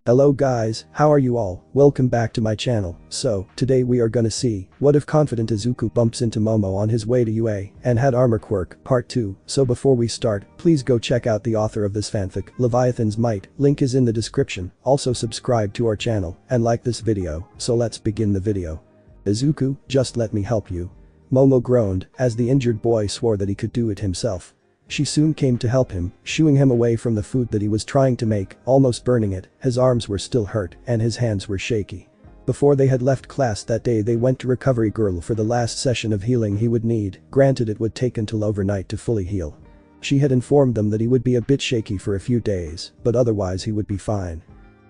Hello guys, how are you all? Welcome back to my channel. So, today we are gonna see, what if Confident Izuku bumps into Momo on his way to UA and had Armor Quirk, part 2. So before we start, please go check out the author of this fanfic, LeviathansMight, link is in the description, also subscribe to our channel and like this video, so let's begin the video. Izuku, just let me help you. Momo groaned as the injured boy swore that he could do it himself. She soon came to help him, shooing him away from the food that he was trying to make, almost burning it. His arms were still hurt and his hands were shaky. Before they had left class that day, they went to Recovery Girl for the last session of healing he would need, granted it would take until overnight to fully heal. She had informed them that he would be a bit shaky for a few days, but otherwise he would be fine.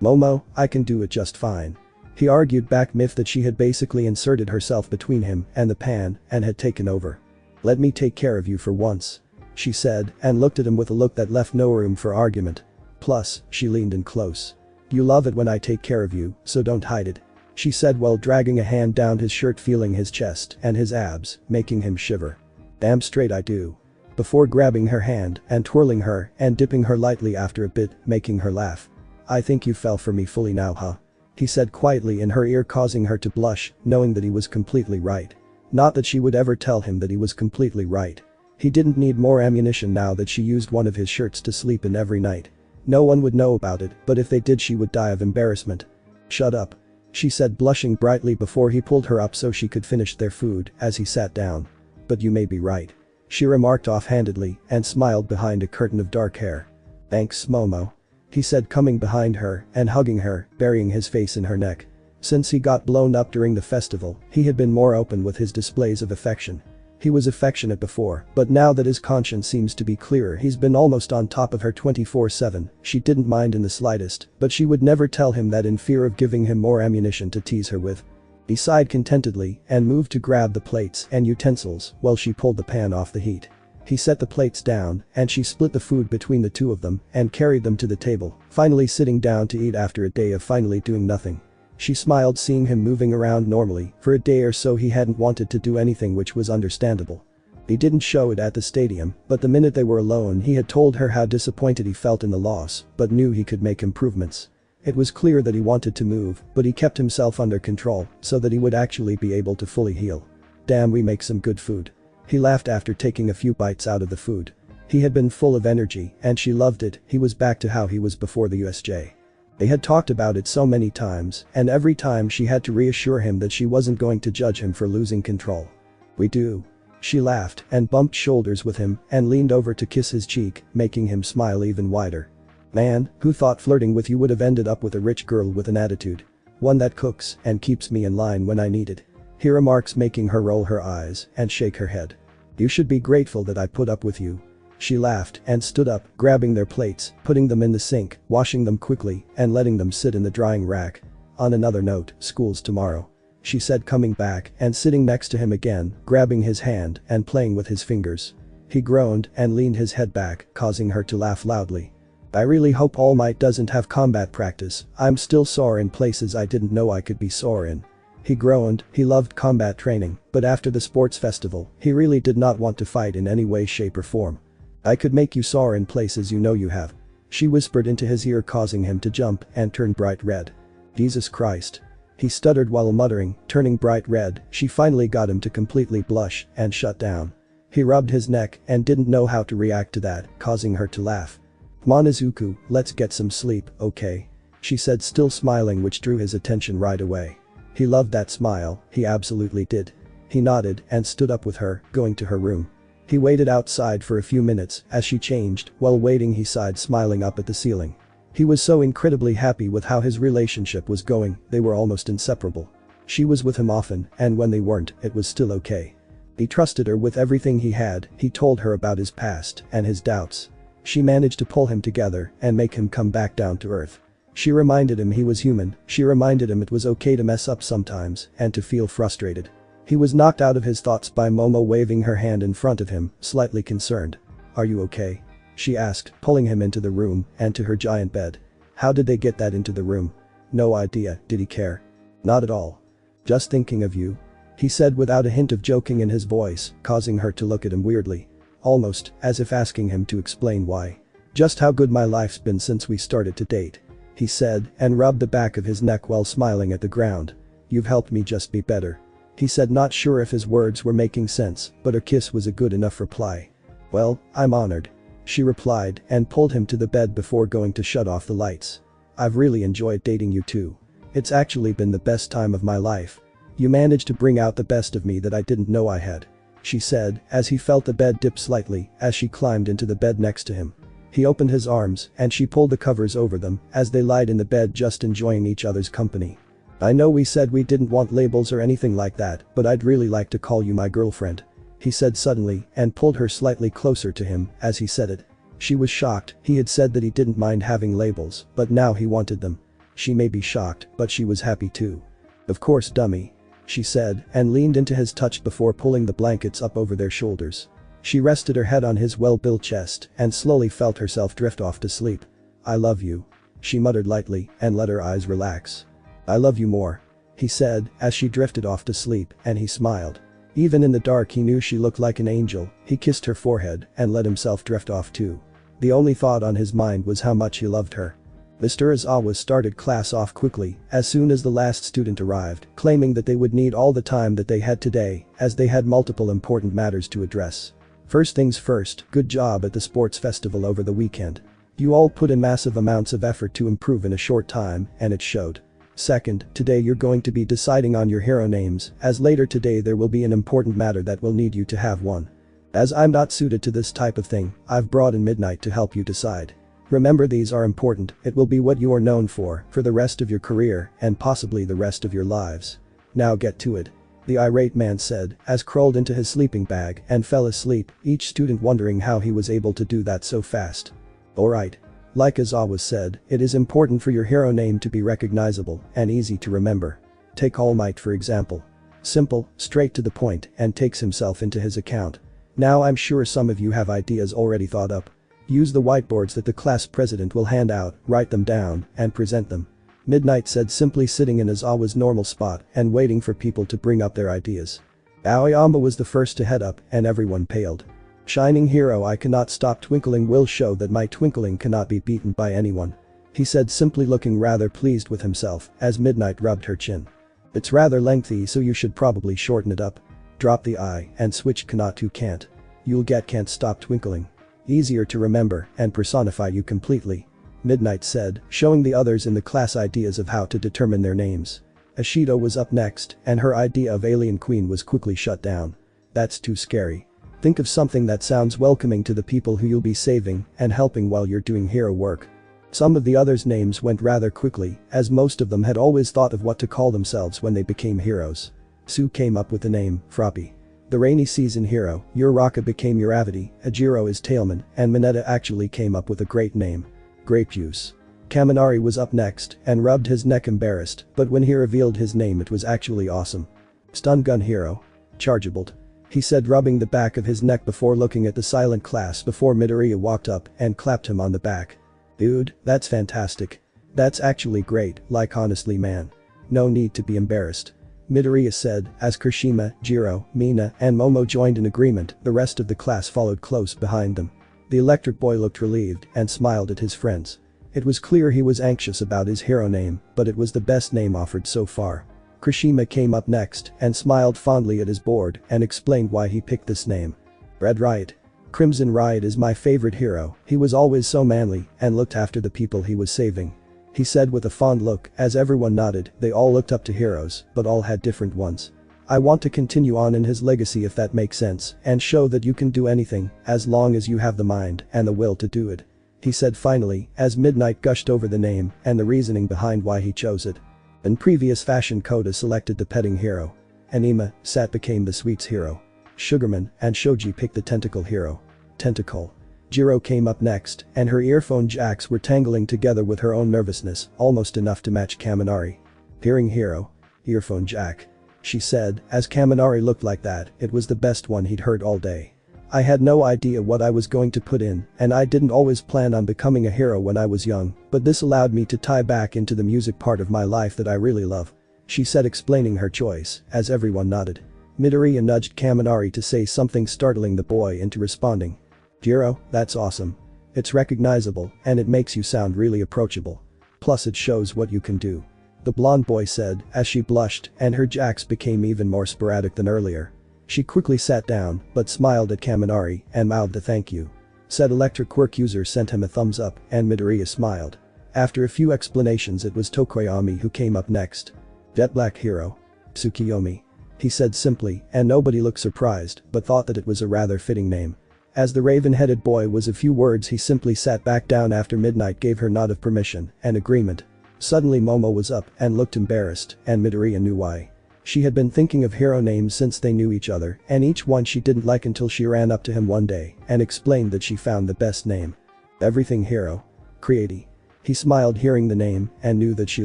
"Momo, I can do it just fine." He argued back, myth that she had basically inserted herself between him and the pan and had taken over. "Let me take care of you for once," she said and looked at him with a look that left no room for argument. Plus, she leaned in close. "You love it when I take care of you, so don't hide it," she said while dragging a hand down his shirt, feeling his chest and his abs, making him shiver. "Damn straight I do." Before grabbing her hand and twirling her and dipping her lightly after a bit, making her laugh. "I think you fell for me fully now, huh?" he said quietly in her ear, causing her to blush, knowing that he was completely right. Not that she would ever tell him that he was completely right. He didn't need more ammunition now that she used one of his shirts to sleep in every night. No one would know about it, but if they did she would die of embarrassment. "Shut up," she said, blushing brightly before he pulled her up so she could finish their food as he sat down. "But you may be right," she remarked offhandedly and smiled behind a curtain of dark hair. "Thanks, Momo," he said, coming behind her and hugging her, burying his face in her neck. Since he got blown up during the festival, he had been more open with his displays of affection. He was affectionate before, but now that his conscience seems to be clearer, he's been almost on top of her 24/7. She didn't mind in the slightest, but she would never tell him that in fear of giving him more ammunition to tease her with. He sighed contentedly and moved to grab the plates and utensils while she pulled the pan off the heat. He set the plates down and she split the food between the two of them and carried them to the table, finally sitting down to eat after a day of finally doing nothing. She smiled seeing him moving around normally. For a day or so he hadn't wanted to do anything, which was understandable. He didn't show it at the stadium, but the minute they were alone he had told her how disappointed he felt in the loss, but knew he could make improvements. It was clear that he wanted to move, but he kept himself under control so that he would actually be able to fully heal. "Damn, we make some good food." He laughed after taking a few bites out of the food. He had been full of energy and she loved it. He was back to how he was before the USJ. They had talked about it so many times, and every time she had to reassure him that she wasn't going to judge him for losing control. "We do." She laughed and bumped shoulders with him and leaned over to kiss his cheek, making him smile even wider. "Man, who thought flirting with you would have ended up with a rich girl with an attitude? One that cooks and keeps me in line when I need it," he remarks, making her roll her eyes and shake her head. "You should be grateful that I put up with you." She laughed and stood up, grabbing their plates, putting them in the sink, washing them quickly, and letting them sit in the drying rack. "On another note, school's tomorrow," she said, coming back and sitting next to him again, grabbing his hand and playing with his fingers. He groaned and leaned his head back, causing her to laugh loudly. "I really hope All Might doesn't have combat practice. I'm still sore in places I didn't know I could be sore in." He groaned. He loved combat training, but after the sports festival, he really did not want to fight in any way, shape or form. "I could make you sore in places you know you have," she whispered into his ear, causing him to jump and turn bright red. "Jesus Christ," he stuttered while muttering, turning bright red. She finally got him to completely blush and shut down. He rubbed his neck and didn't know how to react to that, causing her to laugh. "Come on Izuku, let's get some sleep, okay?" she said, still smiling, which drew his attention right away. He loved that smile, he absolutely did. He nodded and stood up with her, going to her room. He waited outside for a few minutes as she changed. While waiting he sighed, smiling up at the ceiling. He was so incredibly happy with how his relationship was going. They were almost inseparable. She was with him often, and when they weren't, it was still okay. He trusted her with everything he had. He told her about his past and his doubts. She managed to pull him together and make him come back down to earth. She reminded him he was human. She reminded him it was okay to mess up sometimes and to feel frustrated. He was knocked out of his thoughts by Momo waving her hand in front of him, slightly concerned. "Are you okay?" she asked, pulling him into the room and to her giant bed. "How did they get that into the room?" "No idea. Did he care?" "Not at all. Just thinking of you," he said without a hint of joking in his voice, causing her to look at him weirdly. Almost as if asking him to explain why. "Just how good my life's been since we started to date." he said and rubbed the back of his neck while smiling at the ground. "You've helped me just be better," he said, not sure if his words were making sense, but a kiss was a good enough reply. "Well, I'm honored," she replied and pulled him to the bed before going to shut off the lights. "I've really enjoyed dating you too. It's actually been the best time of my life. You managed to bring out the best of me that I didn't know I had," she said as he felt the bed dip slightly as she climbed into the bed next to him. He opened his arms and she pulled the covers over them as they lied in the bed just enjoying each other's company. "I know we said we didn't want labels or anything like that, but I'd really like to call you my girlfriend," he said suddenly and pulled her slightly closer to him as he said it. She was shocked. He had said that he didn't mind having labels, but now he wanted them. She may be shocked, but she was happy too. "Of course, dummy," she said and leaned into his touch before pulling the blankets up over their shoulders. She rested her head on his well-built chest and slowly felt herself drift off to sleep. "I love you," she muttered lightly and let her eyes relax. "I love you more," he said as she drifted off to sleep and he smiled. Even in the dark he knew she looked like an angel. He kissed her forehead and let himself drift off too. The only thought on his mind was how much he loved her. Mr. Izawa started class off quickly as soon as the last student arrived, claiming that they would need all the time that they had today as they had multiple important matters to address. "First things first, good job at the sports festival over the weekend. You all put in massive amounts of effort to improve in a short time and it showed. Second, today you're going to be deciding on your hero names as later today there will be an important matter that will need you to have one. As I'm not suited to this type of thing, I've brought in Midnight to help you decide. Remember, these are important. It will be what you are known for the rest of your career and possibly the rest of your lives. Now get to it," the irate man said as crawled into his sleeping bag and fell asleep, each student wondering how he was able to do that so fast. "Alright. Like Izawa said, it is important for your hero name to be recognizable and easy to remember. Take All Might for example. Simple, straight to the point and takes himself into his account. Now I'm sure some of you have ideas already thought up. Use the whiteboards that the class president will hand out, write them down, and present them," Midnight said, simply sitting in Izawa's normal spot and waiting for people to bring up their ideas. Aoyama was the first to head up and everyone paled. "Shining hero, I cannot stop twinkling will show that my twinkling cannot be beaten by anyone," he said, simply looking rather pleased with himself as Midnight rubbed her chin. "It's rather lengthy, so you should probably shorten it up. Drop the I and switch cannot to can't. You'll get can't stop twinkling. Easier to remember and personify you completely," Midnight said, showing the others in the class ideas of how to determine their names. Ashido was up next and her idea of Alien Queen was quickly shut down. "That's too scary. Think of something that sounds welcoming to the people who you'll be saving and helping while you're doing hero work." Some of the others' names went rather quickly as most of them had always thought of what to call themselves when they became heroes. Sue came up with the name Froppy. The rainy season hero, Uraraka became Uravity, Ajiro is Tailman, and Mineta actually came up with a great name. Grape Juice. Kaminari was up next and rubbed his neck embarrassed, but when he revealed his name it was actually awesome. Stun Gun Hero. Chargeable, he said, rubbing the back of his neck before looking at the silent class before Midoriya walked up and clapped him on the back. "Dude, that's fantastic. That's actually great, like honestly man. No need to be embarrassed," Midoriya said as Kirishima, Jiro, Mina, and Momo joined in agreement. The rest of the class followed close behind them. The electric boy looked relieved and smiled at his friends. It was clear he was anxious about his hero name, but it was the best name offered so far. Kirishima came up next and smiled fondly at his board and explained why he picked this name. "Red Riot. Crimson Riot is my favorite hero. He was always so manly and looked after the people he was saving," he said with a fond look as everyone nodded. They all looked up to heroes, but all had different ones. "I want to continue on in his legacy, if that makes sense, and show that you can do anything as long as you have the mind and the will to do it," he said finally as Midnight gushed over the name and the reasoning behind why he chose it. In previous fashion, Koda selected the petting hero. Anima, Sat became the sweets hero. Sugarman and Shoji picked the tentacle hero. Tentacle. Jiro came up next and her earphone jacks were tangling together with her own nervousness, almost enough to match Kaminari. "Hearing hero. Earphone jack," she said as Kaminari looked like that. It was the best one he'd heard all day. "I had no idea what I was going to put in, and I didn't always plan on becoming a hero when I was young, but this allowed me to tie back into the music part of my life that I really love," she said, explaining her choice as everyone nodded. Midoriya nudged Kaminari to say something, startling the boy into responding. "Jiro, that's awesome. It's recognizable and it makes you sound really approachable. plus it shows what you can do," the blonde boy said as she blushed and her jacks became even more sporadic than earlier. She quickly sat down but smiled at Kaminari and mouthed a thank you. Said electric quirk user sent him a thumbs up and Midoriya smiled. After a few explanations it was Tokoyami who came up next. "Jet Black Hero. Tsukiyomi," he said simply and nobody looked surprised but thought that it was a rather fitting name. As the raven-headed boy was a few words he simply sat back down after Midnight gave her nod of permission and agreement. Suddenly Momo was up and looked embarrassed and Midoriya knew why. She had been thinking of hero names since they knew each other and each one she didn't like until she ran up to him one day and explained that she found the best name. "Everything Hero. Creati." He smiled hearing the name and knew that she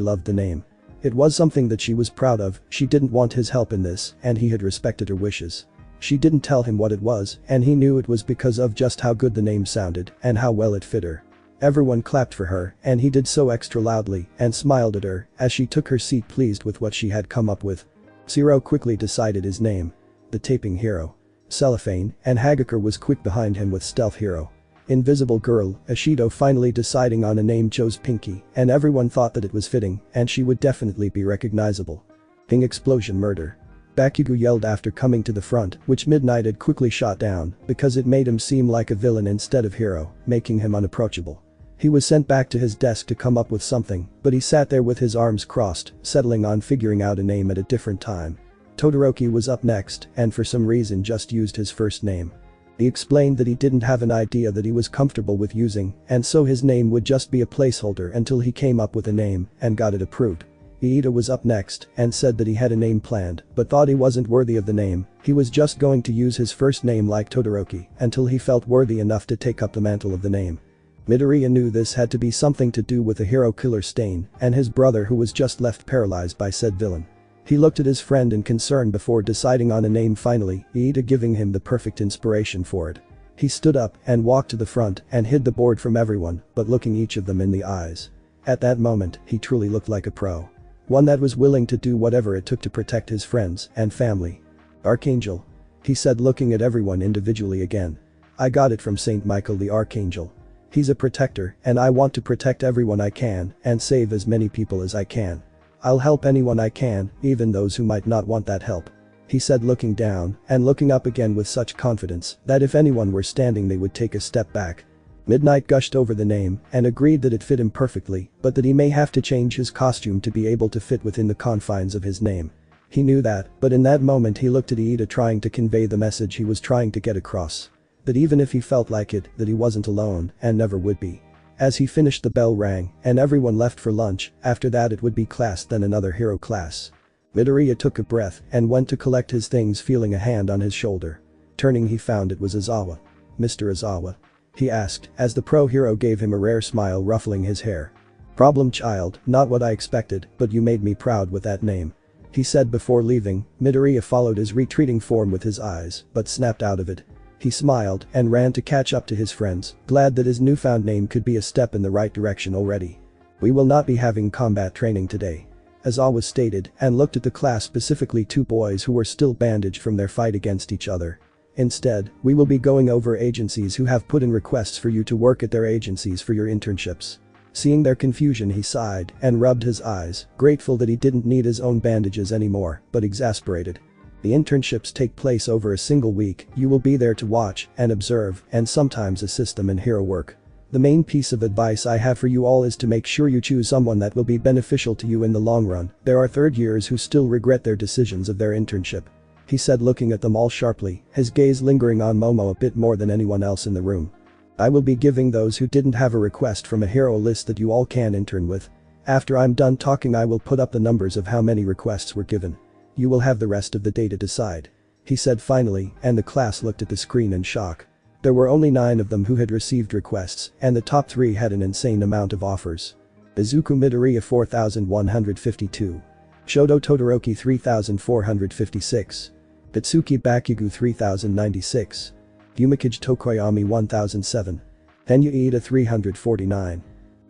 loved the name. It was something that she was proud of, she didn't want his help in this and he had respected her wishes. She didn't tell him what it was and he knew it was because of just how good the name sounded and how well it fit her. Everyone clapped for her and he did so extra loudly and smiled at her as she took her seat pleased with what she had come up with. Zero quickly decided his name. The Taping Hero. Cellophane and Hagakure was quick behind him with Stealth Hero. Invisible Girl, Ashido finally deciding on a name chose Pinky and everyone thought that it was fitting and she would definitely be recognizable. Ping Explosion Murder. Bakugo yelled after coming to the front, which Midnight had quickly shot down because it made him seem like a villain instead of hero, making him unapproachable. He was sent back to his desk to come up with something, but he sat there with his arms crossed, settling on figuring out a name at a different time. Todoroki was up next and for some reason just used his first name. He explained that he didn't have an idea that he was comfortable with using and so his name would just be a placeholder until he came up with a name and got it approved. Iida was up next and said that he had a name planned but thought he wasn't worthy of the name, he was just going to use his first name like Todoroki until he felt worthy enough to take up the mantle of the name. Midoriya knew this had to be something to do with the hero killer Stain and his brother who was just left paralyzed by said villain. He looked at his friend in concern before deciding on a name finally, Iida giving him the perfect inspiration for it. He stood up and walked to the front and hid the board from everyone but looking each of them in the eyes. At that moment he truly looked like a pro. One that was willing to do whatever it took to protect his friends and family. "Archangel," he said looking at everyone individually again. "I got it from Saint Michael the Archangel. He's a protector and I want to protect everyone I can and save as many people as I can. I'll help anyone I can, even those who might not want that help," he said looking down and looking up again with such confidence that if anyone were standing they would take a step back. Midnight gushed over the name and agreed that it fit him perfectly but that he may have to change his costume to be able to fit within the confines of his name. He knew that, but in that moment he looked at Iida trying to convey the message he was trying to get across. That even if he felt like it, that he wasn't alone and never would be. As he finished the bell rang and everyone left for lunch, after that it would be class then another hero class. Midoriya took a breath and went to collect his things feeling a hand on his shoulder. Turning he found it was Izawa. "Mr. Izawa?" he asked as the pro hero gave him a rare smile ruffling his hair. "Problem child, not what I expected, but you made me proud with that name," he said before leaving. Midoriya followed his retreating form with his eyes but snapped out of it. He smiled and ran to catch up to his friends, glad that his newfound name could be a step in the right direction already. "We will not be having combat training today," Izawa stated and looked at the class, specifically two boys who were still bandaged from their fight against each other. "Instead, we will be going over agencies who have put in requests for you to work at their agencies for your internships." Seeing their confusion he sighed and rubbed his eyes, grateful that he didn't need his own bandages anymore, but exasperated. "The internships take place over a single week, you will be there to watch and observe and sometimes assist them in hero work. The main piece of advice I have for you all is to make sure you choose someone that will be beneficial to you in the long run. There are third years who still regret their decisions of their internship," he said looking at them all sharply, his gaze lingering on Momo a bit more than anyone else in the room. "I will be giving those who didn't have a request from a hero list that you all can intern with. After I'm done talking I will put up the numbers of how many requests were given. You will have the rest of the day to decide," he said finally, and the class looked at the screen in shock. There were only 9 of them who had received requests and the top 3 had an insane amount of offers. Izuku Midoriya 4152. Shoto Todoroki 3456. Itsuki Bakugo 3096. Yumikage Tokoyami 1007. Tenya Iida 349.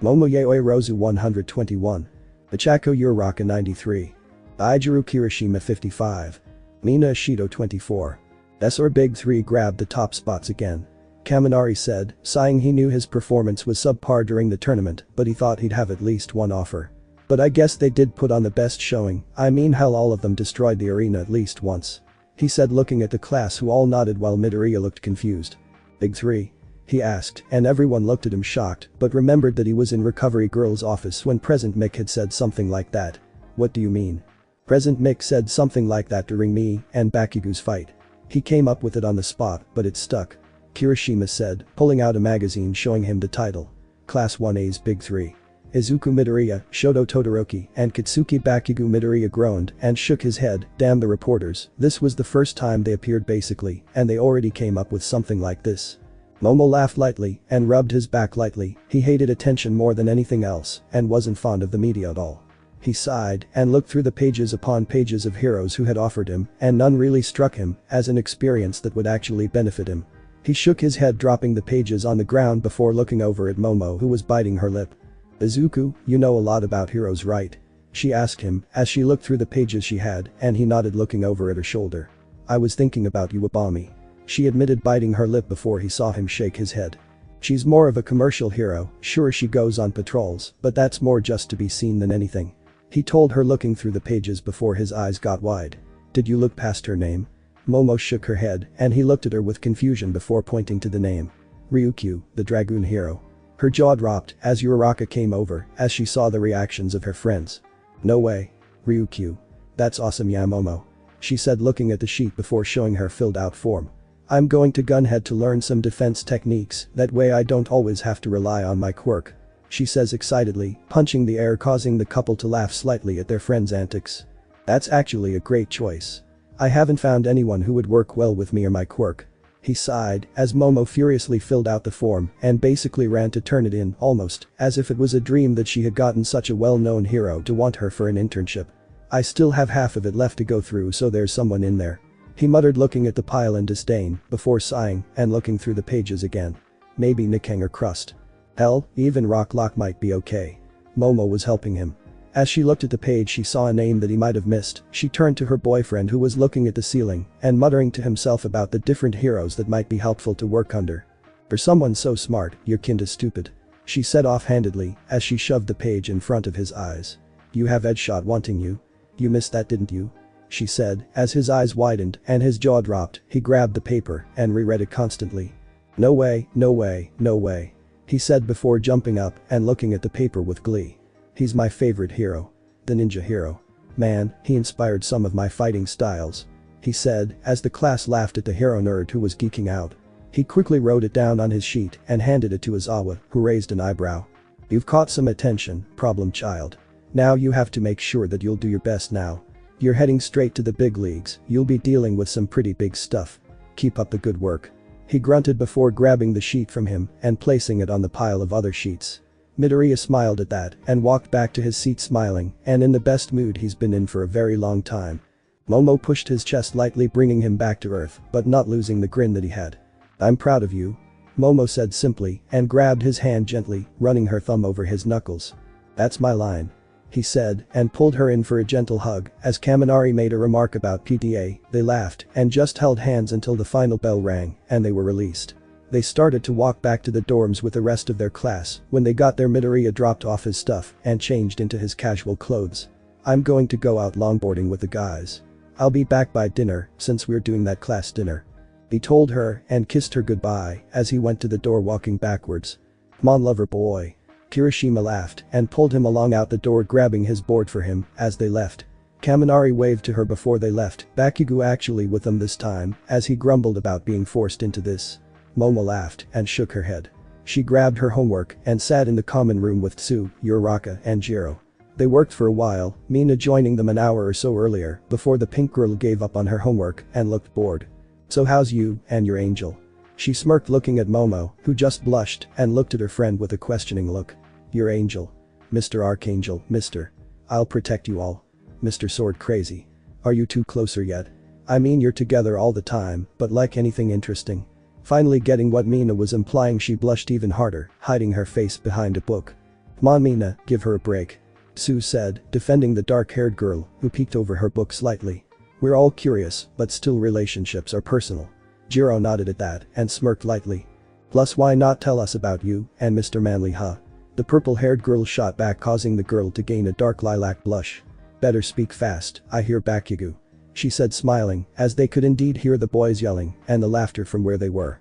Momo Yaoyorozu 121. Ichako Uraraka 93. Aijiro Kirishima 55. Mina Ashido 24. SR Big 3 grabbed the top spots again. Kaminari said, sighing. He knew his performance was subpar during the tournament, but he thought he'd have at least one offer. But I guess they did put on the best showing. I mean, hell, all of them destroyed the arena at least once. He said, looking at the class, who all nodded while Midoriya looked confused. Big three? He asked, and everyone looked at him shocked, but remembered that he was in Recovery Girl's office when Present Mick had said something like that. What do you mean? Present Mick said something like that during me and Bakugo's fight. He came up with it on the spot, but it stuck. Kirishima said, pulling out a magazine showing him the title. Class 1A's Big Three. Izuku Midoriya, Shoto Todoroki, and Katsuki Bakugo. Midoriya groaned and shook his head. Damn the reporters, this was the first time they appeared basically, and they already came up with something like this. Momo laughed lightly and rubbed his back lightly. He hated attention more than anything else and wasn't fond of the media at all. He sighed and looked through the pages upon pages of heroes who had offered him, and none really struck him as an experience that would actually benefit him. He shook his head, dropping the pages on the ground before looking over at Momo, who was biting her lip. Izuku, you know a lot about heroes, right? She asked him as she looked through the pages she had, and he nodded, looking over at her shoulder. I was thinking about you, Abami. She admitted, biting her lip before he saw him shake his head. She's more of a commercial hero, sure, she goes on patrols, but that's more just to be seen than anything. He told her, looking through the pages before his eyes got wide. Did you look past her name? Momo shook her head and he looked at her with confusion before pointing to the name. Ryukyu, the Dragoon hero. Her jaw dropped as Uraraka came over as she saw the reactions of her friends. No way. Ryukyu. That's awesome, yeah, Momo. She said, looking at the sheet before showing her filled out form. I'm going to Gunhead to learn some defense techniques, that way I don't always have to rely on my quirk. She says excitedly, punching the air, causing the couple to laugh slightly at their friend's antics. That's actually a great choice. I haven't found anyone who would work well with me or my quirk. He sighed as Momo furiously filled out the form and basically ran to turn it in, almost as if it was a dream that she had gotten such a well-known hero to want her for an internship. I still have half of it left to go through, so there's someone in there. He muttered, looking at the pile in disdain before sighing and looking through the pages again. Maybe Nickhanger Crust. Hell, even Rock Lock might be okay. Momo was helping him. As she looked at the page, she saw a name that he might have missed. She turned to her boyfriend, who was looking at the ceiling and muttering to himself about the different heroes that might be helpful to work under. For someone so smart, you're kinda stupid. She said offhandedly as she shoved the page in front of his eyes. You have Edgeshot wanting you. You missed that, didn't you? She said as his eyes widened and his jaw dropped. He grabbed the paper and reread it constantly. No way, no way, no way. He said before jumping up and looking at the paper with glee. He's my favorite hero. The ninja hero. Man, he inspired some of my fighting styles. He said as the class laughed at the hero nerd who was geeking out. He quickly wrote it down on his sheet and handed it to Izawa, who raised an eyebrow. You've caught some attention, problem child. Now you have to make sure that you'll do your best now. You're heading straight to the big leagues, you'll be dealing with some pretty big stuff. Keep up the good work. He grunted before grabbing the sheet from him and placing it on the pile of other sheets. Midoriya smiled at that and walked back to his seat, smiling and in the best mood he's been in for a very long time. Momo pushed his chest lightly, bringing him back to earth, but not losing the grin that he had. I'm proud of you. Momo said simply and grabbed his hand gently, running her thumb over his knuckles. That's my line. He said and pulled her in for a gentle hug. As Kaminari made a remark about PTA, they laughed and just held hands until the final bell rang and they were released. They started to walk back to the dorms with the rest of their class. When they got there, Midoriya dropped off his stuff and changed into his casual clothes. I'm going to go out longboarding with the guys. I'll be back by dinner since we're doing that class dinner. He told her and kissed her goodbye as he went to the door, walking backwards. Come on, lover boy. Kirishima laughed and pulled him along out the door, grabbing his board for him as they left. Kaminari waved to her before they left, Bakugo actually with them this time, as he grumbled about being forced into this. Momo laughed and shook her head. She grabbed her homework and sat in the common room with Tsu, Uraraka and Jiro. They worked for a while, Mina joining them an hour or so earlier before the pink girl gave up on her homework and looked bored. So how's you and your angel? She smirked, looking at Momo, who just blushed and looked at her friend with a questioning look. Your angel. Mr. Archangel, Mr. I'll protect you all. Mr. Sword Crazy. Are you two closer yet? I mean, you're together all the time, but like anything interesting? Finally getting what Mina was implying, she blushed even harder, hiding her face behind a book. Come on, Mina, give her a break. Sue said, defending the dark-haired girl, who peeked over her book slightly. We're all curious, but still relationships are personal. Jiro nodded at that and smirked lightly. Plus why not tell us about you and Mr. Manly, huh? The purple-haired girl shot back, causing the girl to gain a dark lilac blush. Better speak fast, I hear Bakugo, she said, smiling, as they could indeed hear the boys yelling and the laughter from where they were.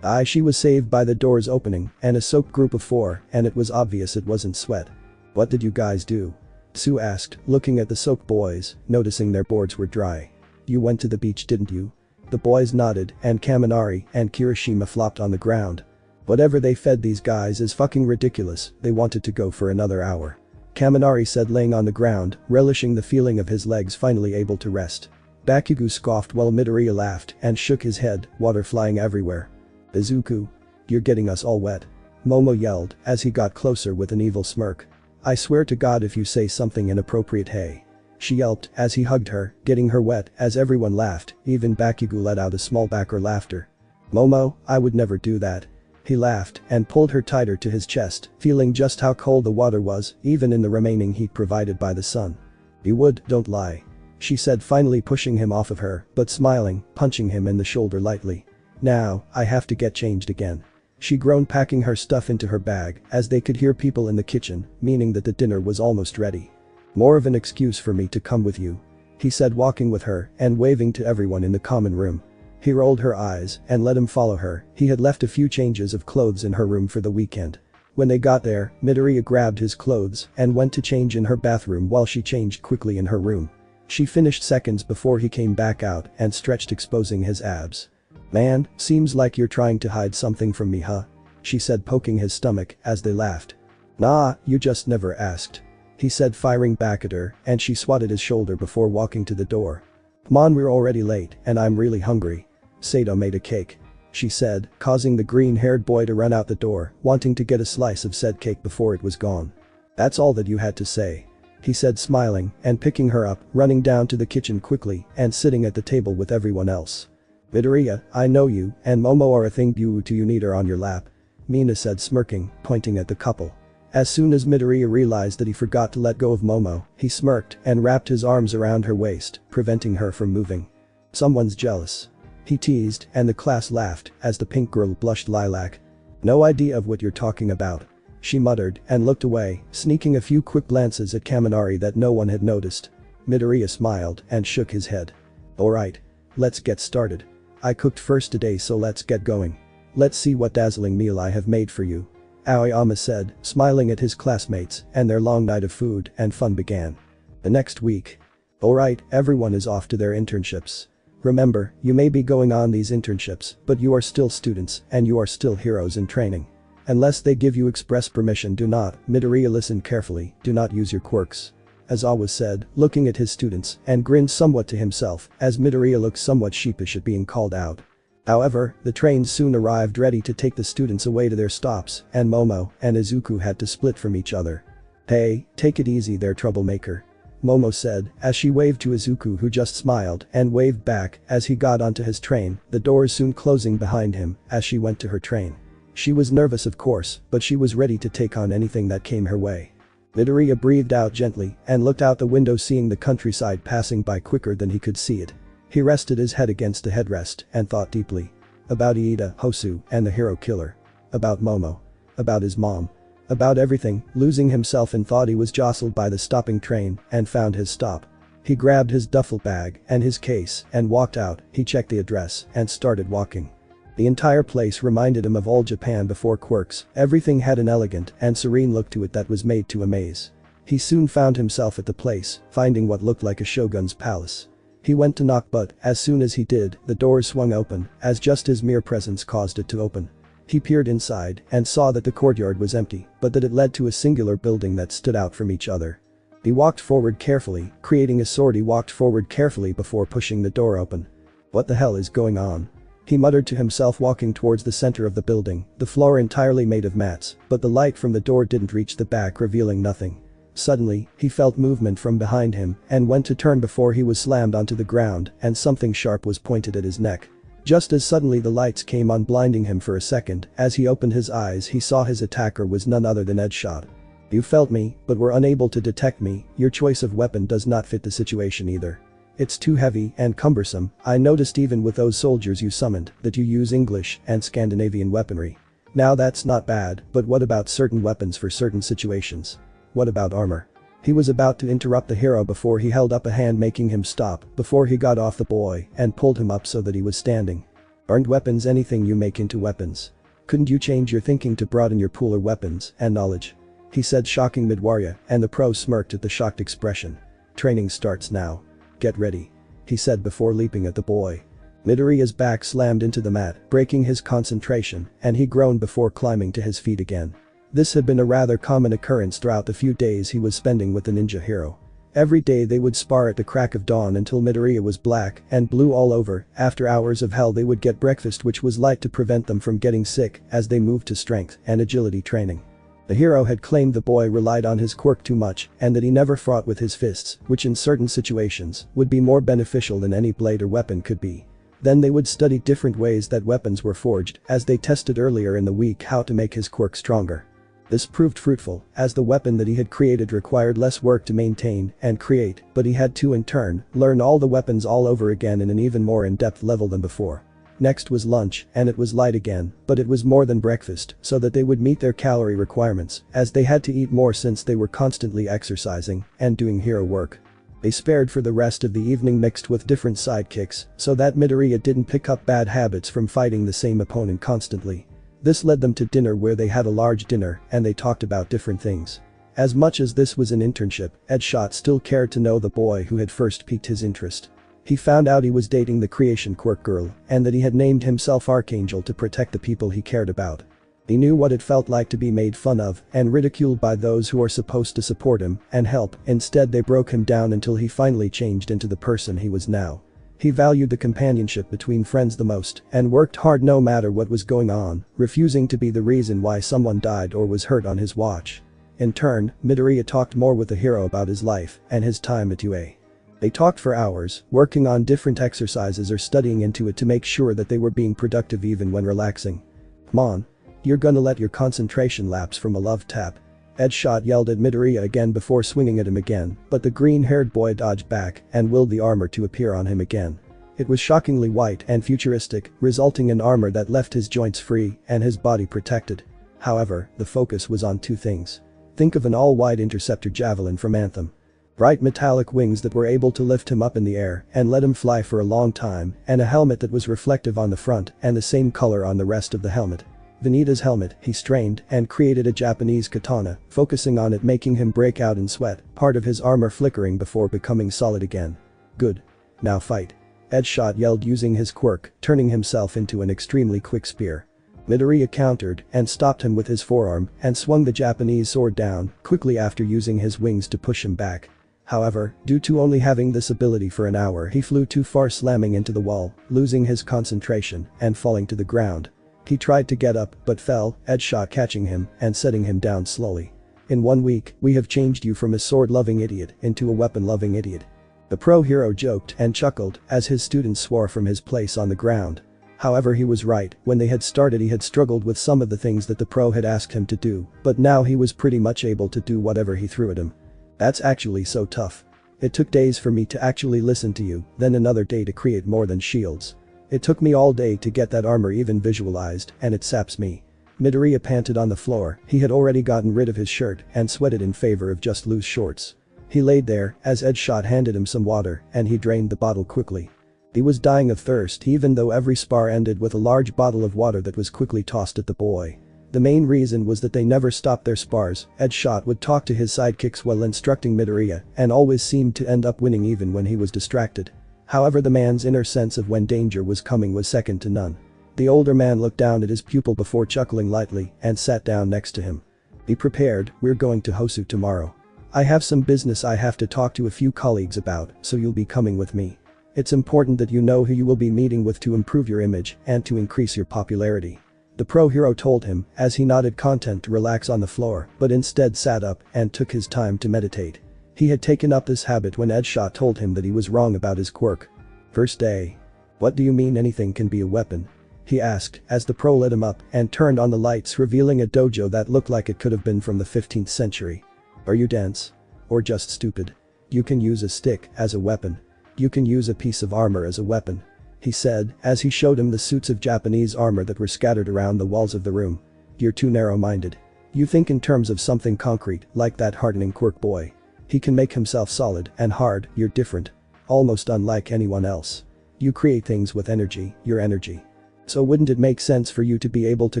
She was saved by the doors opening and a soaked group of 4, and it was obvious it wasn't sweat. What did you guys do? Sue asked, looking at the soaked boys, noticing their boards were dry. You went to the beach, didn't you? The boys nodded, and Kaminari and Kirishima flopped on the ground. Whatever they fed these guys is fucking ridiculous, they wanted to go for another hour. Kaminari said, laying on the ground, relishing the feeling of his legs finally able to rest. Bakugo scoffed while Midoriya laughed and shook his head, water flying everywhere. Izuku, you're getting us all wet. Momo yelled as he got closer with an evil smirk. I swear to God if you say something inappropriate, hey. She yelped as he hugged her, getting her wet as everyone laughed, even Bakugo let out a small backer laughter. Momo, I would never do that. He laughed and pulled her tighter to his chest, feeling just how cold the water was, even in the remaining heat provided by the sun. You would, don't lie. She said, finally pushing him off of her, but smiling, punching him in the shoulder lightly. Now, I have to get changed again. She groaned, packing her stuff into her bag as they could hear people in the kitchen, meaning that the dinner was almost ready. More of an excuse for me to come with you, he said, walking with her and waving to everyone in the common room. He rolled her eyes and let him follow her. He had left a few changes of clothes in her room for the weekend. When they got there, Midoriya grabbed his clothes and went to change in her bathroom while she changed quickly in her room. She finished seconds before he came back out and stretched, exposing his abs. Man, seems like you're trying to hide something from me, huh? She said, poking his stomach as they laughed. Nah, you just never asked, he said, firing back at her, and she swatted his shoulder before walking to the door. Come on, we're already late and I'm really hungry. Sato made a cake, she said, causing the green-haired boy to run out the door, wanting to get a slice of said cake before it was gone. That's all that you had to say, he said, smiling and picking her up, running down to the kitchen quickly and sitting at the table with everyone else. Midoriya, I know you and Momo are a thing to you need her on your lap, Mina said, smirking, pointing at the couple. As soon as Midoriya realized that he forgot to let go of Momo, he smirked and wrapped his arms around her waist, preventing her from moving. Someone's jealous, he teased, and the class laughed as the pink girl blushed lilac. No idea of what you're talking about, she muttered and looked away, sneaking a few quick glances at Kaminari that no one had noticed. Midoriya smiled and shook his head. Alright. Let's get started. I cooked first today, so let's get going. Let's see what dazzling meal I have made for you, Aoyama said, smiling at his classmates, and their long night of food and fun began. The next week. Alright, everyone is off to their internships. Remember, you may be going on these internships, but you are still students and you are still heroes in training. Unless they give you express permission, do not, Midoriya, listen carefully, do not use your quirks, Aizawa said, looking at his students and grinned somewhat to himself as Midoriya looked somewhat sheepish at being called out. However, the trains soon arrived ready to take the students away to their stops, and Momo and Izuku had to split from each other. Hey, take it easy there, troublemaker, Momo said as she waved to Izuku, who just smiled and waved back as he got onto his train, the doors soon closing behind him as she went to her train. She was nervous, of course, but she was ready to take on anything that came her way. Midoriya breathed out gently and looked out the window, seeing the countryside passing by quicker than he could see it. He rested his head against the headrest and thought deeply. About Post-Hosu and the hero killer. About Momo. About his mom. About everything, losing himself in thought. He was jostled by the stopping train and found his stop. He grabbed his duffel bag and his case and walked out. He checked the address and started walking. The entire place reminded him of old Japan before quirks. Everything had an elegant and serene look to it that was made to amaze. He soon found himself at the place, finding what looked like a shogun's palace. He went to knock, but as soon as he did, the doors swung open as just his mere presence caused it to open. He peered inside and saw that the courtyard was empty, but that it led to a singular building that stood out from each other. He walked forward carefully, creating a sword. He walked forward carefully before pushing the door open. What the hell is going on? He muttered to himself, walking towards the center of the building, the floor entirely made of mats, but the light from the door didn't reach the back, revealing nothing. Suddenly, he felt movement from behind him and went to turn before he was slammed onto the ground and something sharp was pointed at his neck. Just as suddenly the lights came on, blinding him for a second. As he opened his eyes, he saw his attacker was none other than Edgeshot. You felt me, but were unable to detect me. Your choice of weapon does not fit the situation either. It's too heavy and cumbersome. I noticed even with those soldiers you summoned that you use English and Scandinavian weaponry. Now that's not bad, but what about certain weapons for certain situations? What about armor? He was about to interrupt the hero before he held up a hand, making him stop before he got off the boy and pulled him up so that he was standing. Aren't weapons anything you make into weapons? Couldn't you change your thinking to broaden your pool of weapons and knowledge? He said, shocking Midoriya, and the pro smirked at the shocked expression. Training starts now. Get ready. He said before leaping at the boy. Midoriya's back slammed into the mat, breaking his concentration, and he groaned before climbing to his feet again. This had been a rather common occurrence throughout the few days he was spending with the ninja hero. Every day they would spar at the crack of dawn until Midoriya was black and blue all over. After hours of hell they would get breakfast, which was light to prevent them from getting sick as they moved to strength and agility training. The hero had claimed the boy relied on his quirk too much and that he never fought with his fists, which in certain situations would be more beneficial than any blade or weapon could be. Then they would study different ways that weapons were forged as they tested earlier in the week how to make his quirk stronger. This proved fruitful, as the weapon that he had created required less work to maintain and create, but he had to in turn learn all the weapons all over again in an even more in-depth level than before. Next was lunch, and it was light again, but it was more than breakfast so that they would meet their calorie requirements as they had to eat more since they were constantly exercising and doing hero work. They spared for the rest of the evening mixed with different sidekicks so that Midoriya didn't pick up bad habits from fighting the same opponent constantly. This led them to dinner where they had a large dinner and they talked about different things. As much as this was an internship, Edgeshot still cared to know the boy who had first piqued his interest. He found out he was dating the creation quirk girl and that he had named himself Archangel to protect the people he cared about. He knew what it felt like to be made fun of and ridiculed by those who are supposed to support him and help. Instead they broke him down until he finally changed into the person he was now. He valued the companionship between friends the most and worked hard no matter what was going on, refusing to be the reason why someone died or was hurt on his watch. In turn, Midoriya talked more with the hero about his life and his time at UA. They talked for hours, working on different exercises or studying into it to make sure that they were being productive even when relaxing. "Come on. You're gonna let your concentration lapse from a love tap." Edgeshot yelled at Midoriya again before swinging at him again, but the green-haired boy dodged back and willed the armor to appear on him again. It was shockingly white and futuristic, resulting in armor that left his joints free and his body protected. However, the focus was on two things. Think of an all-white interceptor javelin from Anthem. Bright metallic wings that were able to lift him up in the air and let him fly for a long time, and a helmet that was reflective on the front and the same color on the rest of the helmet. Vegeta's helmet, he strained and created a Japanese katana, focusing on it making him break out in sweat, part of his armor flickering before becoming solid again. "Good. Now fight." Edgeshot yelled using his quirk, turning himself into an extremely quick spear. Midoriya countered and stopped him with his forearm and swung the Japanese sword down quickly after using his wings to push him back. However, due to only having this ability for an hour, he flew too far, slamming into the wall, losing his concentration and falling to the ground. He tried to get up but fell, Edgeshot catching him and setting him down slowly. "In 1 week, we have changed you from a sword-loving idiot into a weapon-loving idiot." The pro hero joked and chuckled as his students swore from his place on the ground. However, he was right. When they had started he had struggled with some of the things that the pro had asked him to do, but now he was pretty much able to do whatever he threw at him. "That's actually so tough. It took days for me to actually listen to you, then another day to create more than shields. It took me all day to get that armor even visualized, and it saps me." Midoriya panted on the floor. He had already gotten rid of his shirt and sweated in favor of just loose shorts. He laid there as Edgeshot handed him some water and he drained the bottle quickly. He was dying of thirst even though every spar ended with a large bottle of water that was quickly tossed at the boy. The main reason was that they never stopped their spars. Edgeshot would talk to his sidekicks while instructing Midoriya and always seemed to end up winning even when he was distracted. However, the man's inner sense of when danger was coming was second to none. The older man looked down at his pupil before chuckling lightly and sat down next to him. "Be prepared, we're going to Hosu tomorrow. I have some business I have to talk to a few colleagues about, so you'll be coming with me. It's important that you know who you will be meeting with to improve your image and to increase your popularity." The pro hero told him as he nodded, content to relax on the floor, but instead sat up and took his time to meditate. He had taken up this habit when Edgeshot told him that he was wrong about his quirk. "First day. What do you mean anything can be a weapon?" he asked as the pro lit him up and turned on the lights, revealing a dojo that looked like it could have been from the 15th century. "Are you dense? Or just stupid? You can use a stick as a weapon. You can use a piece of armor as a weapon," he said as he showed him the suits of Japanese armor that were scattered around the walls of the room. you're too narrow-minded. You think in terms of something concrete, like that hardening quirk boy. He can make himself solid and hard, you're different. Almost unlike anyone else. You create things with energy, your energy. So wouldn't it make sense for you to be able to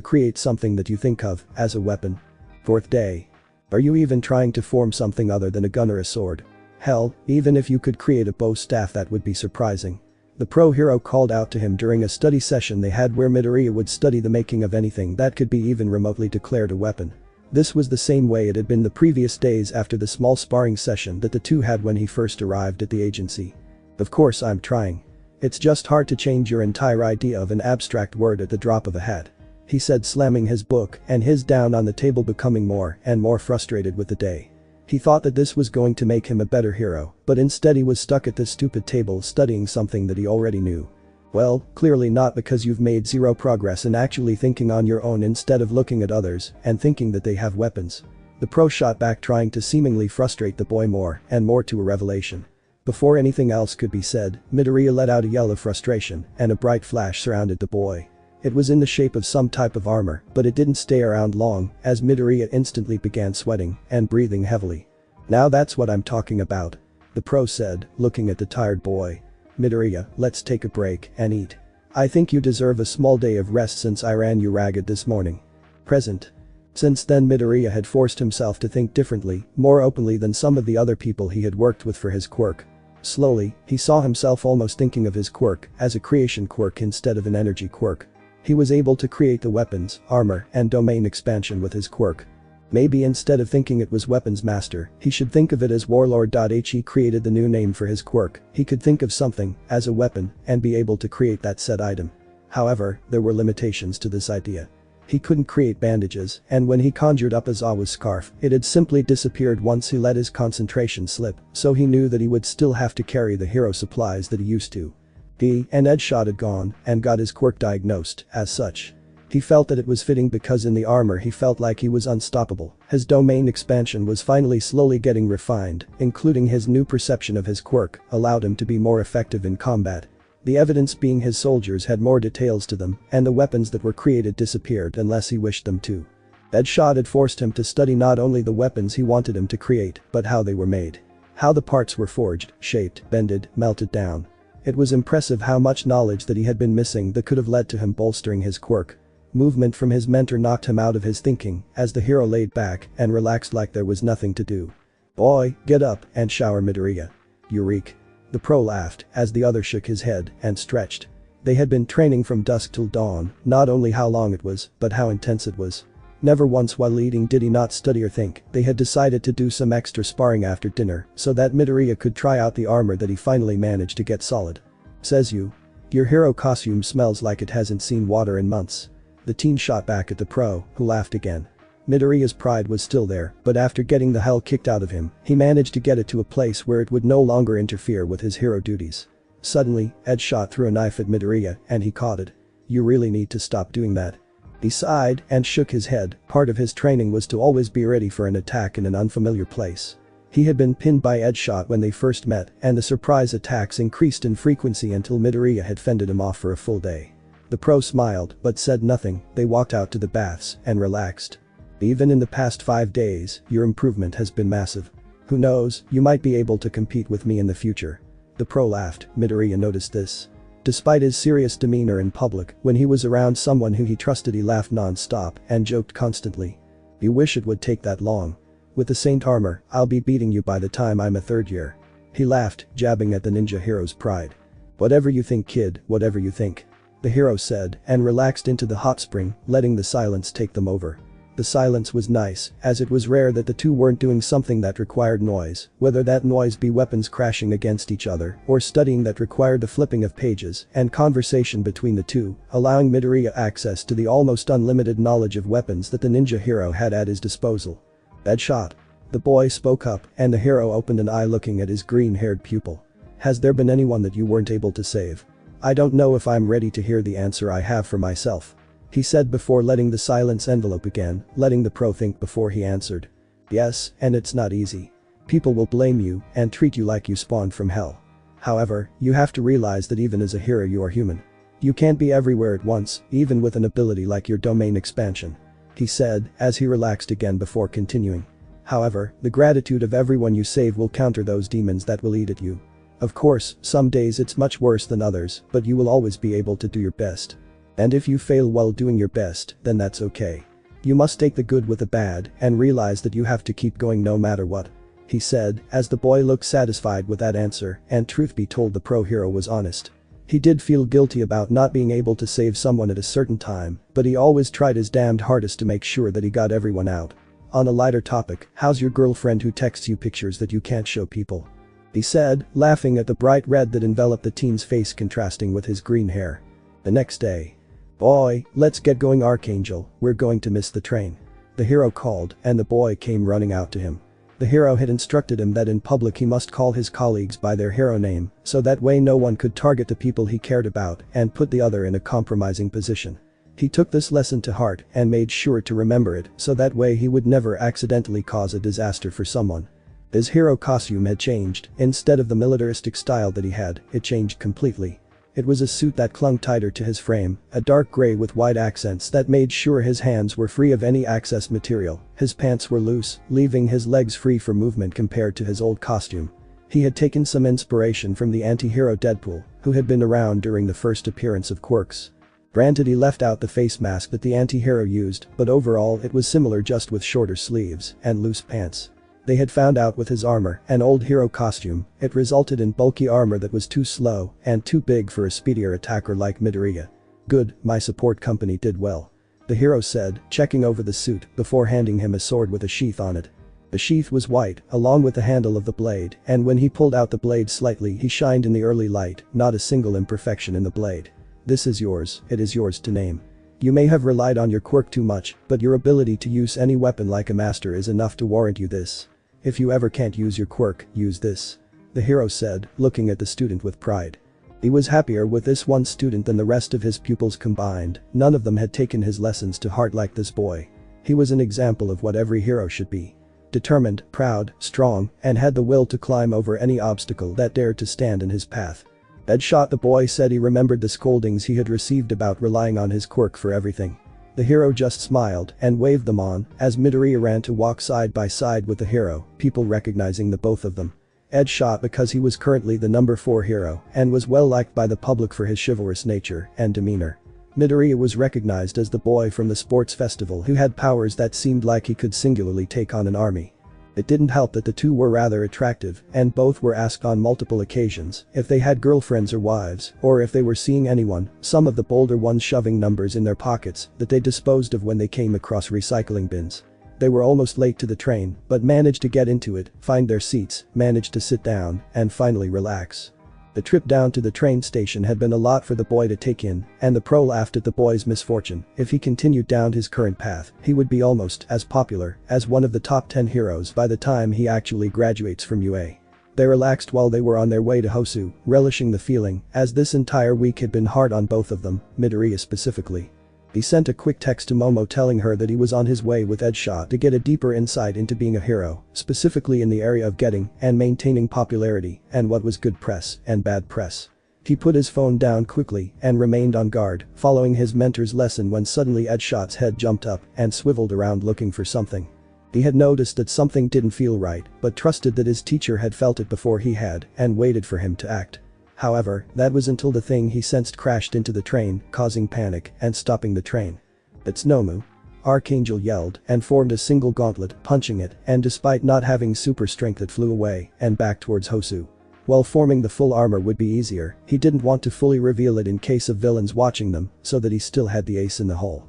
create something that you think of as a weapon? Fourth day. Are you even trying to form something other than a gun or a sword? Hell, even if you could create a bow staff, that would be surprising. The pro hero called out to him during a study session they had where Midoriya would study the making of anything that could be even remotely declared a weapon. This was the same way it had been the previous days after the small sparring session that the two had when he first arrived at the agency. Of course I'm trying. It's just hard to change your entire idea of an abstract word at the drop of a hat. He said, slamming his book and his down on the table, becoming more and more frustrated with the day. He thought that this was going to make him a better hero, but instead he was stuck at this stupid table studying something that he already knew. Well, clearly not, because you've made zero progress in actually thinking on your own instead of looking at others and thinking that they have weapons. The pro shot back, trying to seemingly frustrate the boy more and more, to a revelation. Before anything else could be said, Midoriya let out a yell of frustration and a bright flash surrounded the boy. It was in the shape of some type of armor, but it didn't stay around long, as Midoriya instantly began sweating and breathing heavily. Now that's what I'm talking about. The pro said, looking at the tired boy. Midoriya, let's take a break and eat. I think you deserve a small day of rest since I ran you ragged this morning. Present. Since then Midoriya had forced himself to think differently, more openly than some of the other people he had worked with for his quirk. Slowly, he saw himself almost thinking of his quirk as a creation quirk instead of an energy quirk. He was able to create the weapons, armor, and domain expansion with his quirk. Maybe instead of thinking it was Weapons Master, he should think of it as Warlord. He created the new name for his quirk. He could think of something as a weapon and be able to create that said item. However, there were limitations to this idea. He couldn't create bandages, and when he conjured up Izawa's scarf, it had simply disappeared once he let his concentration slip, so he knew that he would still have to carry the hero supplies that he used to. He and Edgeshot had gone and got his quirk diagnosed as such. He felt that it was fitting because in the armor he felt like he was unstoppable. His domain expansion was finally slowly getting refined, including his new perception of his quirk allowed him to be more effective in combat. The evidence being his soldiers had more details to them, and the weapons that were created disappeared unless he wished them to. Edgeshot had forced him to study not only the weapons he wanted him to create, but how they were made. How the parts were forged, shaped, bended, melted down. It was impressive how much knowledge that he had been missing that could have led to him bolstering his quirk. Movement from his mentor knocked him out of his thinking as the hero laid back and relaxed like there was nothing to do. Boy, get up and shower Midoriya. Eureka. The pro laughed as the other shook his head and stretched. They had been training from dusk till dawn, not only how long it was, but how intense it was. Never once while eating did he not study or think. They had decided to do some extra sparring after dinner so that Midoriya could try out the armor that he finally managed to get solid. Says you. Your hero costume smells like it hasn't seen water in months. The teen shot back at the pro, who laughed again. Midoriya's pride was still there, but after getting the hell kicked out of him, he managed to get it to a place where it would no longer interfere with his hero duties. Suddenly, Edgeshot threw a knife at Midoriya and he caught it. You really need to stop doing that. He sighed and shook his head. Part of his training was to always be ready for an attack in an unfamiliar place. He had been pinned by Edgeshot when they first met, and the surprise attacks increased in frequency until Midoriya had fended him off for a full day. The pro smiled but said nothing. They walked out to the baths and relaxed. Even in the past 5 days, your improvement has been massive. Who knows, you might be able to compete with me in the future. The pro laughed. Midoriya noticed this. Despite his serious demeanor in public, when he was around someone who he trusted he laughed non-stop and joked constantly. You wish it would take that long. With the Saint armor, I'll be beating you by the time I'm a third year. He laughed, jabbing at the ninja hero's pride. Whatever you think, kid, whatever you think. The hero said and relaxed into the hot spring, letting the silence take them over. The silence was nice, as it was rare that the two weren't doing something that required noise, whether that noise be weapons crashing against each other or studying that required the flipping of pages and conversation between the two, allowing Midoriya access to the almost unlimited knowledge of weapons that the ninja hero had at his disposal. Edgeshot. The boy spoke up and the hero opened an eye looking at his green-haired pupil. Has there been anyone that you weren't able to save? I don't know if I'm ready to hear the answer I have for myself. He said before letting the silence envelope again, letting the pro think before he answered. Yes, and it's not easy. People will blame you and treat you like you spawned from hell. However, you have to realize that even as a hero you are human. You can't be everywhere at once, even with an ability like your domain expansion. he said as he relaxed again before continuing. However, the gratitude of everyone you save will counter those demons that will eat at you. Of course, some days it's much worse than others, but you will always be able to do your best. And if you fail while doing your best, then that's okay. You must take the good with the bad and realize that you have to keep going no matter what. He said as the boy looked satisfied with that answer, and truth be told the pro hero was honest. He did feel guilty about not being able to save someone at a certain time, but he always tried his damned hardest to make sure that he got everyone out. On a lighter topic, how's your girlfriend who texts you pictures that you can't show people? He said, laughing at the bright red that enveloped the teen's face contrasting with his green hair. The next day. Boy, let's get going Archangel, we're going to miss the train. The hero called, and the boy came running out to him. The hero had instructed him that in public he must call his colleagues by their hero name, so that way no one could target the people he cared about and put the other in a compromising position. He took this lesson to heart and made sure to remember it so that way he would never accidentally cause a disaster for someone. His hero costume had changed. Instead of the militaristic style that he had, it changed completely. It was a suit that clung tighter to his frame, a dark gray with white accents that made sure his hands were free of any excess material. His pants were loose, leaving his legs free for movement compared to his old costume. He had taken some inspiration from the anti-hero Deadpool, who had been around during the first appearance of Quirks. Granted, he left out the face mask that the anti-hero used, but overall it was similar, just with shorter sleeves and loose pants. They had found out with his armor, an old hero costume, it resulted in bulky armor that was too slow and too big for a speedier attacker like Midoriya. Good, my support company did well. The hero said, checking over the suit before handing him a sword with a sheath on it. The sheath was white, along with the handle of the blade, and when he pulled out the blade slightly he shined in the early light, not a single imperfection in the blade. This is yours, it is yours to name. You may have relied on your quirk too much, but your ability to use any weapon like a master is enough to warrant you this. If you ever can't use your quirk, use this. The hero said, looking at the student with pride. He was happier with this one student than the rest of his pupils combined. None of them had taken his lessons to heart like this boy. He was an example of what every hero should be. Determined, proud, strong, and had the will to climb over any obstacle that dared to stand in his path. Edgeshot, the boy said he remembered the scoldings he had received about relying on his quirk for everything. The hero just smiled and waved them on as Midoriya ran to walk side by side with the hero, people recognizing the both of them. Edgeshot because he was currently the number 4 hero and was well liked by the public for his chivalrous nature and demeanor. Midoriya was recognized as the boy from the sports festival who had powers that seemed like he could singularly take on an army. It didn't help that the two were rather attractive and both were asked on multiple occasions if they had girlfriends or wives or if they were seeing anyone, some of the bolder ones shoving numbers in their pockets that they disposed of when they came across recycling bins. They were almost late to the train but managed to get into it, find their seats, managed to sit down, and finally relax. The trip down to the train station had been a lot for the boy to take in, and the pro laughed at the boy's misfortune. If he continued down his current path, he would be almost as popular as one of the top 10 heroes by the time he actually graduates from UA. They relaxed while they were on their way to Hosu, relishing the feeling, as this entire week had been hard on both of them, Midoriya specifically. He sent a quick text to Momo telling her that he was on his way with Edgeshot to get a deeper insight into being a hero, specifically in the area of getting and maintaining popularity and what was good press and bad press. He put his phone down quickly and remained on guard, following his mentor's lesson when suddenly Edgeshot's head jumped up and swiveled around looking for something. He had noticed that something didn't feel right, but trusted that his teacher had felt it before he had and waited for him to act. However, that was until the thing he sensed crashed into the train, causing panic and stopping the train. "It's Nomu!" Archangel yelled and formed a single gauntlet, punching it, and despite not having super strength it flew away and back towards Hosu. While forming the full armor would be easier, he didn't want to fully reveal it in case of villains watching them, so that he still had the ace in the hole.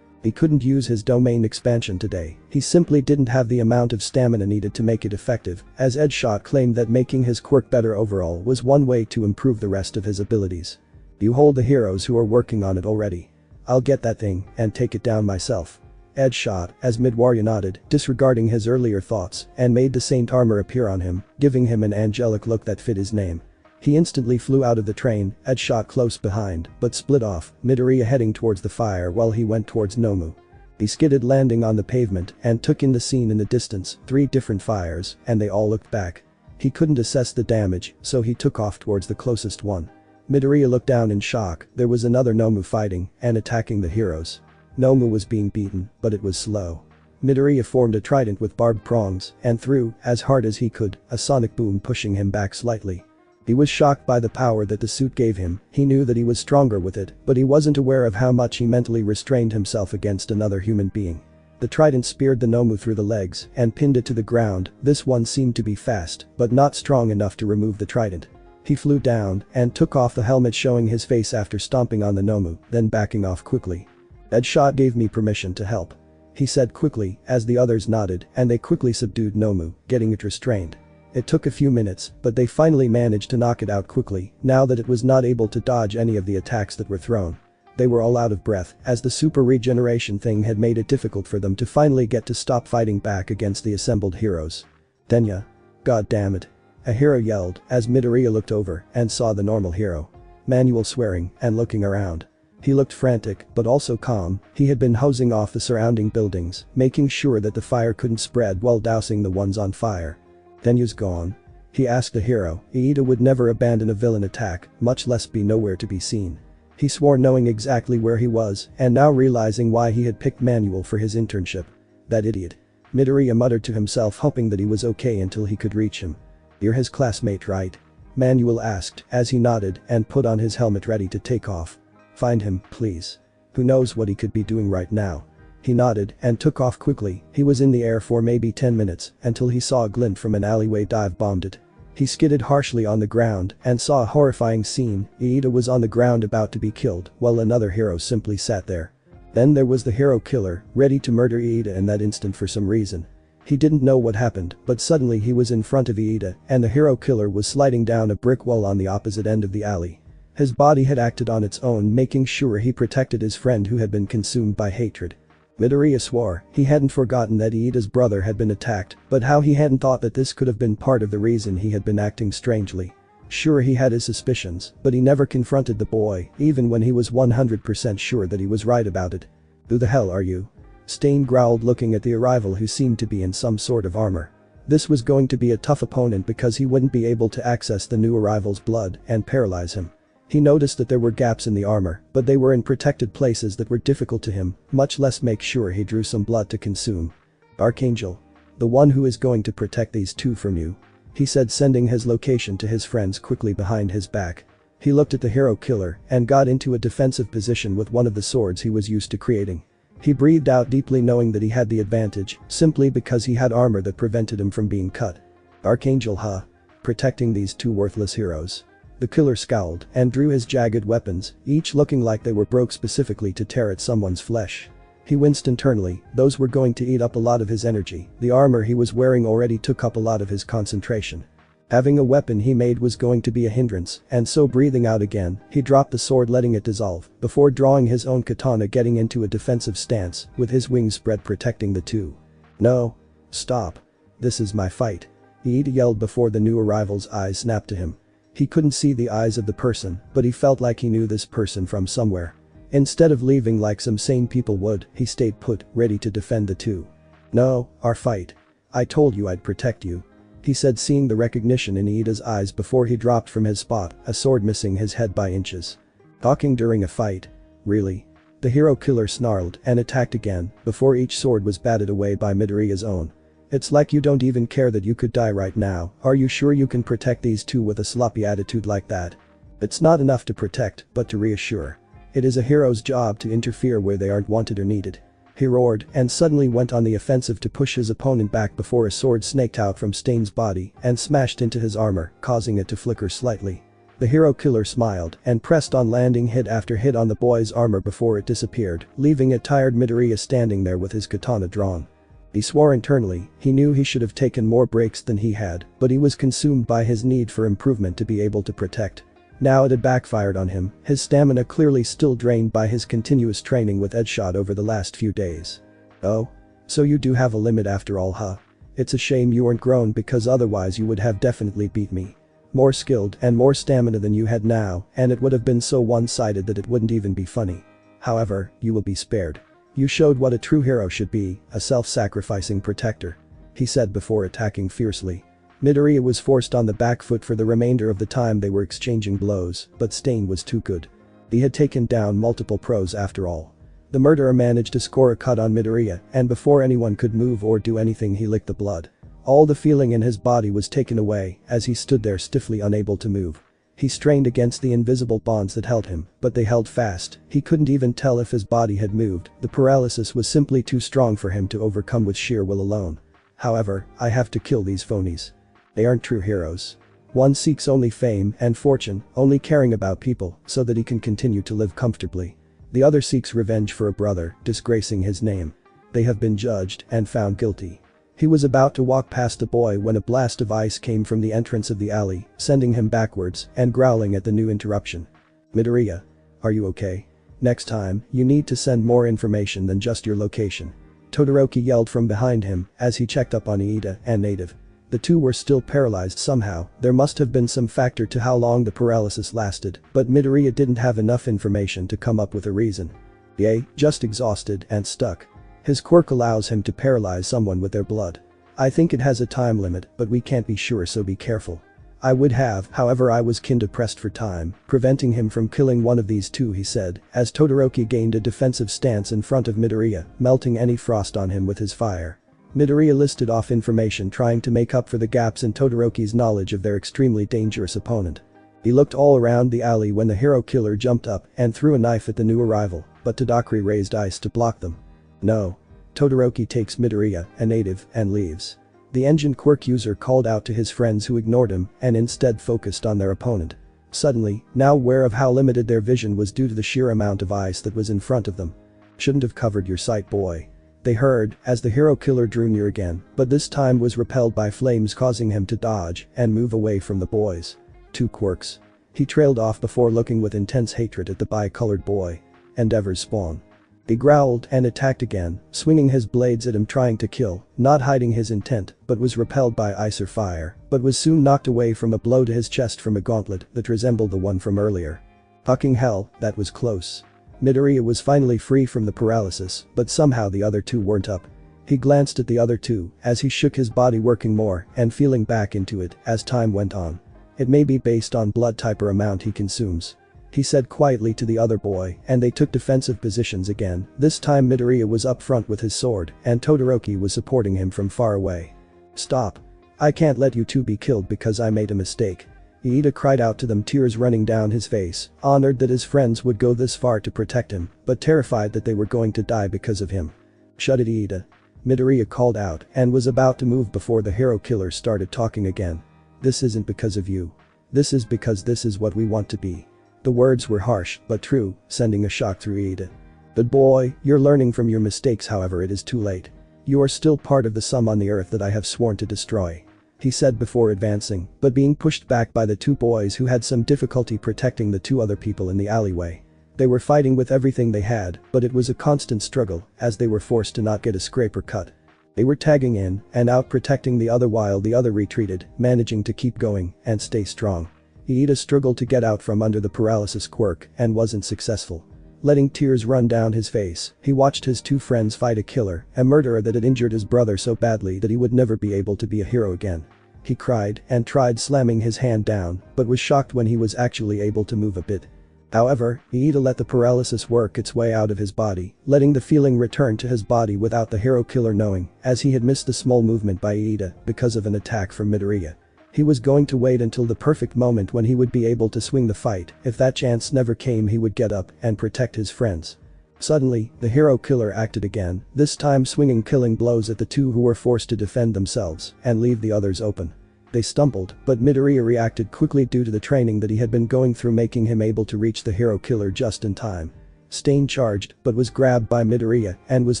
He couldn't use his domain expansion today, he simply didn't have the amount of stamina needed to make it effective, as Edgeshot claimed that making his quirk better overall was one way to improve the rest of his abilities. "You hold the heroes who are working on it already. I'll get that thing and take it down myself." Edgeshot, as Midoriya nodded, disregarding his earlier thoughts, and made the Saint armor appear on him, giving him an angelic look that fit his name. He instantly flew out of the train, Edgeshot close behind, but split off, Midoriya heading towards the fire while he went towards Nomu. He skidded landing on the pavement and took in the scene in the distance, 3 different fires, and they all looked back. He couldn't assess the damage, so he took off towards the closest one. Midoriya looked down in shock, there was another Nomu fighting and attacking the heroes. Nomu was being beaten, but it was slow. Midoriya formed a trident with barbed prongs and threw, as hard as he could, a sonic boom pushing him back slightly. He was shocked by the power that the suit gave him. He knew that he was stronger with it, but he wasn't aware of how much he mentally restrained himself against another human being. The trident speared the Nomu through the legs and pinned it to the ground. This one seemed to be fast, but not strong enough to remove the trident. He flew down and took off the helmet, showing his face after stomping on the Nomu, then backing off quickly. Edgeshot gave me permission to help, he said quickly as the others nodded, and they quickly subdued Nomu, getting it restrained. It took a few minutes, but they finally managed to knock it out quickly, now that it was not able to dodge any of the attacks that were thrown. They were all out of breath, as the super regeneration thing had made it difficult for them to finally get to stop fighting back against the assembled heroes. Denya. God damn it. A hero yelled as Midoriya looked over and saw the normal hero. Manuel swearing and looking around. He looked frantic, but also calm. He had been hosing off the surrounding buildings, making sure that the fire couldn't spread while dousing the ones on fire. Denya's gone? He asked the hero. Iida would never abandon a villain attack, much less be nowhere to be seen. He swore, knowing exactly where he was, and now realizing why he had picked Manuel for his internship. That idiot. Midoriya muttered to himself, hoping that he was okay until he could reach him. You're his classmate, right? Manuel asked as he nodded and put on his helmet ready to take off. Find him, please. Who knows what he could be doing right now? He nodded and took off quickly. He was in the air for maybe 10 minutes until he saw a glint from an alleyway dive-bombed it. He skidded harshly on the ground and saw a horrifying scene. Iida was on the ground about to be killed while another hero simply sat there. Then there was the hero killer, ready to murder Iida in that instant for some reason. He didn't know what happened, but suddenly he was in front of Iida and the hero killer was sliding down a brick wall on the opposite end of the alley. His body had acted on its own, making sure he protected his friend who had been consumed by hatred. Midoriya swore he hadn't forgotten that Iida's brother had been attacked, but how he hadn't thought that this could have been part of the reason he had been acting strangely. Sure, he had his suspicions, but he never confronted the boy, even when he was 100% sure that he was right about it. Who the hell are you? Stain growled, looking at the arrival, who seemed to be in some sort of armor. This was going to be a tough opponent because he wouldn't be able to access the new arrival's blood and paralyze him. He noticed that there were gaps in the armor, but they were in protected places that were difficult to him, much less make sure he drew some blood to consume. Archangel. The one who is going to protect these two from you. He said, sending his location to his friends quickly behind his back. He looked at the hero killer and got into a defensive position with one of the swords he was used to creating. He breathed out deeply, knowing that he had the advantage, simply because he had armor that prevented him from being cut. Archangel, huh? Protecting these two worthless heroes. The killer scowled and drew his jagged weapons, each looking like they were broke specifically to tear at someone's flesh. He winced internally. Those were going to eat up a lot of his energy. The armor he was wearing already took up a lot of his concentration. Having a weapon he made was going to be a hindrance, and so breathing out again, he dropped the sword, letting it dissolve, before drawing his own katana, getting into a defensive stance, with his wings spread protecting the two. No. Stop. This is my fight. Iida yelled before the new arrival's eyes snapped to him. He couldn't see the eyes of the person, but he felt like he knew this person from somewhere. Instead of leaving like some sane people would, he stayed put, ready to defend the two. No, our fight. I told you I'd protect you. He said, seeing the recognition in Iida's eyes before he dropped from his spot, a sword missing his head by inches. Talking during a fight? Really? The hero killer snarled and attacked again, before each sword was batted away by Midoriya's own. It's like you don't even care that you could die right now. Are you sure you can protect these two with a sloppy attitude like that? It's not enough to protect, but to reassure. It is a hero's job to interfere where they aren't wanted or needed. He roared and suddenly went on the offensive to push his opponent back before a sword snaked out from Stain's body and smashed into his armor, causing it to flicker slightly. The hero killer smiled and pressed on, landing hit after hit on the boy's armor before it disappeared, leaving a tired Midoriya standing there with his katana drawn. He swore internally. He knew he should have taken more breaks than he had, but he was consumed by his need for improvement to be able to protect. Now it had backfired on him, his stamina clearly still drained by his continuous training with Edgeshot over the last few days. Oh? So you do have a limit after all, huh? It's a shame you weren't grown, because otherwise you would have definitely beat me. More skilled and more stamina than you had now, and it would have been so one-sided that it wouldn't even be funny. However, you will be spared. You showed what a true hero should be, a self-sacrificing protector. He said before attacking fiercely. Midoriya was forced on the back foot for the remainder of the time they were exchanging blows, but Stain was too good. He had taken down multiple pros after all. The murderer managed to score a cut on Midoriya, and before anyone could move or do anything he licked the blood. All the feeling in his body was taken away as he stood there stiffly unable to move. He strained against the invisible bonds that held him, but they held fast. He couldn't even tell if his body had moved. The paralysis was simply too strong for him to overcome with sheer will alone. However, I have to kill these phonies. They aren't true heroes. One seeks only fame and fortune, only caring about people so that he can continue to live comfortably. The other seeks revenge for a brother, disgracing his name. They have been judged and found guilty. He was about to walk past the boy when a blast of ice came from the entrance of the alley, sending him backwards and growling at the new interruption. Midoriya, are you okay? Next time, you need to send more information than just your location. Todoroki yelled from behind him as he checked up on Iida and Native. The two were still paralyzed somehow. There must have been some factor to how long the paralysis lasted, but Midoriya didn't have enough information to come up with a reason. Yay, just exhausted and stuck. His quirk allows him to paralyze someone with their blood. I think it has a time limit, but we can't be sure, so be careful. I would have, however I was kinda pressed for time, preventing him from killing one of these two, he said, as Todoroki gained a defensive stance in front of Midoriya, melting any frost on him with his fire. Midoriya listed off information trying to make up for the gaps in Todoroki's knowledge of their extremely dangerous opponent. He looked all around the alley when the hero killer jumped up and threw a knife at the new arrival, but Todokuri raised ice to block them. No. Todoroki takes Midoriya, a native, and leaves. The engine quirk user called out to his friends who ignored him and instead focused on their opponent. Suddenly, now aware of how limited their vision was due to the sheer amount of ice that was in front of them. Shouldn't have covered your sight, boy. They heard as the hero killer drew near again, but this time was repelled by flames, causing him to dodge and move away from the boys. Two quirks. He trailed off before looking with intense hatred at the bi-colored boy. Endeavor's spawn. He growled and attacked again, swinging his blades at him, trying to kill, not hiding his intent, but was repelled by ice or fire, but was soon knocked away from a blow to his chest from a gauntlet that resembled the one from earlier. Fucking hell, that was close. Midoriya was finally free from the paralysis, but somehow the other two weren't up. He glanced at the other two as he shook his body, working more and feeling back into it as time went on. It may be based on blood type or amount he consumes. He said quietly to the other boy, and they took defensive positions again. This time Midoriya was up front with his sword and Todoroki was supporting him from far away. Stop. I can't let you two be killed because I made a mistake. Iida cried out to them, tears running down his face, honored that his friends would go this far to protect him, but terrified that they were going to die because of him. Shut it, Iida. Midoriya called out and was about to move before the hero killer started talking again. This isn't because of you. This is because this is what we want to be. The words were harsh but true, sending a shock through Iida. But boy, you're learning from your mistakes, however it is too late. You are still part of the sum on the earth that I have sworn to destroy. He said before advancing, but being pushed back by the two boys who had some difficulty protecting the two other people in the alleyway. They were fighting with everything they had, but it was a constant struggle as they were forced to not get a scrape or cut. They were tagging in and out, protecting the other while the other retreated, managing to keep going and stay strong. Iida struggled to get out from under the paralysis quirk and wasn't successful. Letting tears run down his face, he watched his two friends fight a killer, a murderer that had injured his brother so badly that he would never be able to be a hero again. He cried and tried slamming his hand down, but was shocked when he was actually able to move a bit. However, Iida let the paralysis work its way out of his body, letting the feeling return to his body without the hero killer knowing, as he had missed a small movement by Iida because of an attack from Midoriya. He was going to wait until the perfect moment when he would be able to swing the fight. If that chance never came, he would get up and protect his friends. Suddenly, the hero killer acted again, this time swinging killing blows at the two who were forced to defend themselves and leave the others open. They stumbled, but Midoriya reacted quickly due to the training that he had been going through, making him able to reach the hero killer just in time. Stain charged but was grabbed by Midoriya and was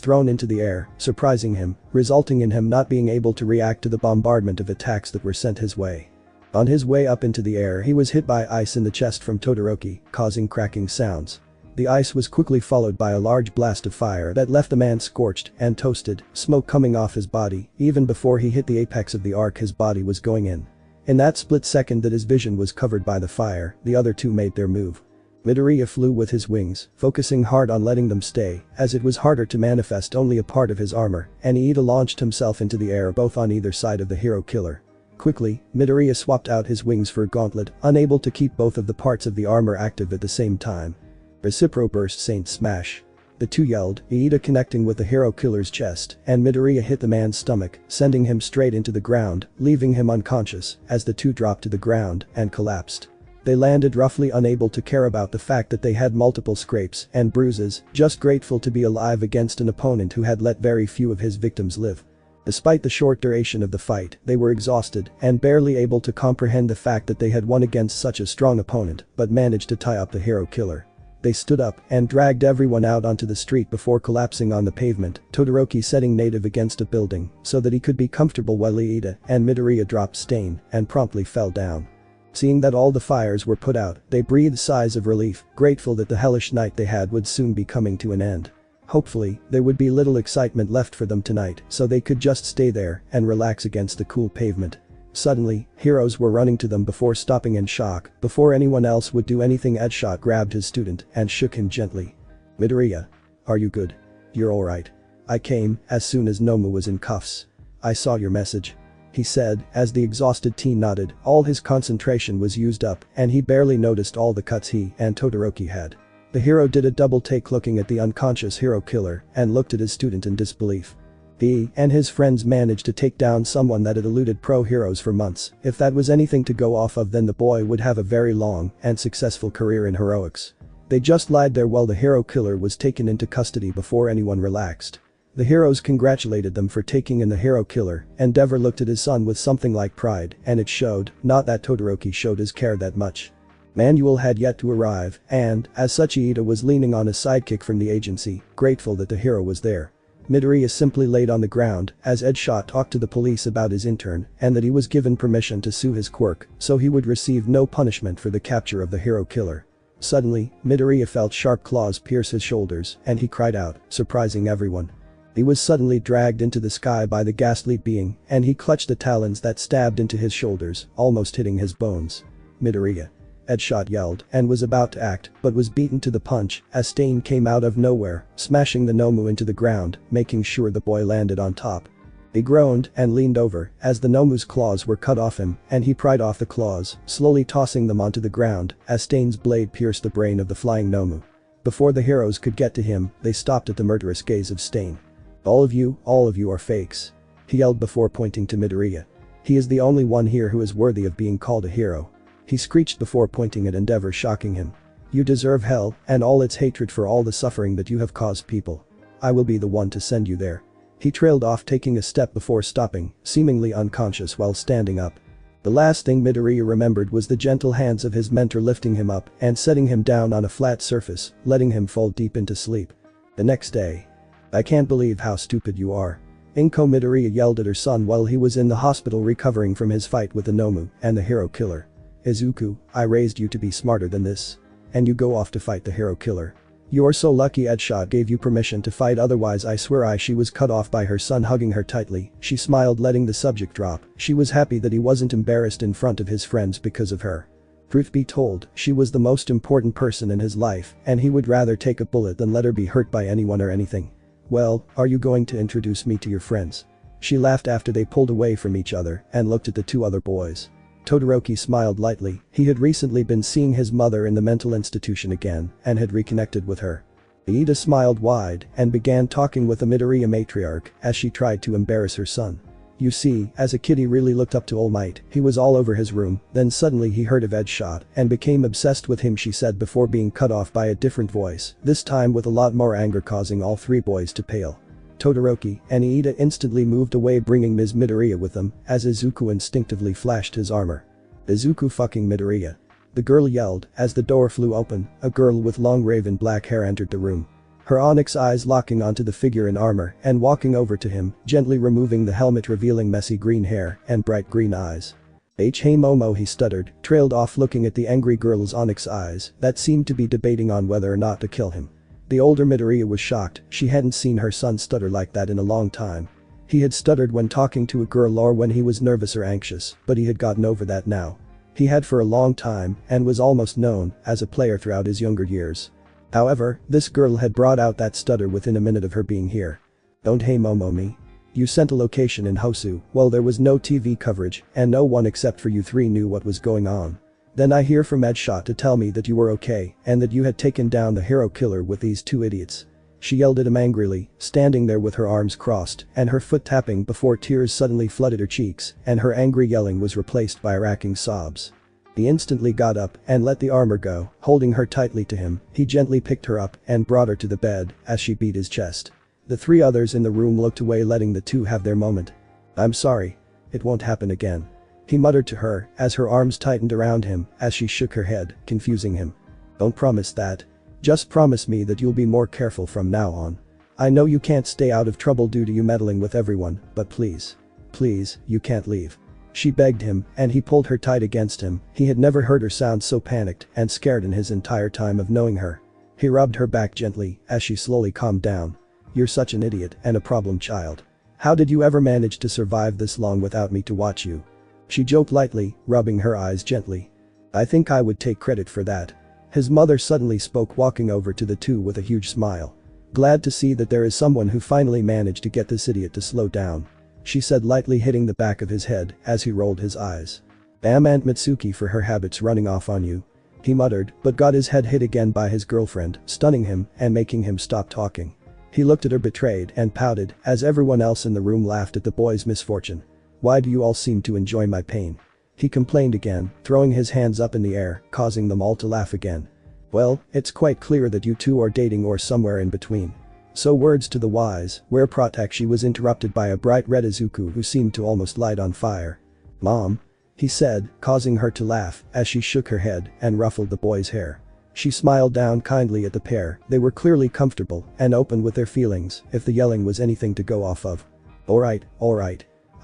thrown into the air, surprising him, resulting in him not being able to react to the bombardment of attacks that were sent his way. On his way up into the air, he was hit by ice in the chest from Todoroki, causing cracking sounds. The ice was quickly followed by a large blast of fire that left the man scorched and toasted, smoke coming off his body. Even before he hit the apex of the arc, his body was going in. In that split second that his vision was covered by the fire, the other two made their move. Midoriya flew with his wings, focusing hard on letting them stay, as it was harder to manifest only a part of his armor, and Iida launched himself into the air both on either side of the hero killer. Quickly, Midoriya swapped out his wings for a gauntlet, unable to keep both of the parts of the armor active at the same time. Recipro burst Saint Smash. The two yelled, Iida connecting with the hero killer's chest, and Midoriya hit the man's stomach, sending him straight into the ground, leaving him unconscious as the two dropped to the ground and collapsed. They landed roughly unable to care about the fact that they had multiple scrapes and bruises, just grateful to be alive against an opponent who had let very few of his victims live. Despite the short duration of the fight, they were exhausted and barely able to comprehend the fact that they had won against such a strong opponent, but managed to tie up the hero killer. They stood up and dragged everyone out onto the street before collapsing on the pavement, Todoroki setting native against a building so that he could be comfortable while Iida and Midoriya dropped Stain and promptly fell down. Seeing that all the fires were put out, they breathed sighs of relief, grateful that the hellish night they had would soon be coming to an end. Hopefully, there would be little excitement left for them tonight so they could just stay there and relax against the cool pavement. Suddenly, heroes were running to them before stopping in shock. Before anyone else would do anything, Edgeshot grabbed his student and shook him gently. Midoriya. Are you good? You're alright. I came as soon as Nomu was in cuffs. I saw your message. He said as the exhausted teen nodded. All his concentration was used up and he barely noticed all the cuts he and Todoroki had. The hero did a double take looking at the unconscious hero killer and looked at his student in disbelief. He and his friends managed to take down someone that had eluded pro heroes for months. If that was anything to go off of, then the boy would have a very long and successful career in heroics. They just lied there while the hero killer was taken into custody before anyone relaxed. The heroes congratulated them for taking in the hero killer, and Dever looked at his son with something like pride, and it showed, not that Todoroki showed his care that much. Manuel had yet to arrive, and, as such, Iida was leaning on a sidekick from the agency, grateful that the hero was there. Midoriya simply laid on the ground as Edgeshot talked to the police about his intern and that he was given permission to sue his quirk so he would receive no punishment for the capture of the hero killer. Suddenly, Midoriya felt sharp claws pierce his shoulders and he cried out, surprising everyone. He was suddenly dragged into the sky by the ghastly being and he clutched the talons that stabbed into his shoulders, almost hitting his bones. Midoriya. Edgeshot yelled and was about to act but was beaten to the punch as Stain came out of nowhere, smashing the Nomu into the ground, making sure the boy landed on top. He groaned and leaned over as the Nomu's claws were cut off him and he pried off the claws, slowly tossing them onto the ground as Stain's blade pierced the brain of the flying Nomu. Before the heroes could get to him, they stopped at the murderous gaze of Stain. All of you are fakes. He yelled before pointing to Midoriya. He is the only one here who is worthy of being called a hero. He screeched before pointing at Endeavor, shocking him. You deserve hell and all its hatred for all the suffering that you have caused people. I will be the one to send you there. He trailed off, taking a step before stopping, seemingly unconscious while standing up. The last thing Midoriya remembered was the gentle hands of his mentor lifting him up and setting him down on a flat surface, letting him fall deep into sleep. The next day. I can't believe how stupid you are. Inko, Midoriya yelled at her son while he was in the hospital recovering from his fight with the Nomu and the hero killer. Izuku, I raised you to be smarter than this. And you go off to fight the hero killer. You're so lucky Edgeshot gave you permission to fight, otherwise I swear she was cut off by her son, hugging her tightly. She smiled, letting the subject drop. She was happy that he wasn't embarrassed in front of his friends because of her. Truth be told, she was the most important person in his life and he would rather take a bullet than let her be hurt by anyone or anything. Well, are you going to introduce me to your friends? She laughed after they pulled away from each other and looked at the two other boys. Todoroki smiled lightly. He had recently been seeing his mother in the mental institution again and had reconnected with her. Iida smiled wide and began talking with the Midoriya matriarch as she tried to embarrass her son. You see, as a kid he really looked up to All Might. He was all over his room, then suddenly he heard of Edgeshot and became obsessed with him, she said before being cut off by a different voice, this time with a lot more anger, causing all three boys to pale. Todoroki and Iida instantly moved away, bringing Ms. Midoriya with them as Izuku instinctively flashed his armor. Izuku fucking Midoriya. The girl yelled as the door flew open. A girl with long raven black hair entered the room. Her onyx eyes locking onto the figure in armor and walking over to him, gently removing the helmet, revealing messy green hair and bright green eyes. Hey Momo, he stuttered, trailed off looking at the angry girl's onyx eyes that seemed to be debating on whether or not to kill him. The older Midoriya was shocked. She hadn't seen her son stutter like that in a long time. He had stuttered when talking to a girl or when he was nervous or anxious, but he had gotten over that now. He had for a long time and was almost known as a player throughout his younger years. However, this girl had brought out that stutter within a minute of her being here. Don't hey Momo me. You sent a location in Hosu. Well, there was no TV coverage and no one except for you three knew what was going on. Then I hear from Edgeshot to tell me that you were okay and that you had taken down the hero killer with these two idiots. She yelled at him angrily, standing there with her arms crossed and her foot tapping before tears suddenly flooded her cheeks and her angry yelling was replaced by racking sobs. He instantly got up and let the armor go, holding her tightly to him. He gently picked her up and brought her to the bed as she beat his chest. The three others in the room looked away, letting the two have their moment. "I'm sorry. It won't happen again," he muttered to her as her arms tightened around him as she shook her head, confusing him. "Don't promise that. Just promise me that you'll be more careful from now on. I know you can't stay out of trouble due to you meddling with everyone, but please. Please, you can't leave." She begged him and he pulled her tight against him. He had never heard her sound so panicked and scared in his entire time of knowing her. He rubbed her back gently as she slowly calmed down. "You're such an idiot and a problem child. How did you ever manage to survive this long without me to watch you?" She joked lightly, rubbing her eyes gently. "I think I would take credit for that." His mother suddenly spoke, walking over to the two with a huge smile. "Glad to see that there is someone who finally managed to get this idiot to slow down," she said, lightly hitting the back of his head as he rolled his eyes. "Damn Aunt Mitsuki for her habits running off on you," he muttered, but got his head hit again by his girlfriend, stunning him and making him stop talking. He looked at her betrayed and pouted as everyone else in the room laughed at the boy's misfortune. "Why do you all seem to enjoy my pain?" he complained again, throwing his hands up in the air, causing them all to laugh again. "Well, it's quite clear that you two are dating or somewhere in between." So words to the wise, where Protekshi was interrupted by a bright red Izuku who seemed to almost light on fire. "Mom," he said, causing her to laugh as she shook her head and ruffled the boy's hair. She smiled down kindly at the pair. They were clearly comfortable and open with their feelings, if the yelling was anything to go off of. Alright.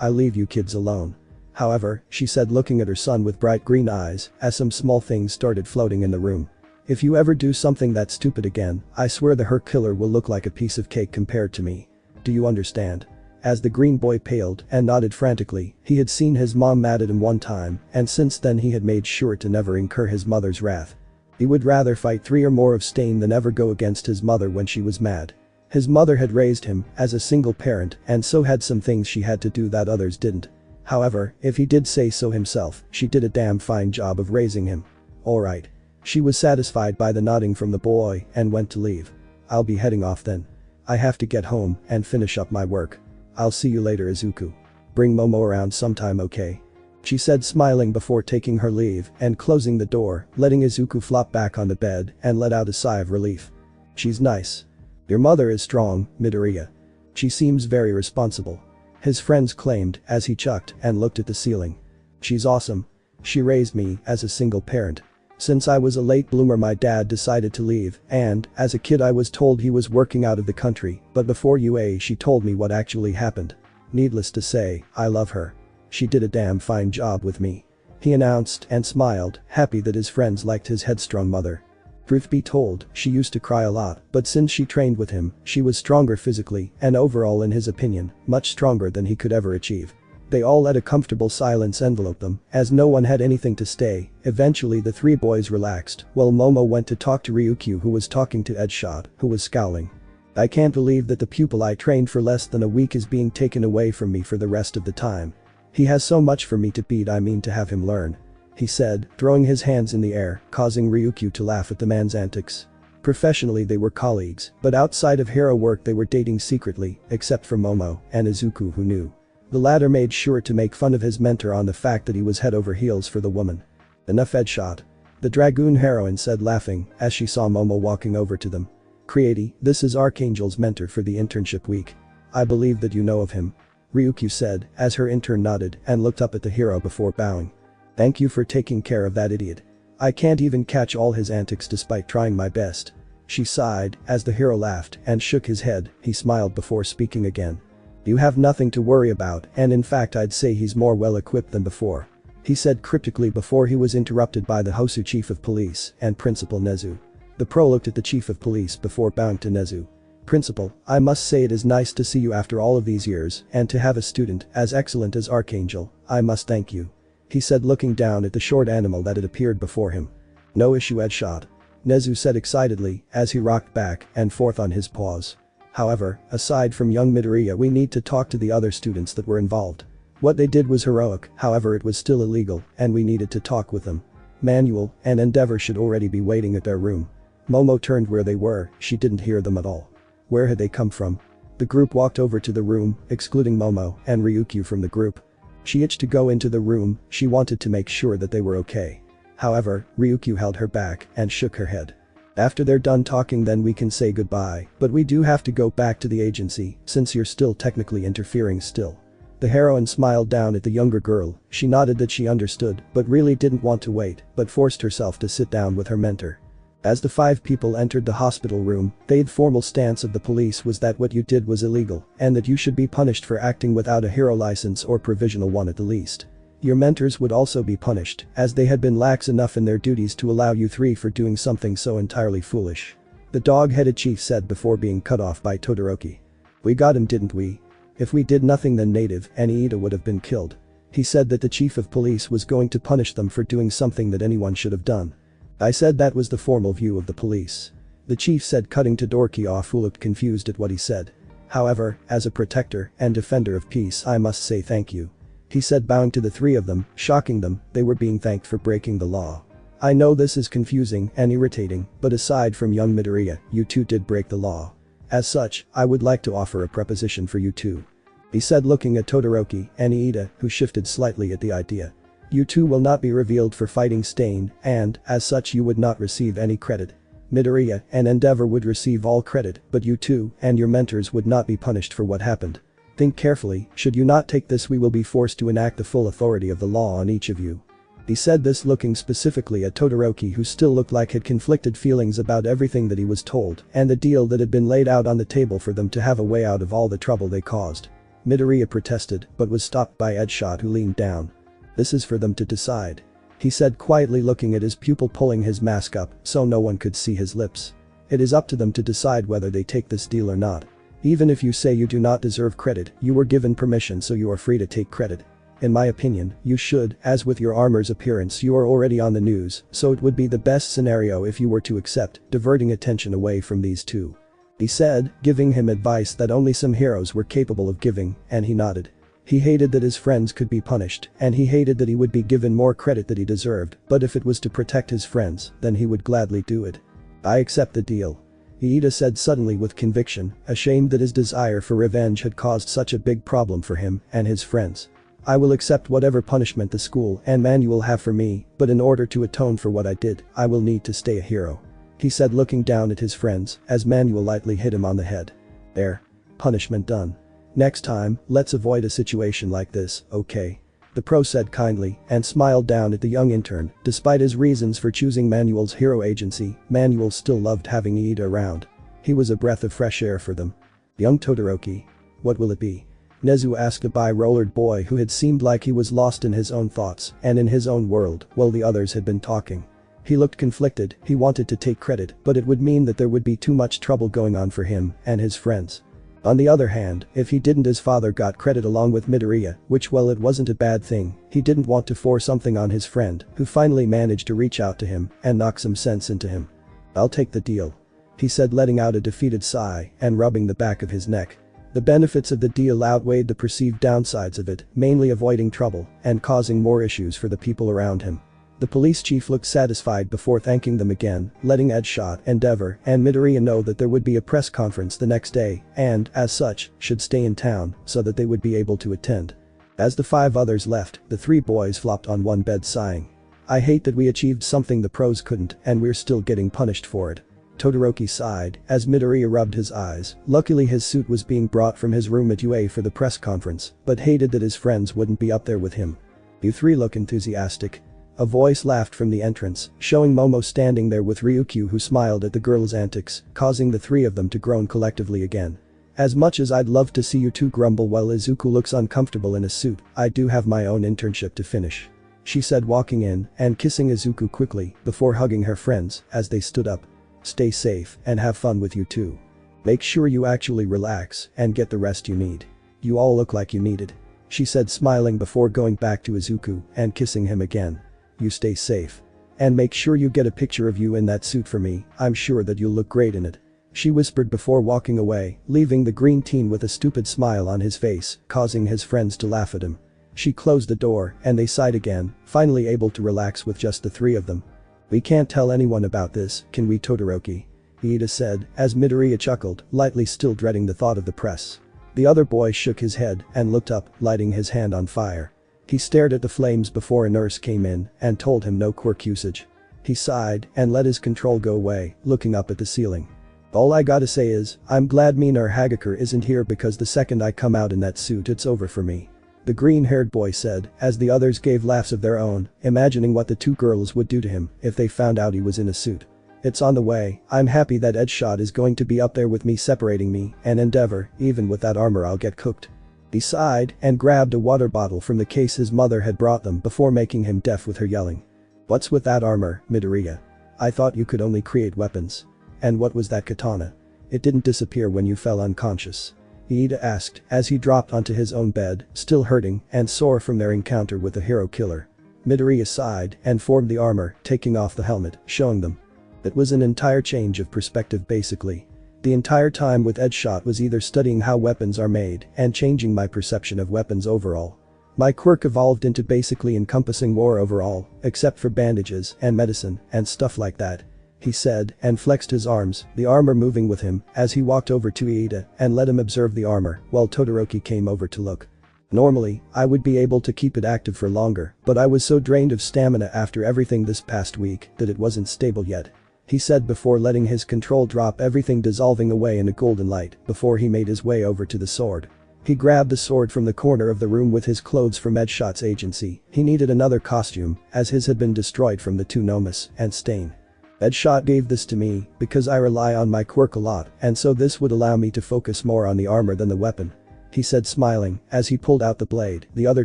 I'll leave you kids alone. However," she said, looking at her son with bright green eyes as some small things started floating in the room. "If you ever do something that stupid again, I swear the Herc killer will look like a piece of cake compared to me. Do you understand?" As the green boy paled and nodded frantically, he had seen his mom mad at him one time and since then he had made sure to never incur his mother's wrath. He would rather fight 3 or more of Stain than ever go against his mother when she was mad. His mother had raised him as a single parent and so had some things she had to do that others didn't. However, if he did say so himself, she did a damn fine job of raising him. Alright. She was satisfied by the nodding from the boy and went to leave. "I'll be heading off then. I have to get home and finish up my work. I'll see you later, Izuku. Bring Momo around sometime, okay?" she said, smiling before taking her leave and closing the door, letting Izuku flop back on the bed and let out a sigh of relief. "She's nice. Your mother is strong, Midoriya. She seems very responsible," his friends claimed as he chucked and looked at the ceiling. "She's awesome. She raised me as a single parent. Since I was a late bloomer my dad decided to leave and, as a kid I was told he was working out of the country, but before she told me what actually happened. Needless to say, I love her. She did a damn fine job with me," he announced and smiled, happy that his friends liked his headstrong mother. Truth be told, she used to cry a lot, but since she trained with him, she was stronger physically and overall, in his opinion, much stronger than he could ever achieve. They all let a comfortable silence envelope them, as no one had anything to say. Eventually the three boys relaxed, while Momo went to talk to Ryukyu, who was talking to Edgeshot, who was scowling. "I can't believe that the pupil I trained for less than a week is being taken away from me for the rest of the time. He has so much for me to beat, I mean to have him learn," he said, throwing his hands in the air, causing Ryukyu to laugh at the man's antics. Professionally they were colleagues, but outside of hero work they were dating secretly, except for Momo and Izuku, who knew. The latter made sure to make fun of his mentor on the fact that he was head over heels for the woman. "Enough, Edgeshot," the Dragoon heroine said, laughing as she saw Momo walking over to them. "Creator, this is Archangel's mentor for the internship week. I believe that you know of him," Ryukyu said as her intern nodded and looked up at the hero before bowing. "Thank you for taking care of that idiot. I can't even catch all his antics despite trying my best," she sighed as the hero laughed and shook his head. He smiled before speaking again. "You have nothing to worry about, and in fact I'd say he's more well equipped than before," he said cryptically before he was interrupted by the Hosu chief of police and Principal Nezu. The pro looked at the chief of police before bowing to Nezu. "Principal, I must say it is nice to see you after all of these years and to have a student as excellent as Archangel. I must thank you," he said, looking down at the short animal that had appeared before him. "No issue, Edgeshot," Nezu said excitedly as he rocked back and forth on his paws. "However, aside from young Midoriya, we need to talk to the other students that were involved. What they did was heroic, however it was still illegal and we needed to talk with them. Manuel and Endeavor should already be waiting at their room." Momo turned where they were, she didn't hear them at all. Where had they come from? The group walked over to the room, excluding Momo and Ryukyu from the group. She itched to go into the room, she wanted to make sure that they were okay. However, Ryukyu held her back and shook her head. After they're done talking then we can say goodbye, but we do have to go back to the agency, since you're still technically interfering still. The heroine smiled down at the younger girl, she nodded that she understood, but really didn't want to wait, but forced herself to sit down with her mentor. As the 5 people entered the hospital room, the formal stance of the police was that what you did was illegal, and that you should be punished for acting without a hero license or provisional one at the least. Your mentors would also be punished, as they had been lax enough in their duties to allow you 3 for doing something so entirely foolish. The dog-headed chief said before being cut off by Todoroki. We got him, didn't we? If we did nothing then Native and Iida would have been killed. He said that the chief of police was going to punish them for doing something that anyone should have done. I said that was the formal view of the police. The chief said, cutting Todoroki off, who looked confused at what he said. However, as a protector and defender of peace I must say thank you. He said, bowing to the 3 of them, shocking them, they were being thanked for breaking the law. I know this is confusing and irritating, but aside from young Midoriya, you 2 did break the law. As such, I would like to offer a proposition for you 2. He said, looking at Todoroki and Iida, who shifted slightly at the idea. You 2 will not be revealed for fighting Stain, and, as such you would not receive any credit. Midoriya and Endeavor would receive all credit, but you 2 and your mentors would not be punished for what happened. Think carefully, should you not take this we will be forced to enact the full authority of the law on each of you. He said this looking specifically at Todoroki, who still looked like had conflicted feelings about everything that he was told and the deal that had been laid out on the table for them to have a way out of all the trouble they caused. Midoriya protested but was stopped by Edgeshot, who leaned down. This is for them to decide. He said, quietly looking at his pupil, pulling his mask up so no one could see his lips. It is up to them to decide whether they take this deal or not. Even if you say you do not deserve credit, you were given permission so you are free to take credit. In my opinion, you should, as with your armor's appearance you are already on the news, so it would be the best scenario if you were to accept, diverting attention away from these 2. He said, giving him advice that only some heroes were capable of giving, and he nodded. He hated that his friends could be punished, and he hated that he would be given more credit that he deserved, but if it was to protect his friends, then he would gladly do it. I accept the deal. Iida said suddenly with conviction, ashamed that his desire for revenge had caused such a big problem for him and his friends. I will accept whatever punishment the school and manual have for me, but in order to atone for what I did, I will need to stay a hero. He said, looking down at his friends, as Manuel lightly hit him on the head. There. Punishment done. Next time, let's avoid a situation like this, okay? The pro said kindly and smiled down at the young intern. Despite his reasons for choosing Manuel's hero agency, Manuel still loved having Iida around. He was a breath of fresh air for them. Young Todoroki. What will it be? Nezu asked a bi-rollered boy who had seemed like he was lost in his own thoughts and in his own world while the others had been talking. He looked conflicted, he wanted to take credit, but it would mean that there would be too much trouble going on for him and his friends. On the other hand, if he didn't, his father got credit along with Midoriya, which, well, it wasn't a bad thing. He didn't want to force something on his friend, who finally managed to reach out to him and knock some sense into him. I'll take the deal. He said, letting out a defeated sigh and rubbing the back of his neck. The benefits of the deal outweighed the perceived downsides of it, mainly avoiding trouble and causing more issues for the people around him. The police chief looked satisfied before thanking them again, letting Edgeshot, Endeavor, and Midoriya know that there would be a press conference the next day and, as such, should stay in town so that they would be able to attend. As the 5 others left, the 3 boys flopped on one bed sighing. I hate that we achieved something the pros couldn't and we're still getting punished for it. Todoroki sighed as Midoriya rubbed his eyes. Luckily his suit was being brought from his room at UA for the press conference, but hated that his friends wouldn't be up there with him. You 3 look enthusiastic. A voice laughed from the entrance, showing Momo standing there with Ryukyu, who smiled at the girls' antics, causing the 3 of them to groan collectively again. As much as I'd love to see you 2 grumble while Izuku looks uncomfortable in a suit, I do have my own internship to finish. She said, walking in and kissing Izuku quickly before hugging her friends as they stood up. Stay safe and have fun with you 2. Make sure you actually relax and get the rest you need. You all look like you need it. She said, smiling before going back to Izuku and kissing him again. You stay safe. And make sure you get a picture of you in that suit for me, I'm sure that you'll look great in it. She whispered before walking away, leaving the green teen with a stupid smile on his face, causing his friends to laugh at him. She closed the door and they sighed again, finally able to relax with just the 3 of them. We can't tell anyone about this, can we, Todoroki? Iida said, as Midoriya chuckled, lightly still dreading the thought of the press. The other boy shook his head and looked up, lighting his hand on fire. He stared at the flames before a nurse came in and told him no quirk usage. He sighed and let his control go away, looking up at the ceiling. All I gotta say is, I'm glad Minar Hagakure isn't here because the second I come out in that suit it's over for me. The green-haired boy said, as the others gave laughs of their own, imagining what the two girls would do to him if they found out he was in a suit. It's on the way. I'm happy that Edgeshot is going to be up there with me separating me and Endeavor, even with that armor I'll get cooked. He sighed and grabbed a water bottle from the case his mother had brought them before making him deaf with her yelling. What's with that armor, Midoriya? I thought you could only create weapons. And what was that katana? It didn't disappear when you fell unconscious. Iida asked as he dropped onto his own bed, still hurting and sore from their encounter with the hero killer. Midoriya sighed and formed the armor, taking off the helmet, showing them. It was an entire change of perspective basically. The entire time with Edgeshot was either studying how weapons are made and changing my perception of weapons overall. My quirk evolved into basically encompassing war overall, except for bandages and medicine and stuff like that. He said and flexed his arms, the armor moving with him as he walked over to Iida and let him observe the armor while Todoroki came over to look. Normally, I would be able to keep it active for longer, but I was so drained of stamina after everything this past week that it wasn't stable yet. He said before letting his control drop, everything dissolving away in a golden light before he made his way over to the sword. He grabbed the sword from the corner of the room with his clothes from Edgeshot's agency. He needed another costume as his had been destroyed from the two Nomus and Stain. Edgeshot gave this to me because I rely on my quirk a lot and so this would allow me to focus more on the armor than the weapon. He said smiling as he pulled out the blade, the other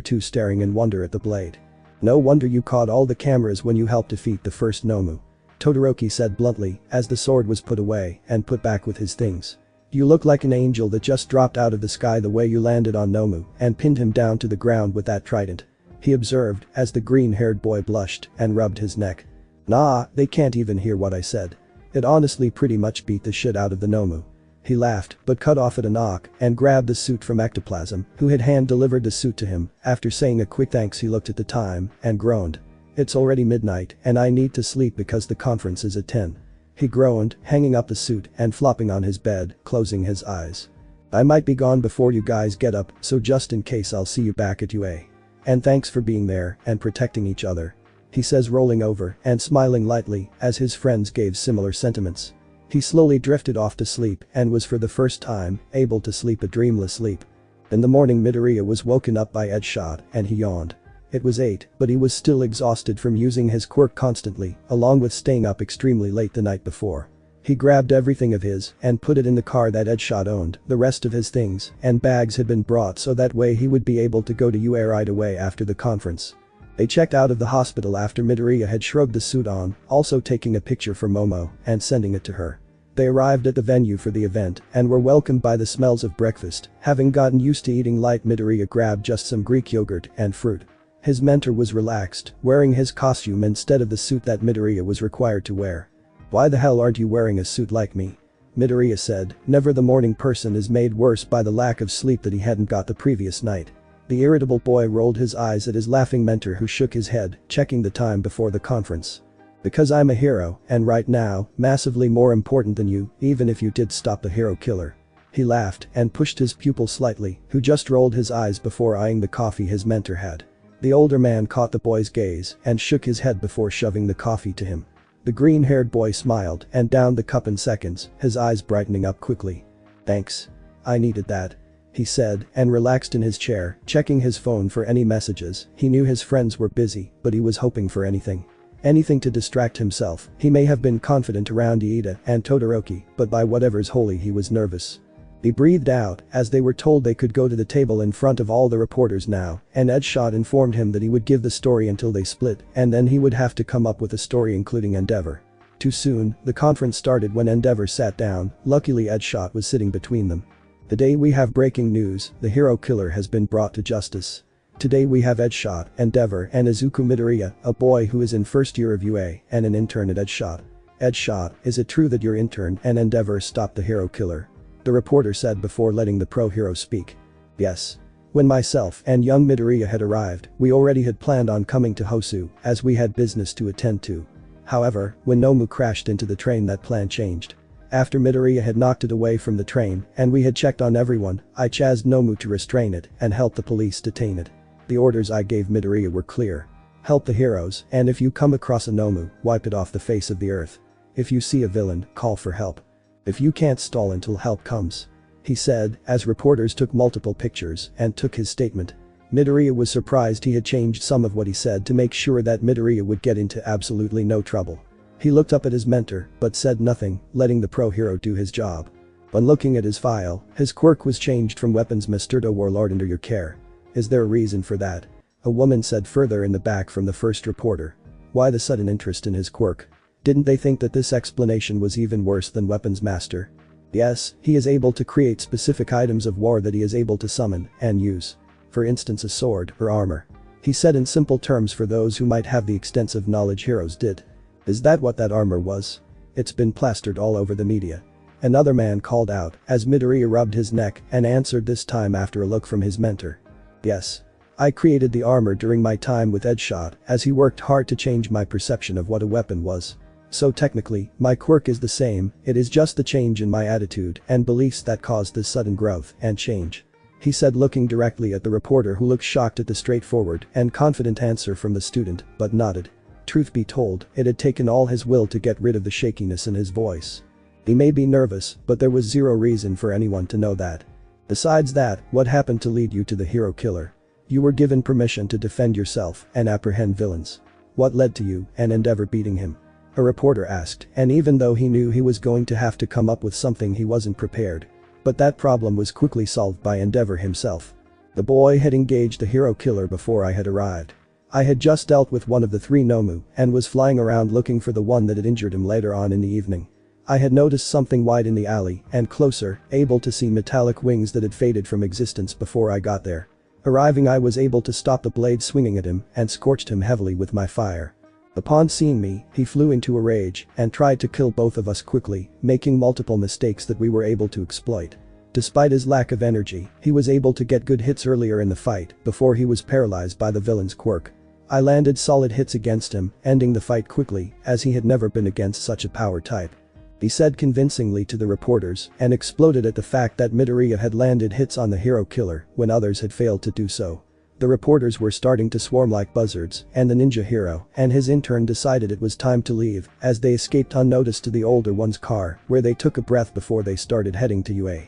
two staring in wonder at the blade. No wonder you caught all the cameras when you helped defeat the first Nomu. Todoroki said bluntly as the sword was put away and put back with his things. You look like an angel that just dropped out of the sky the way you landed on Nomu and pinned him down to the ground with that trident. He observed as the green-haired boy blushed and rubbed his neck. Nah, they can't even hear what I said. It honestly pretty much beat the shit out of the Nomu. He laughed but cut off at a knock and grabbed the suit from Ectoplasm, who had hand-delivered the suit to him. After saying a quick thanks he looked at the time and groaned. It's already midnight and I need to sleep because the conference is at 10. He groaned, hanging up the suit and flopping on his bed, closing his eyes. I might be gone before you guys get up, so just in case I'll see you back at UA. And thanks for being there and protecting each other. He says rolling over and smiling lightly as his friends gave similar sentiments. He slowly drifted off to sleep and was for the first time able to sleep a dreamless sleep. In the morning Midoriya was woken up by Edgeshot and he yawned. It was 8, but he was still exhausted from using his quirk constantly, along with staying up extremely late the night before. He grabbed everything of his and put it in the car that Edgeshot owned. The rest of his things and bags had been brought so that way he would be able to go to UA right away after the conference. They checked out of the hospital after Midoriya had shrugged the suit on, also taking a picture for Momo and sending it to her. They arrived at the venue for the event and were welcomed by the smells of breakfast. Having gotten used to eating light, Midoriya grabbed just some Greek yogurt and fruit. His mentor was relaxed, wearing his costume instead of the suit that Midoriya was required to wear. Why the hell aren't you wearing a suit like me? Midoriya said, never. The morning person is made worse by the lack of sleep that he hadn't got the previous night. The irritable boy rolled his eyes at his laughing mentor who shook his head, checking the time before the conference. Because I'm a hero, and right now, massively more important than you, even if you did stop the hero killer. He laughed and pushed his pupil slightly, who just rolled his eyes before eyeing the coffee his mentor had. The older man caught the boy's gaze and shook his head before shoving the coffee to him. The green-haired boy smiled and downed the cup in seconds, his eyes brightening up quickly. Thanks. I needed that. He said and relaxed in his chair, checking his phone for any messages. He knew his friends were busy, but he was hoping for anything. Anything to distract himself. He may have been confident around Iida and Todoroki, but by whatever's holy he was nervous. He breathed out as they were told they could go to the table in front of all the reporters now, and Edgeshot informed him that he would give the story until they split and then he would have to come up with a story including Endeavor. Too soon, the conference started when Endeavor sat down. Luckily Edgeshot was sitting between them. Today we have breaking news, the hero killer has been brought to justice. Today we have Edgeshot, Endeavor and Izuku Midoriya, a boy who is in first year of UA and an intern at Edgeshot. Edgeshot, is it true that your intern and Endeavor stopped the hero killer? The reporter said before letting the pro-hero speak. Yes. When myself and young Midoriya had arrived, we already had planned on coming to Hosu as we had business to attend to. However, when Nomu crashed into the train that plan changed. After Midoriya had knocked it away from the train and we had checked on everyone, I chased Nomu to restrain it and help the police detain it. The orders I gave Midoriya were clear. Help the heroes, and if you come across a Nomu, wipe it off the face of the earth. If you see a villain, call for help. If you can't stall until help comes. He said, as reporters took multiple pictures and took his statement. Midoriya was surprised he had changed some of what he said to make sure that Midoriya would get into absolutely no trouble. He looked up at his mentor, but said nothing, letting the pro hero do his job. When looking at his file, his quirk was changed from Weapons Master to Warlord under your care. Is there a reason for that? A woman said further in the back from the first reporter. Why the sudden interest in his quirk? Didn't they think that this explanation was even worse than Weapons Master? Yes, he is able to create specific items of war that he is able to summon and use. For instance, a sword or armor. He said in simple terms for those who might have the extensive knowledge heroes did. Is that what that armor was? It's been plastered all over the media. Another man called out as Midoriya rubbed his neck and answered this time after a look from his mentor. Yes. I created the armor during my time with Edgeshot as he worked hard to change my perception of what a weapon was. So technically, my quirk is the same, it is just the change in my attitude and beliefs that caused this sudden growth and change. He said, looking directly at the reporter, who looked shocked at the straightforward and confident answer from the student, but nodded. Truth be told, it had taken all his will to get rid of the shakiness in his voice. He may be nervous, but there was zero reason for anyone to know that. Besides that, what happened to lead you to the hero killer? You were given permission to defend yourself and apprehend villains. What led to you and Endeavor beating him? A reporter asked, and even though he knew he was going to have to come up with something, he wasn't prepared. But that problem was quickly solved by Endeavor himself. The boy had engaged the hero killer before I had arrived. I had just dealt with one of the 3 Nomu and was flying around looking for the one that had injured him later on in the evening. I had noticed something white in the alley and closer, able to see metallic wings that had faded from existence before I got there. Arriving, I was able to stop the blade swinging at him and scorched him heavily with my fire. Upon seeing me, he flew into a rage and tried to kill both of us quickly, making multiple mistakes that we were able to exploit. Despite his lack of energy, he was able to get good hits earlier in the fight before he was paralyzed by the villain's quirk. I landed solid hits against him, ending the fight quickly as he had never been against such a power type. He said convincingly to the reporters and exploded at the fact that Midoriya had landed hits on the hero killer when others had failed to do so. The reporters were starting to swarm like buzzards, and the ninja hero and his intern decided it was time to leave as they escaped unnoticed to the older one's car, where they took a breath before they started heading to UA.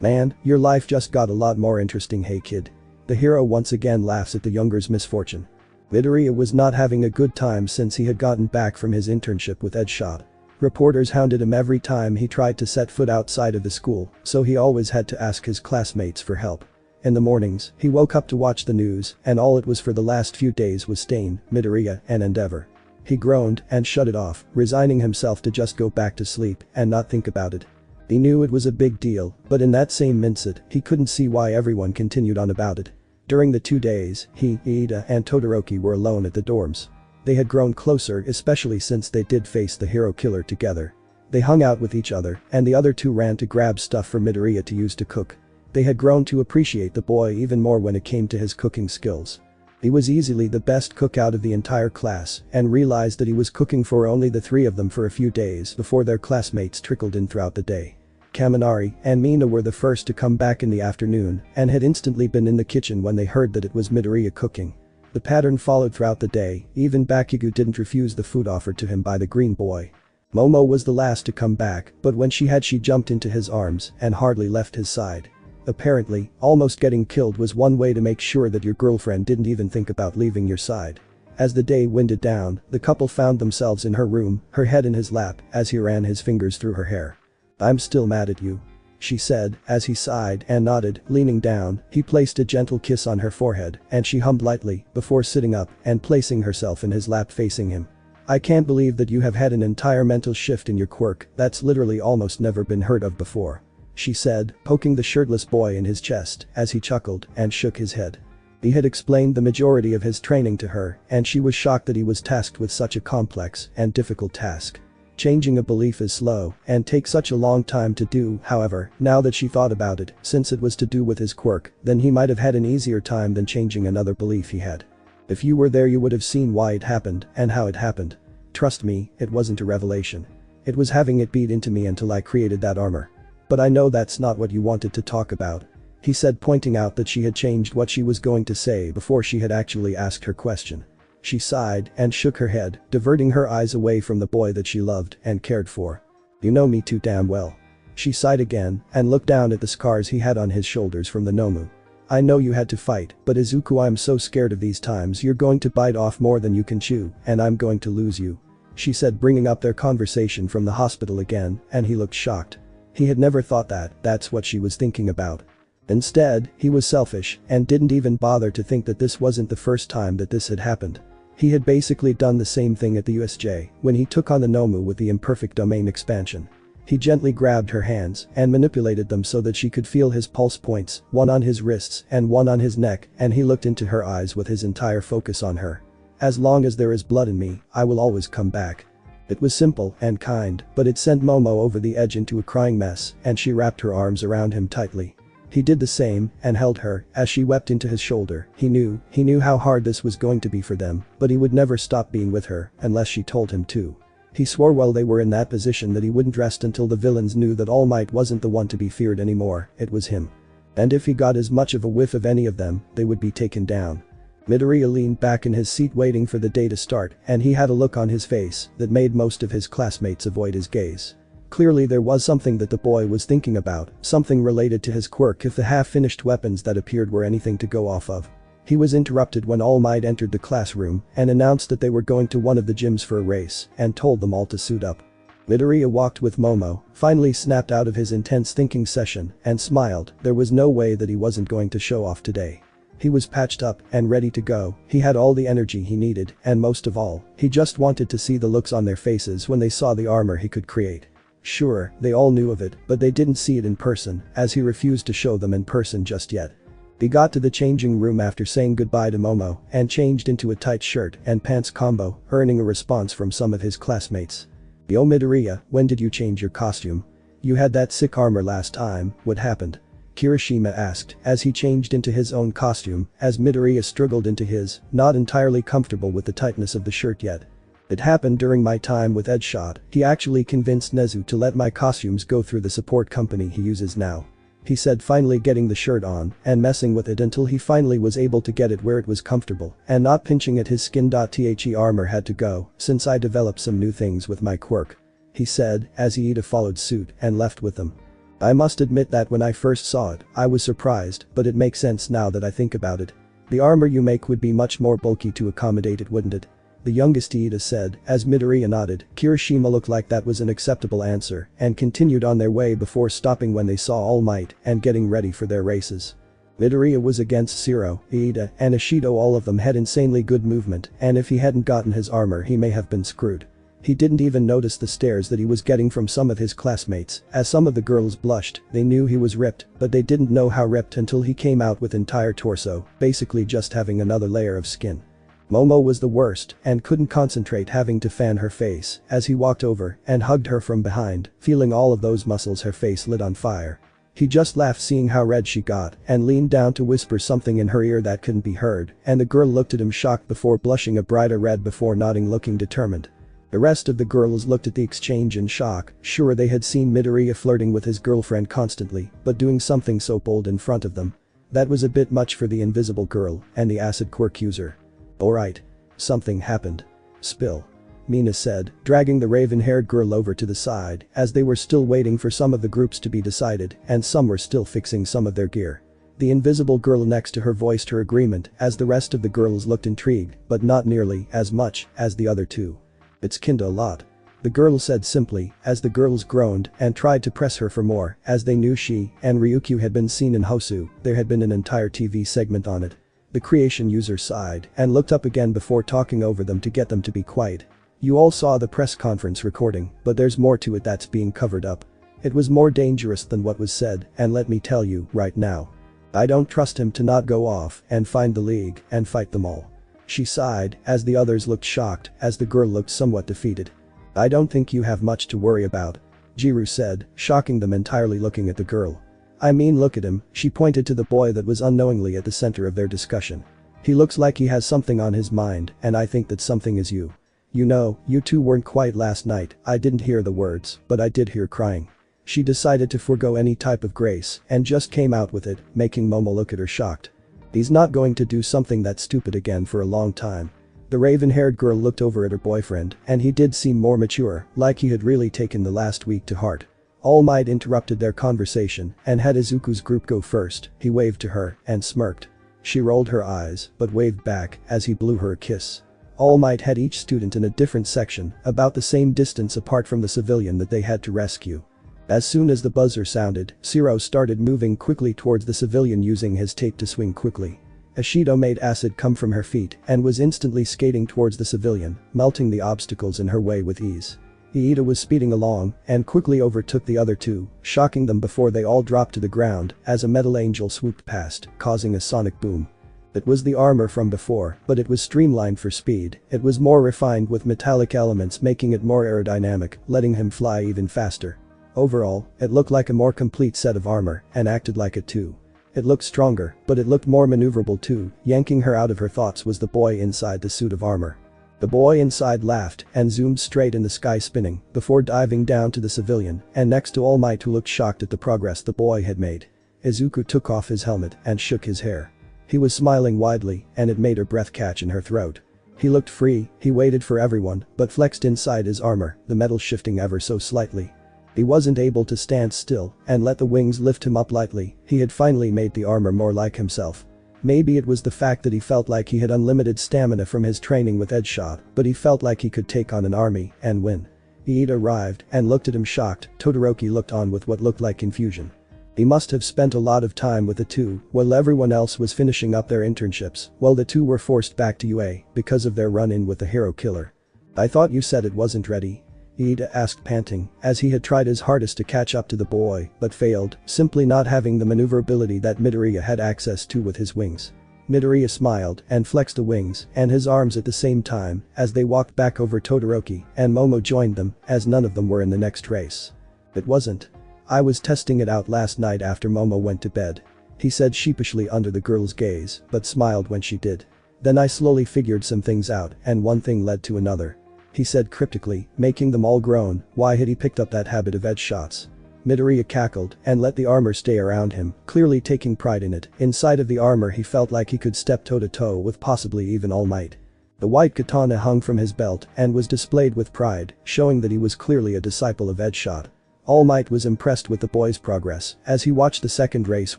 Man, your life just got a lot more interesting, hey kid. The hero once again laughs at the younger's misfortune. Midoriya was not having a good time since he had gotten back from his internship with Edgeshot. Reporters hounded him every time he tried to set foot outside of the school, so he always had to ask his classmates for help. In the mornings, he woke up to watch the news, and all it was for the last few days was Stain, Midoriya, and Endeavor. He groaned and shut it off, resigning himself to just go back to sleep and not think about it. He knew it was a big deal, but in that same instant, he couldn't see why everyone continued on about it. During the 2 days, he, Iida, and Todoroki were alone at the dorms. They had grown closer, especially since they did face the hero killer together. They hung out with each other, and the other 2 ran to grab stuff for Midoriya to use to cook. They had grown to appreciate the boy even more when it came to his cooking skills. He was easily the best cook out of the entire class and realized that he was cooking for only the 3 of them for a few days before their classmates trickled in throughout the day. Kaminari and Mina were the first to come back in the afternoon and had instantly been in the kitchen when they heard that it was Midoriya cooking. The pattern followed throughout the day, even Bakugo didn't refuse the food offered to him by the green boy. Momo was the last to come back, but when she jumped into his arms and hardly left his side. Apparently, almost getting killed was one way to make sure that your girlfriend didn't even think about leaving your side. As the day winded down, the couple found themselves in her room, her head in his lap, as he ran his fingers through her hair. "I'm still mad at you," she said, as he sighed and nodded. Leaning down, he placed a gentle kiss on her forehead, and she hummed lightly before sitting up and placing herself in his lap facing him. "I can't believe that you have had an entire mental shift in your quirk, that's literally almost never been heard of before," she said, poking the shirtless boy in his chest as he chuckled and shook his head. He had explained the majority of his training to her, and she was shocked that he was tasked with such a complex and difficult task. Changing a belief is slow and takes such a long time to do. However, now that she thought about it, since it was to do with his quirk, then he might have had an easier time than changing another belief he had. If you were there, you would have seen why it happened and how it happened. Trust me, it wasn't a revelation. It was having it beat into me until I created that armor. But I know that's not what you wanted to talk about. He said, pointing out that she had changed what she was going to say before she had actually asked her question. She sighed and shook her head, diverting her eyes away from the boy that she loved and cared for. You know me too damn well. She sighed again and looked down at the scars he had on his shoulders from the Nomu. I know you had to fight, but Izuku, I'm so scared of these times you're going to bite off more than you can chew, and I'm going to lose you. She said, bringing up their conversation from the hospital again, and he looked shocked. He had never thought that's what she was thinking about. Instead, he was selfish and didn't even bother to think that this wasn't the first time that this had happened. He had basically done the same thing at the USJ when he took on the Nomu with the imperfect domain expansion. He gently grabbed her hands and manipulated them so that she could feel his pulse points, one on his wrists and one on his neck, and he looked into her eyes with his entire focus on her. As long as there is blood in me, I will always come back. It was simple and kind, but it sent Momo over the edge into a crying mess, and she wrapped her arms around him tightly. He did the same and held her as she wept into his shoulder. He knew how hard this was going to be for them, but he would never stop being with her unless she told him to. He swore while they were in that position that he wouldn't rest until the villains knew that All Might wasn't the one to be feared anymore, it was him. And if he got as much of a whiff of any of them, they would be taken down. Midoriya leaned back in his seat waiting for the day to start, and he had a look on his face that made most of his classmates avoid his gaze. Clearly there was something that the boy was thinking about, something related to his quirk if the half-finished weapons that appeared were anything to go off of. He was interrupted when All Might entered the classroom and announced that they were going to one of the gyms for a race and told them all to suit up. Midoriya walked with Momo, finally snapped out of his intense thinking session and smiled. There was no way that he wasn't going to show off today. He was patched up and ready to go, he had all the energy he needed, and most of all, he just wanted to see the looks on their faces when they saw the armor he could create. Sure, they all knew of it, but they didn't see it in person, as he refused to show them in person just yet. He got to the changing room after saying goodbye to Momo and changed into a tight shirt and pants combo, earning a response from some of his classmates. Yo Midoriya, when did you change your costume? You had that sick armor last time, what happened? Kirishima asked as he changed into his own costume as Midoriya struggled into his, not entirely comfortable with the tightness of the shirt yet. It happened during my time with Edgeshot. He actually convinced Nezu to let my costumes go through the support company he uses now. He said, finally getting the shirt on and messing with it until he finally was able to get it where it was comfortable and not pinching at his skin. The armor had to go since I developed some new things with my quirk. He said as Iida followed suit and left with them. I must admit that when I first saw it, I was surprised, but it makes sense now that I think about it. The armor you make would be much more bulky to accommodate it, wouldn't it? The youngest Iida said as Midoriya nodded. Kirishima looked like that was an acceptable answer and continued on their way before stopping when they saw All Might and getting ready for their races. Midoriya was against Zero, Iida, and Ishido. All of them had insanely good movement, and if he hadn't gotten his armor he may have been screwed. He didn't even notice the stares that he was getting from some of his classmates as some of the girls blushed. They knew he was ripped, but they didn't know how ripped until he came out with entire torso, basically just having another layer of skin. Momo was the worst and couldn't concentrate, having to fan her face as he walked over and hugged her from behind, feeling all of those muscles. Her face lit on fire. He just laughed seeing how red she got and leaned down to whisper something in her ear that couldn't be heard, and the girl looked at him shocked before blushing a brighter red before nodding, looking determined. The rest of the girls looked at the exchange in shock. Sure, they had seen Midoriya flirting with his girlfriend constantly, but doing something so bold in front of them. That was a bit much for the invisible girl and the acid quirk user. Alright. Something happened. Spill. Mina said, dragging the raven-haired girl over to the side as they were still waiting for some of the groups to be decided and some were still fixing some of their gear. The invisible girl next to her voiced her agreement as the rest of the girls looked intrigued, but not nearly as much as the other two. It's kinda a lot. The girl said simply as the girls groaned and tried to press her for more as they knew she and Ryukyu had been seen in Hosu. There had been an entire TV segment on it. The creation user sighed and looked up again before talking over them to get them to be quiet. You all saw the press conference recording, but there's more to it that's being covered up. It was more dangerous than what was said, and let me tell you right now. I don't trust him to not go off and find the league and fight them all. She sighed as the others looked shocked as the girl looked somewhat defeated. I don't think you have much to worry about. Jiru said, shocking them entirely, looking at the girl. I mean, look at him. She pointed to the boy that was unknowingly at the center of their discussion. He looks like he has something on his mind, and I think that something is you. You know, you two weren't quiet last night. I didn't hear the words, but I did hear crying. She decided to forego any type of grace and just came out with it, making Momo look at her shocked. He's not going to do something that stupid again for a long time. The raven-haired girl looked over at her boyfriend and he did seem more mature, like he had really taken the last week to heart. All Might interrupted their conversation and had Izuku's group go first. He waved to her and smirked. She rolled her eyes but waved back as he blew her a kiss. All Might had each student in a different section, about the same distance apart from the civilian that they had to rescue. As soon as the buzzer sounded, Zero started moving quickly towards the civilian using his tape to swing quickly. Ashido made acid come from her feet and was instantly skating towards the civilian, melting the obstacles in her way with ease. Iida was speeding along and quickly overtook the other two, shocking them before they all dropped to the ground as a metal angel swooped past, causing a sonic boom. It was the armor from before, but it was streamlined for speed. It was more refined with metallic elements making it more aerodynamic, letting him fly even faster. Overall, it looked like a more complete set of armor and acted like it too. It looked stronger, but it looked more maneuverable too. Yanking her out of her thoughts was the boy inside the suit of armor. The boy inside laughed and zoomed straight in the sky spinning before diving down to the civilian and next to All Might, who looked shocked at the progress the boy had made. Izuku took off his helmet and shook his hair. He was smiling widely and it made her breath catch in her throat. He looked free, he waited for everyone but flexed inside his armor, the metal shifting ever so slightly. He wasn't able to stand still and let the wings lift him up lightly. He had finally made the armor more like himself. Maybe it was the fact that he felt like he had unlimited stamina from his training with Edgeshot, but he felt like he could take on an army and win. Iida arrived and looked at him shocked. Todoroki looked on with what looked like confusion. He must have spent a lot of time with the two while everyone else was finishing up their internships, while the two were forced back to UA because of their run-in with the hero killer. I thought you said it wasn't ready. Iida asked, panting, as he had tried his hardest to catch up to the boy but failed, simply not having the maneuverability that Midoriya had access to with his wings. Midoriya smiled and flexed the wings and his arms at the same time as they walked back over Todoroki and Momo joined them as none of them were in the next race. It wasn't. I was testing it out last night after Momo went to bed. He said sheepishly under the girl's gaze but smiled when she did. Then I slowly figured some things out and one thing led to another. He said cryptically, making them all groan. Why had he picked up that habit of edge shots? Midoriya cackled and let the armor stay around him, clearly taking pride in it. Inside of the armor he felt like he could step toe-to-toe with possibly even All Might. The white katana hung from his belt and was displayed with pride, showing that he was clearly a disciple of Edgeshot. All Might was impressed with the boy's progress as he watched the second race,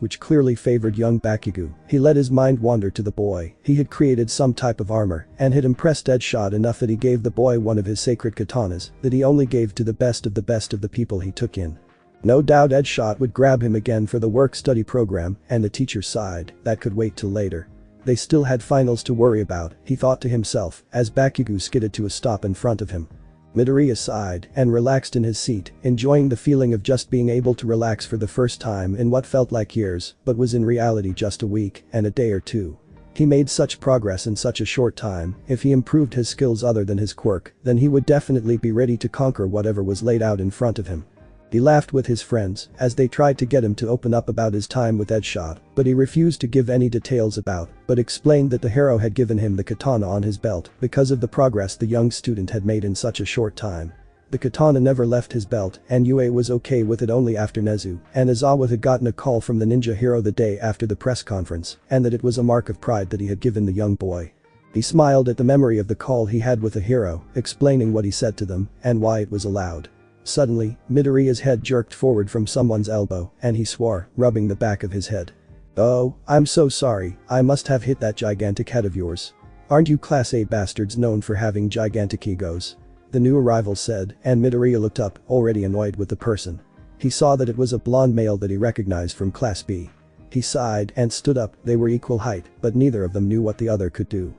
which clearly favored young Bakugo. He let his mind wander to the boy. He had created some type of armor and had impressed Edgeshot enough that he gave the boy one of his sacred katanas that he only gave to the best of the people he took in. No doubt Edgeshot would grab him again for the work-study program, and the teacher sighed, that could wait till later. They still had finals to worry about, he thought to himself as Bakugo skidded to a stop in front of him. Midoriya sighed and relaxed in his seat, enjoying the feeling of just being able to relax for the first time in what felt like years but was in reality just a week and a day or two. He made such progress in such a short time. If he improved his skills other than his quirk, then he would definitely be ready to conquer whatever was laid out in front of him. He laughed with his friends as they tried to get him to open up about his time with Edgeshot, but he refused to give any details but explained that the hero had given him the katana on his belt because of the progress the young student had made in such a short time. The katana never left his belt and Yue was okay with it only after Nezu and Izawa had gotten a call from the ninja hero the day after the press conference and that it was a mark of pride that he had given the young boy. He smiled at the memory of the call he had with the hero, explaining what he said to them and why it was allowed. Suddenly, Midoriya's head jerked forward from someone's elbow and he swore, rubbing the back of his head. Oh, I'm so sorry, I must have hit that gigantic head of yours. Aren't you class A bastards known for having gigantic egos? The new arrival said, and Midoriya looked up, already annoyed with the person. He saw that it was a blonde male that he recognized from class B. He sighed and stood up. They were equal height, but neither of them knew what the other could do.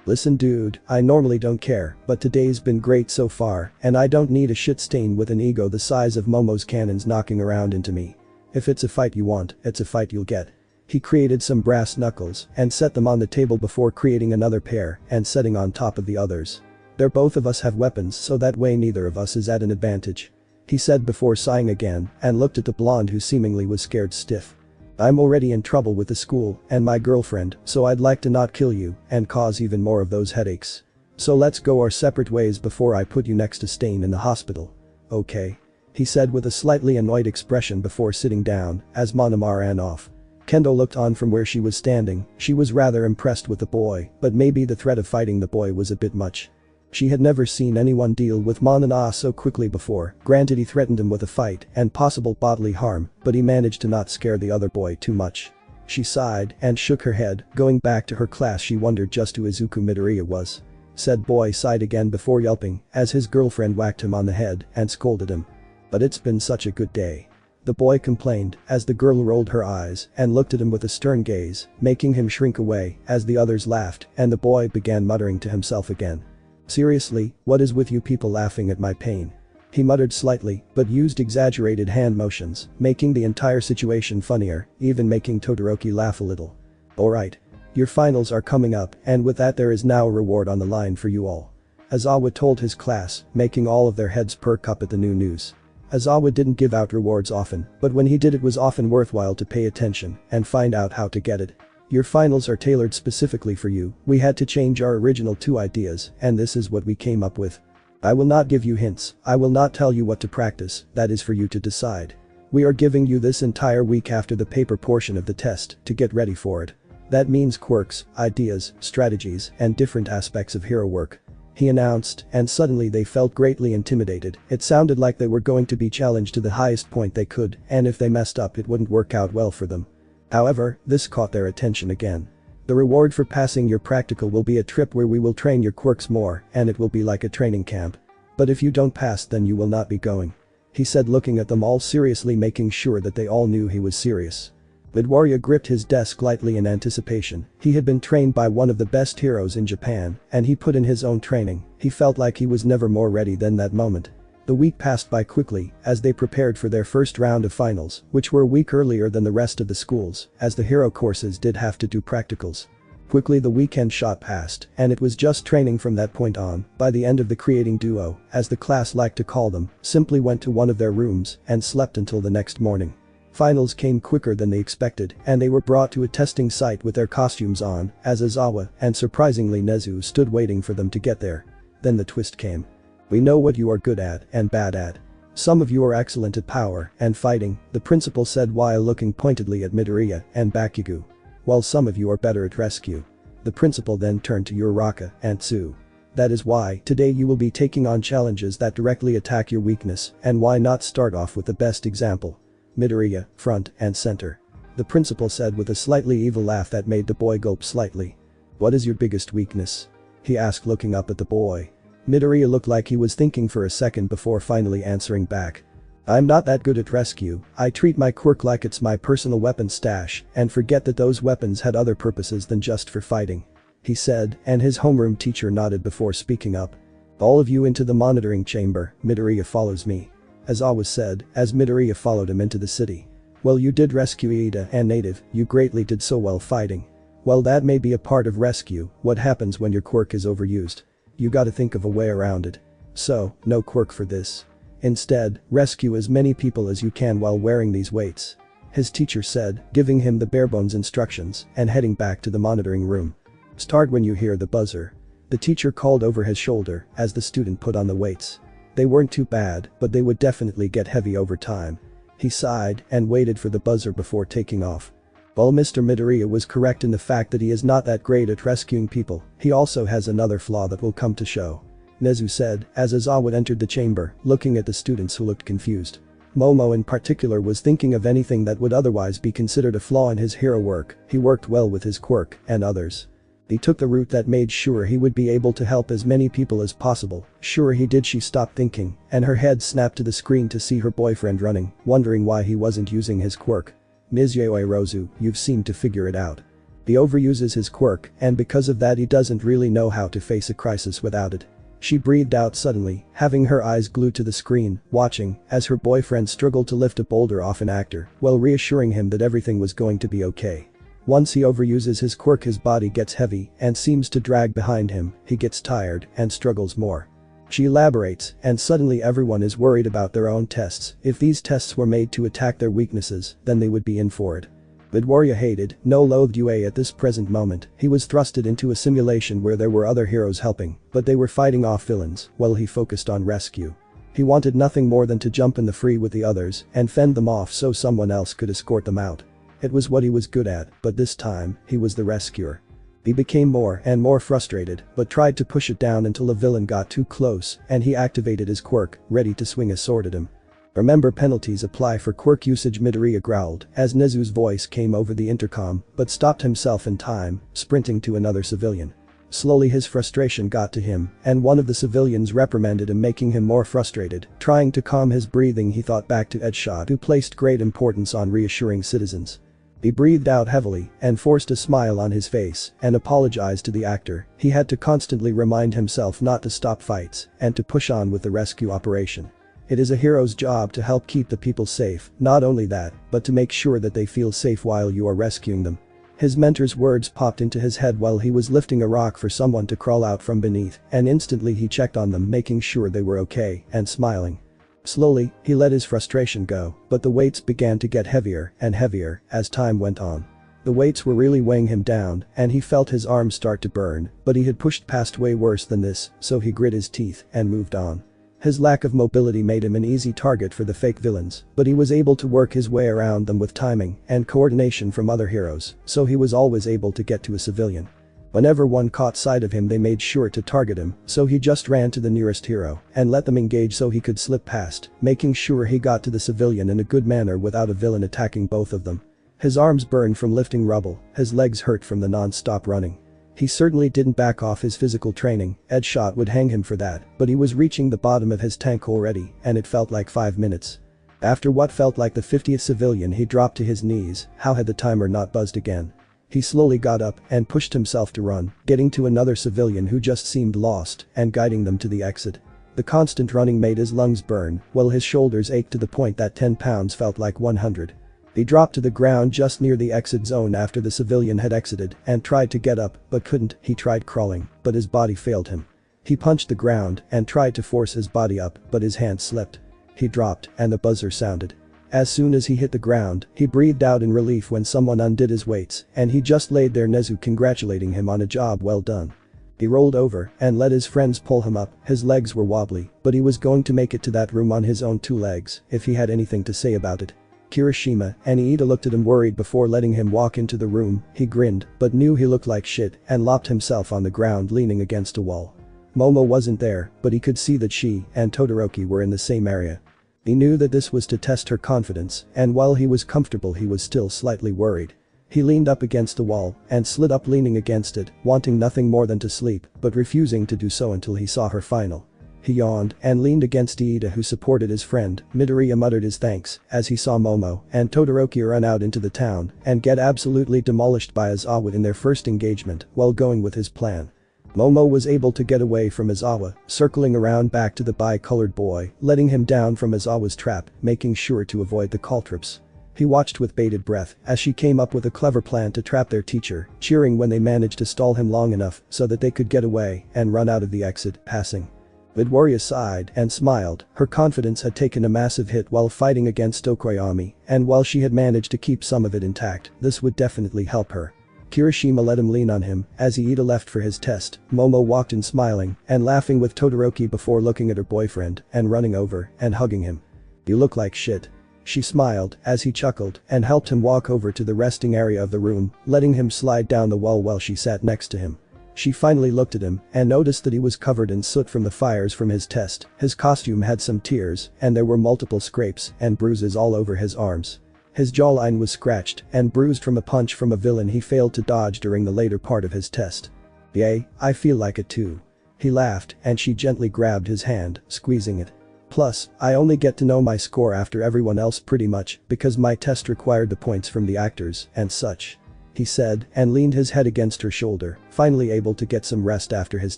Listen dude, I normally don't care, but today's been great so far and I don't need a shit stain with an ego the size of Momo's cannons knocking around into me. If it's a fight you want, it's a fight you'll get. He created some brass knuckles and set them on the table before creating another pair and setting on top of the others. There both of us have weapons so that way neither of us is at an advantage. He said before sighing again and looked at the blonde who seemingly was scared stiff. I'm already in trouble with the school and my girlfriend, so I'd like to not kill you and cause even more of those headaches. So let's go our separate ways before I put you next to Stain in the hospital. Okay. He said with a slightly annoyed expression before sitting down, as Monoma ran off. Kendo looked on from where she was standing. She was rather impressed with the boy, but maybe the threat of fighting the boy was a bit much. She had never seen anyone deal with Monona so quickly before. Granted, he threatened him with a fight and possible bodily harm, but he managed to not scare the other boy too much. She sighed and shook her head. Going back to her class, she wondered just who Izuku Midoriya was. Said boy sighed again before yelping as his girlfriend whacked him on the head and scolded him. But it's been such a good day. The boy complained as the girl rolled her eyes and looked at him with a stern gaze, making him shrink away as the others laughed and the boy began muttering to himself again. Seriously, what is with you people laughing at my pain? He muttered slightly, but used exaggerated hand motions, making the entire situation funnier, even making Todoroki laugh a little. Alright. Your finals are coming up, and with that there is now a reward on the line for you all. Aizawa told his class, making all of their heads perk up at the new news. Aizawa didn't give out rewards often, but when he did it was often worthwhile to pay attention and find out how to get it. Your finals are tailored specifically for you. We had to change our original 2 ideas, and this is what we came up with. I will not give you hints, I will not tell you what to practice, that is for you to decide. We are giving you this entire week after the paper portion of the test to get ready for it. That means quirks, ideas, strategies, and different aspects of hero work. He announced, and suddenly they felt greatly intimidated. It sounded like they were going to be challenged to the highest point they could, and if they messed up it wouldn't work out well for them. However, this caught their attention again. The reward for passing your practical will be a trip where we will train your quirks more, and it will be like a training camp. But if you don't pass, then you will not be going. He said, looking at them all seriously, making sure that they all knew he was serious. Midoriya gripped his desk lightly in anticipation. He had been trained by one of the best heroes in Japan, and he put in his own training. He felt like he was never more ready than that moment. The week passed by quickly as they prepared for their first round of finals, which were a week earlier than the rest of the schools, as the hero courses did have to do practicals. Quickly the weekend shot past, and it was just training from that point on. By the end of the creating duo, as the class liked to call them, simply went to one of their rooms and slept until the next morning. Finals came quicker than they expected, and they were brought to a testing site with their costumes on, as Aizawa and surprisingly Nezu stood waiting for them to get there. Then the twist came. We know what you are good at and bad at. Some of you are excellent at power and fighting, the principal said while looking pointedly at Midoriya and Bakugo. While some of you are better at rescue. The principal then turned to Uraraka and Tsu. That is why today you will be taking on challenges that directly attack your weakness, and why not start off with the best example. Midoriya, front and center. The principal said with a slightly evil laugh that made the boy gulp slightly. What is your biggest weakness? He asked, looking up at the boy. Midoriya looked like he was thinking for a second before finally answering back. I'm not that good at rescue. I treat my quirk like it's my personal weapon stash and forget that those weapons had other purposes than just for fighting. He said, and his homeroom teacher nodded before speaking up. All of you into the monitoring chamber, Midoriya follows me. Aizawa said, as Midoriya followed him into the city. Well, you did rescue Iida and Native, you greatly did so well fighting. Well, that may be a part of rescue. What happens when your quirk is overused? You gotta think of a way around it. So, no quirk for this. Instead, rescue as many people as you can while wearing these weights. His teacher said, giving him the barebones instructions and heading back to the monitoring room. Start when you hear the buzzer. The teacher called over his shoulder as the student put on the weights. They weren't too bad, but they would definitely get heavy over time. He sighed and waited for the buzzer before taking off. While Mr. Midoriya was correct in the fact that he is not that great at rescuing people, he also has another flaw that will come to show. Nezu said, as Aizawa entered the chamber, looking at the students who looked confused. Momo in particular was thinking of anything that would otherwise be considered a flaw in his hero work. He worked well with his quirk and others. He took the route that made sure he would be able to help as many people as possible. Sure he did. She stopped thinking, and her head snapped to the screen to see her boyfriend running, wondering why he wasn't using his quirk. Ms. Yaoyorozu, you've seemed to figure it out. He overuses his quirk, and because of that he doesn't really know how to face a crisis without it. She breathed out suddenly, having her eyes glued to the screen, watching as her boyfriend struggled to lift a boulder off an actor, while reassuring him that everything was going to be okay. Once he overuses his quirk, his body gets heavy and seems to drag behind him. He gets tired and struggles more. She elaborates, and suddenly everyone is worried about their own tests. If these tests were made to attack their weaknesses, then they would be in for it. Midoriya hated, no loathed UA at this present moment. He was thrusted into a simulation where there were other heroes helping, but they were fighting off villains, while he focused on rescue. He wanted nothing more than to jump in the free with the others and fend them off so someone else could escort them out. It was what he was good at, but this time, he was the rescuer. He became more and more frustrated, but tried to push it down until a villain got too close and he activated his quirk, ready to swing a sword at him. Remember, penalties apply for quirk usage, Midoriya growled as Nezu's voice came over the intercom, but stopped himself in time, sprinting to another civilian. Slowly his frustration got to him, and one of the civilians reprimanded him, making him more frustrated. Trying to calm his breathing, he thought back to Edgeshot, who placed great importance on reassuring citizens. He breathed out heavily and forced a smile on his face and apologized to the actor. He had to constantly remind himself not to stop fights and to push on with the rescue operation. It is a hero's job to help keep the people safe, not only that, but to make sure that they feel safe while you are rescuing them. His mentor's words popped into his head while he was lifting a rock for someone to crawl out from beneath, and instantly he checked on them, making sure they were okay and smiling. Slowly, he let his frustration go, but the weights began to get heavier and heavier as time went on. The weights were really weighing him down and he felt his arms start to burn, but he had pushed past way worse than this, so he grit his teeth and moved on. His lack of mobility made him an easy target for the fake villains, but he was able to work his way around them with timing and coordination from other heroes, so he was always able to get to a civilian. Whenever one caught sight of him, they made sure to target him, so he just ran to the nearest hero and let them engage so he could slip past, making sure he got to the civilian in a good manner without a villain attacking both of them. His arms burned from lifting rubble, his legs hurt from the non-stop running. He certainly didn't back off his physical training. Edgeshot would hang him for that, but he was reaching the bottom of his tank already, and it felt like 5 minutes. After what felt like the 50th civilian, he dropped to his knees. How had the timer not buzzed again? He slowly got up and pushed himself to run, getting to another civilian who just seemed lost and guiding them to the exit. The constant running made his lungs burn, while his shoulders ached to the point that 10 pounds felt like 100. He dropped to the ground just near the exit zone after the civilian had exited and tried to get up but couldn't. He tried crawling, but his body failed him. He punched the ground and tried to force his body up, but his hand slipped. He dropped and the buzzer sounded. As soon as he hit the ground, he breathed out in relief when someone undid his weights and he just laid there, Nezu congratulating him on a job well done. He rolled over and let his friends pull him up. His legs were wobbly, but he was going to make it to that room on his own 2 legs if he had anything to say about it. Kirishima and Iida looked at him worried before letting him walk into the room. He grinned, but knew he looked like shit and lopped himself on the ground leaning against a wall. Momo wasn't there, but he could see that she and Todoroki were in the same area. He knew that this was to test her confidence, and while he was comfortable, he was still slightly worried. He leaned up against the wall and slid up leaning against it, wanting nothing more than to sleep, but refusing to do so until he saw her final. He yawned and leaned against Iida, who supported his friend. Midoriya muttered his thanks as he saw Momo and Todoroki run out into the town and get absolutely demolished by Izawa in their first engagement while going with his plan. Momo was able to get away from Izawa, circling around back to the bi-colored boy, letting him down from Izawa's trap, making sure to avoid the caltrops. He watched with bated breath as she came up with a clever plan to trap their teacher, cheering when they managed to stall him long enough so that they could get away and run out of the exit, passing. Midoriya sighed and smiled. Her confidence had taken a massive hit while fighting against Tokoyami, and while she had managed to keep some of it intact, this would definitely help her. Kirishima let him lean on him as Iida left for his test. Momo walked in smiling and laughing with Todoroki before looking at her boyfriend and running over and hugging him. "You look like shit." She smiled as he chuckled and helped him walk over to the resting area of the room, letting him slide down the wall while she sat next to him. She finally looked at him and noticed that he was covered in soot from the fires from his test. His costume had some tears and there were multiple scrapes and bruises all over his arms. His jawline was scratched and bruised from a punch from a villain he failed to dodge during the later part of his test. "Yay, I feel like it too." He laughed and she gently grabbed his hand, squeezing it. "Plus, I only get to know my score after everyone else pretty much because my test required the points from the actors and such," he said and leaned his head against her shoulder, finally able to get some rest after his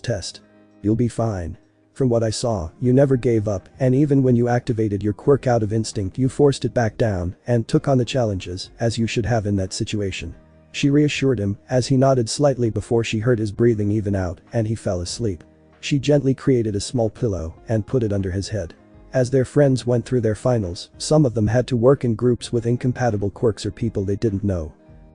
test. "You'll be fine. From what I saw, you never gave up, and even when you activated your quirk out of instinct, you forced it back down and took on the challenges, as you should have in that situation." She reassured him as he nodded slightly before she heard his breathing even out and he fell asleep. She gently created a small pillow and put it under his head. As their friends went through their finals, some of them had to work in groups with incompatible quirks or people they didn't know.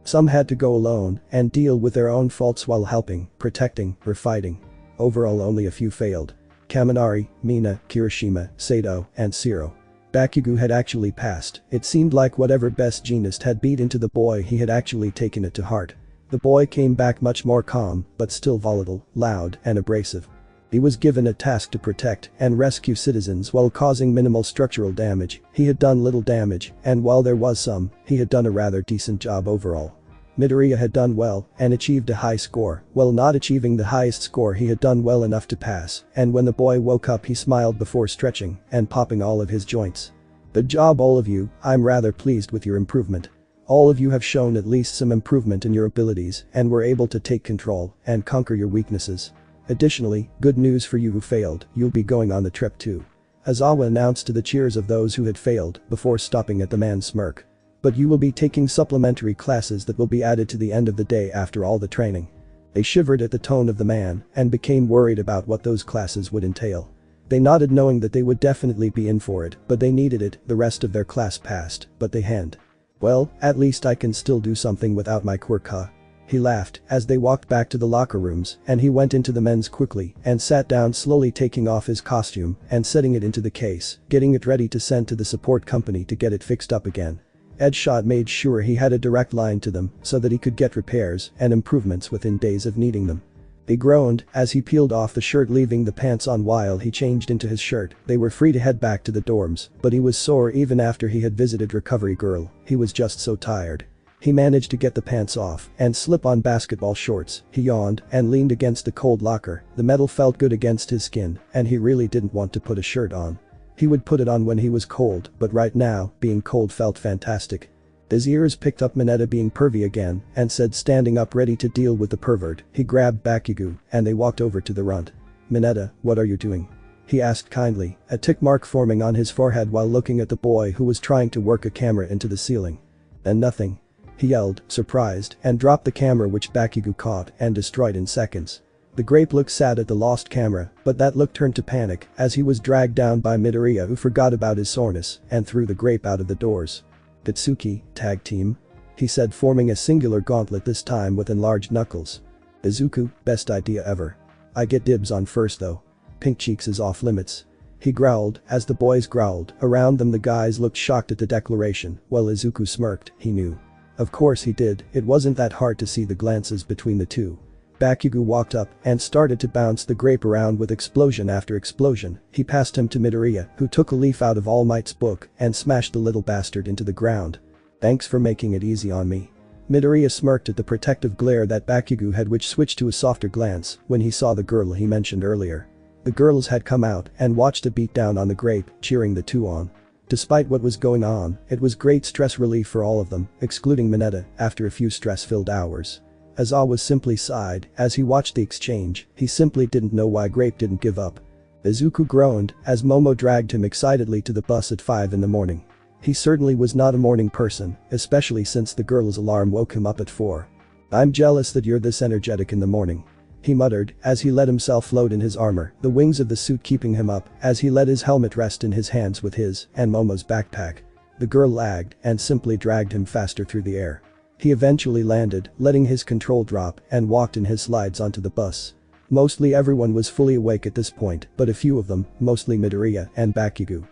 Some had to go alone and deal with their own faults while helping, protecting, or fighting. Overall only a few failed. Kaminari, Mina, Kirishima, Sato, and Shiro. Bakugo had actually passed. It seemed like whatever best genist had beat into the boy, he had actually taken it to heart. The boy came back much more calm, but still volatile, loud, and abrasive. He was given a task to protect and rescue citizens while causing minimal structural damage. He had done little damage, and while there was some, he had done a rather decent job overall. Midoriya had done well and achieved a high score. While not achieving the highest score, he had done well enough to pass, and when the boy woke up he smiled before stretching and popping all of his joints. Good job all of you, I'm rather pleased with your improvement. All of you have shown at least some improvement in your abilities and were able to take control and conquer your weaknesses. Additionally, good news for you who failed, you'll be going on the trip too. Aizawa announced to the cheers of those who had failed before stopping at the man's smirk. But you will be taking supplementary classes that will be added to the end of the day after all the training. They shivered at the tone of the man and became worried about what those classes would entail. They nodded knowing that they would definitely be in for it, but they needed it. The rest of their class passed, but they hadn't. Well, at least I can still do something without my quirk, huh? He laughed as they walked back to the locker rooms, and he went into the men's quickly and sat down, slowly taking off his costume and setting it into the case, getting it ready to send to the support company to get it fixed up again. Edgeshot made sure he had a direct line to them so that he could get repairs and improvements within days of needing them. He groaned as he peeled off the shirt, leaving the pants on while he changed into his shirt. They were free to head back to the dorms, but he was sore even after he had visited Recovery Girl. He was just so tired. He managed to get the pants off and slip on basketball shorts. He yawned and leaned against the cold locker. The metal felt good against his skin, and he really didn't want to put a shirt on. He would put it on when he was cold, but right now, being cold felt fantastic. His ears picked up Mineta being pervy again and said, standing up ready to deal with the pervert. He grabbed Bakugo and they walked over to the runt. "Mineta, what are you doing?" he asked kindly, a tick mark forming on his forehead while looking at the boy who was trying to work a camera into the ceiling. "And nothing," he yelled, surprised, and dropped the camera, which Bakugo caught and destroyed in seconds. The grape looked sad at the lost camera, but that look turned to panic as he was dragged down by Midoriya, who forgot about his soreness and threw the grape out of the doors. "Katsuki, tag team?" he said, forming a singular gauntlet, this time with enlarged knuckles. "Izuku, best idea ever. I get dibs on first though. Pink cheeks is off limits," he growled as the boys growled. Around them the guys looked shocked at the declaration, while Izuku smirked. He knew. Of course he did, it wasn't that hard to see the glances between the two. Bakugo walked up and started to bounce the grape around with explosion after explosion. He passed him to Midoriya, who took a leaf out of All Might's book and smashed the little bastard into the ground. "Thanks for making it easy on me." Midoriya smirked at the protective glare that Bakugo had, which switched to a softer glance when he saw the girl he mentioned earlier. The girls had come out and watched the beatdown on the grape, cheering the two on. Despite what was going on, it was great stress relief for all of them, excluding Mineta, after a few stress-filled hours. Aizawa simply sighed as he watched the exchange. He simply didn't know why Grape didn't give up. Izuku groaned as Momo dragged him excitedly to the bus at 5 in the morning. He certainly was not a morning person, especially since the girl's alarm woke him up at 4. "I'm jealous that you're this energetic in the morning," he muttered as he let himself float in his armor, the wings of the suit keeping him up as he let his helmet rest in his hands with his and Momo's backpack. The girl lagged and simply dragged him faster through the air. He eventually landed, letting his control drop, and walked in his slides onto the bus. Mostly everyone was fully awake at this point, but a few of them, mostly Midoriya and Bakugo.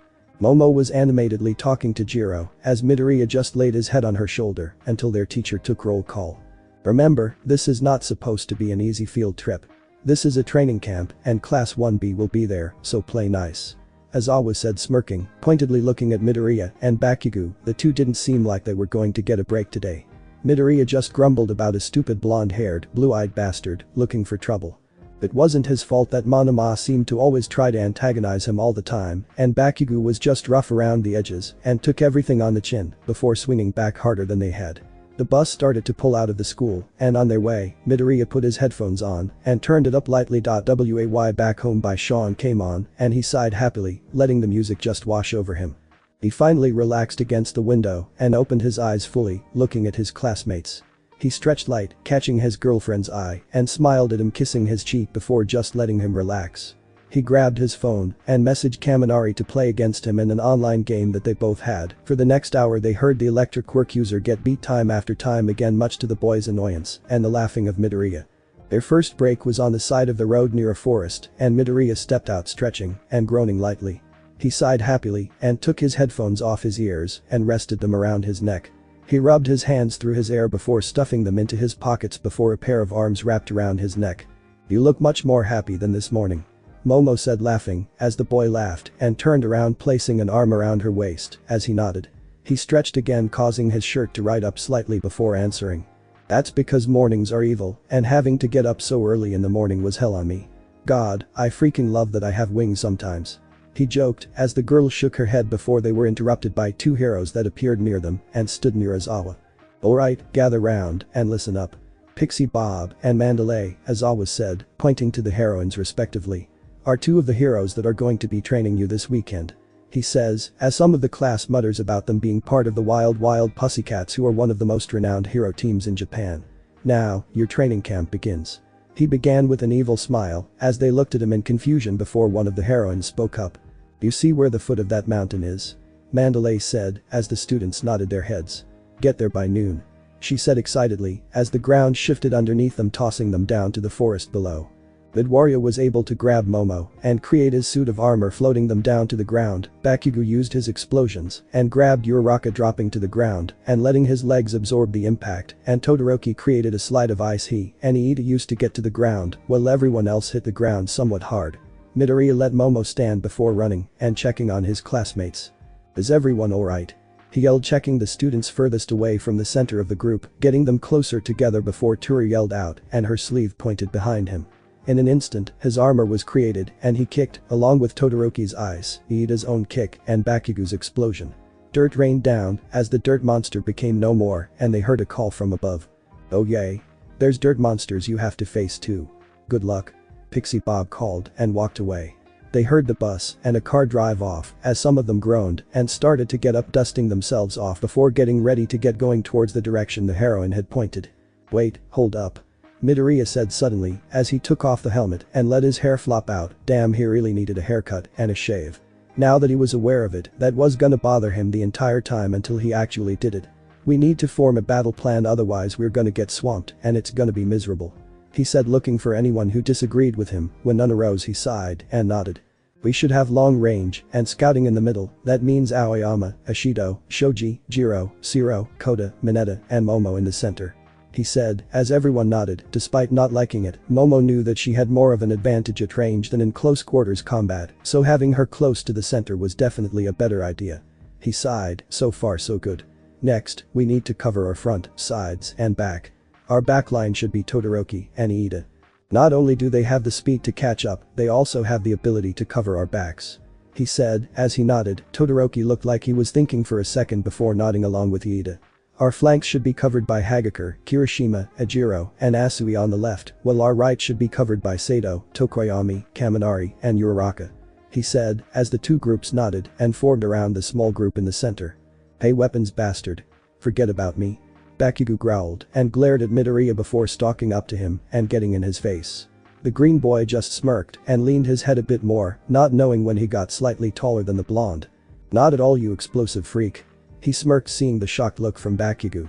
Momo was animatedly talking to Jiro as Midoriya just laid his head on her shoulder until their teacher took roll call. "Remember, this is not supposed to be an easy field trip. This is a training camp and Class 1B will be there, so play nice," Aizawa said, smirking, pointedly looking at Midoriya and Bakugo. The two didn't seem like they were going to get a break today. Midoriya just grumbled about a stupid blonde-haired, blue-eyed bastard looking for trouble. It wasn't his fault that Monoma seemed to always try to antagonize him all the time, and Bakugo was just rough around the edges and took everything on the chin before swinging back harder than they had. The bus started to pull out of the school, and on their way, Midoriya put his headphones on and turned it up lightly. "Way Back Home" by Sean came on, and he sighed happily, letting the music just wash over him. He finally relaxed against the window and opened his eyes fully, looking at his classmates. He stretched light, catching his girlfriend's eye, and smiled at him, kissing his cheek before just letting him relax. He grabbed his phone and messaged Kaminari to play against him in an online game that they both had. For the next hour they heard the electric quirk user get beat time after time again, much to the boys' annoyance and the laughing of Midoriya. Their first break was on the side of the road near a forest, and Midoriya stepped out stretching and groaning lightly. He sighed happily and took his headphones off his ears and rested them around his neck. He rubbed his hands through his hair before stuffing them into his pockets before a pair of arms wrapped around his neck. "You look much more happy than this morning," Momo said, laughing, as the boy laughed and turned around, placing an arm around her waist as he nodded. He stretched again, causing his shirt to ride up slightly before answering. "That's because mornings are evil, and having to get up so early in the morning was hell on me. God, I freaking love that I have wings sometimes," he joked as the girl shook her head before they were interrupted by two heroes that appeared near them and stood near Aizawa. "Alright, gather round and listen up. Pixie Bob and Mandalay," Aizawa said, pointing to the heroines respectively, "are two of the heroes that are going to be training you this weekend," he says, as some of the class mutters about them being part of the Wild Pussycats, who are one of the most renowned hero teams in Japan. "Now, your training camp begins," he began with an evil smile as they looked at him in confusion before one of the heroines spoke up. "You see where the foot of that mountain is?" Mandalay said as the students nodded their heads. "Get there by noon," she said excitedly as the ground shifted underneath them, tossing them down to the forest below. Midoriya was able to grab Momo and create his suit of armor, floating them down to the ground. Bakugo used his explosions and grabbed Uraraka, dropping to the ground and letting his legs absorb the impact, and Todoroki created a slide of ice he and Iida used to get to the ground while everyone else hit the ground somewhat hard. Midoriya let Momo stand before running and checking on his classmates. "Is everyone alright?" he yelled, checking the students furthest away from the center of the group, getting them closer together before Tura yelled out and her sleeve pointed behind him. In an instant, his armor was created and he kicked, along with Todoroki's ice, Iida's own kick, and Bakugo's explosion. Dirt rained down as the dirt monster became no more, and they heard a call from above. "Oh yay. There's dirt monsters you have to face too. Good luck," Pixie Bob called and walked away. They heard the bus and a car drive off as some of them groaned and started to get up, dusting themselves off before getting ready to get going towards the direction the heroine had pointed. "Wait, hold up," Midoriya said suddenly as he took off the helmet and let his hair flop out. Damn, he really needed a haircut and a shave. Now that he was aware of it, that was gonna bother him the entire time until he actually did it. "We need to form a battle plan, otherwise we're gonna get swamped and it's gonna be miserable," he said, looking for anyone who disagreed with him. When none arose, he sighed and nodded. "We should have long range and scouting in the middle. That means Aoyama, Ashido, Shoji, Jiro, Shiro, Kota, Mineta, and Momo in the center," he said, as everyone nodded. Despite not liking it, Momo knew that she had more of an advantage at range than in close quarters combat, so having her close to the center was definitely a better idea. He sighed, so far so good. "Next, we need to cover our front, sides, and back. Our backline should be Todoroki and Iida. Not only do they have the speed to catch up, they also have the ability to cover our backs," he said, as he nodded. Todoroki looked like he was thinking for a second before nodding along with Iida. "Our flanks should be covered by Hagakure, Kirishima, Ejiro, and Asui on the left, while our right should be covered by Sato, Tokoyami, Kaminari, and Uraraka," he said, as the two groups nodded and formed around the small group in the center. "Hey weapons bastard. Forget about me," Bakugo growled and glared at Midoriya before stalking up to him and getting in his face. The green boy just smirked and leaned his head a bit more, not knowing when he got slightly taller than the blonde. "Not at all, you explosive freak," he smirked, seeing the shocked look from Bakugo.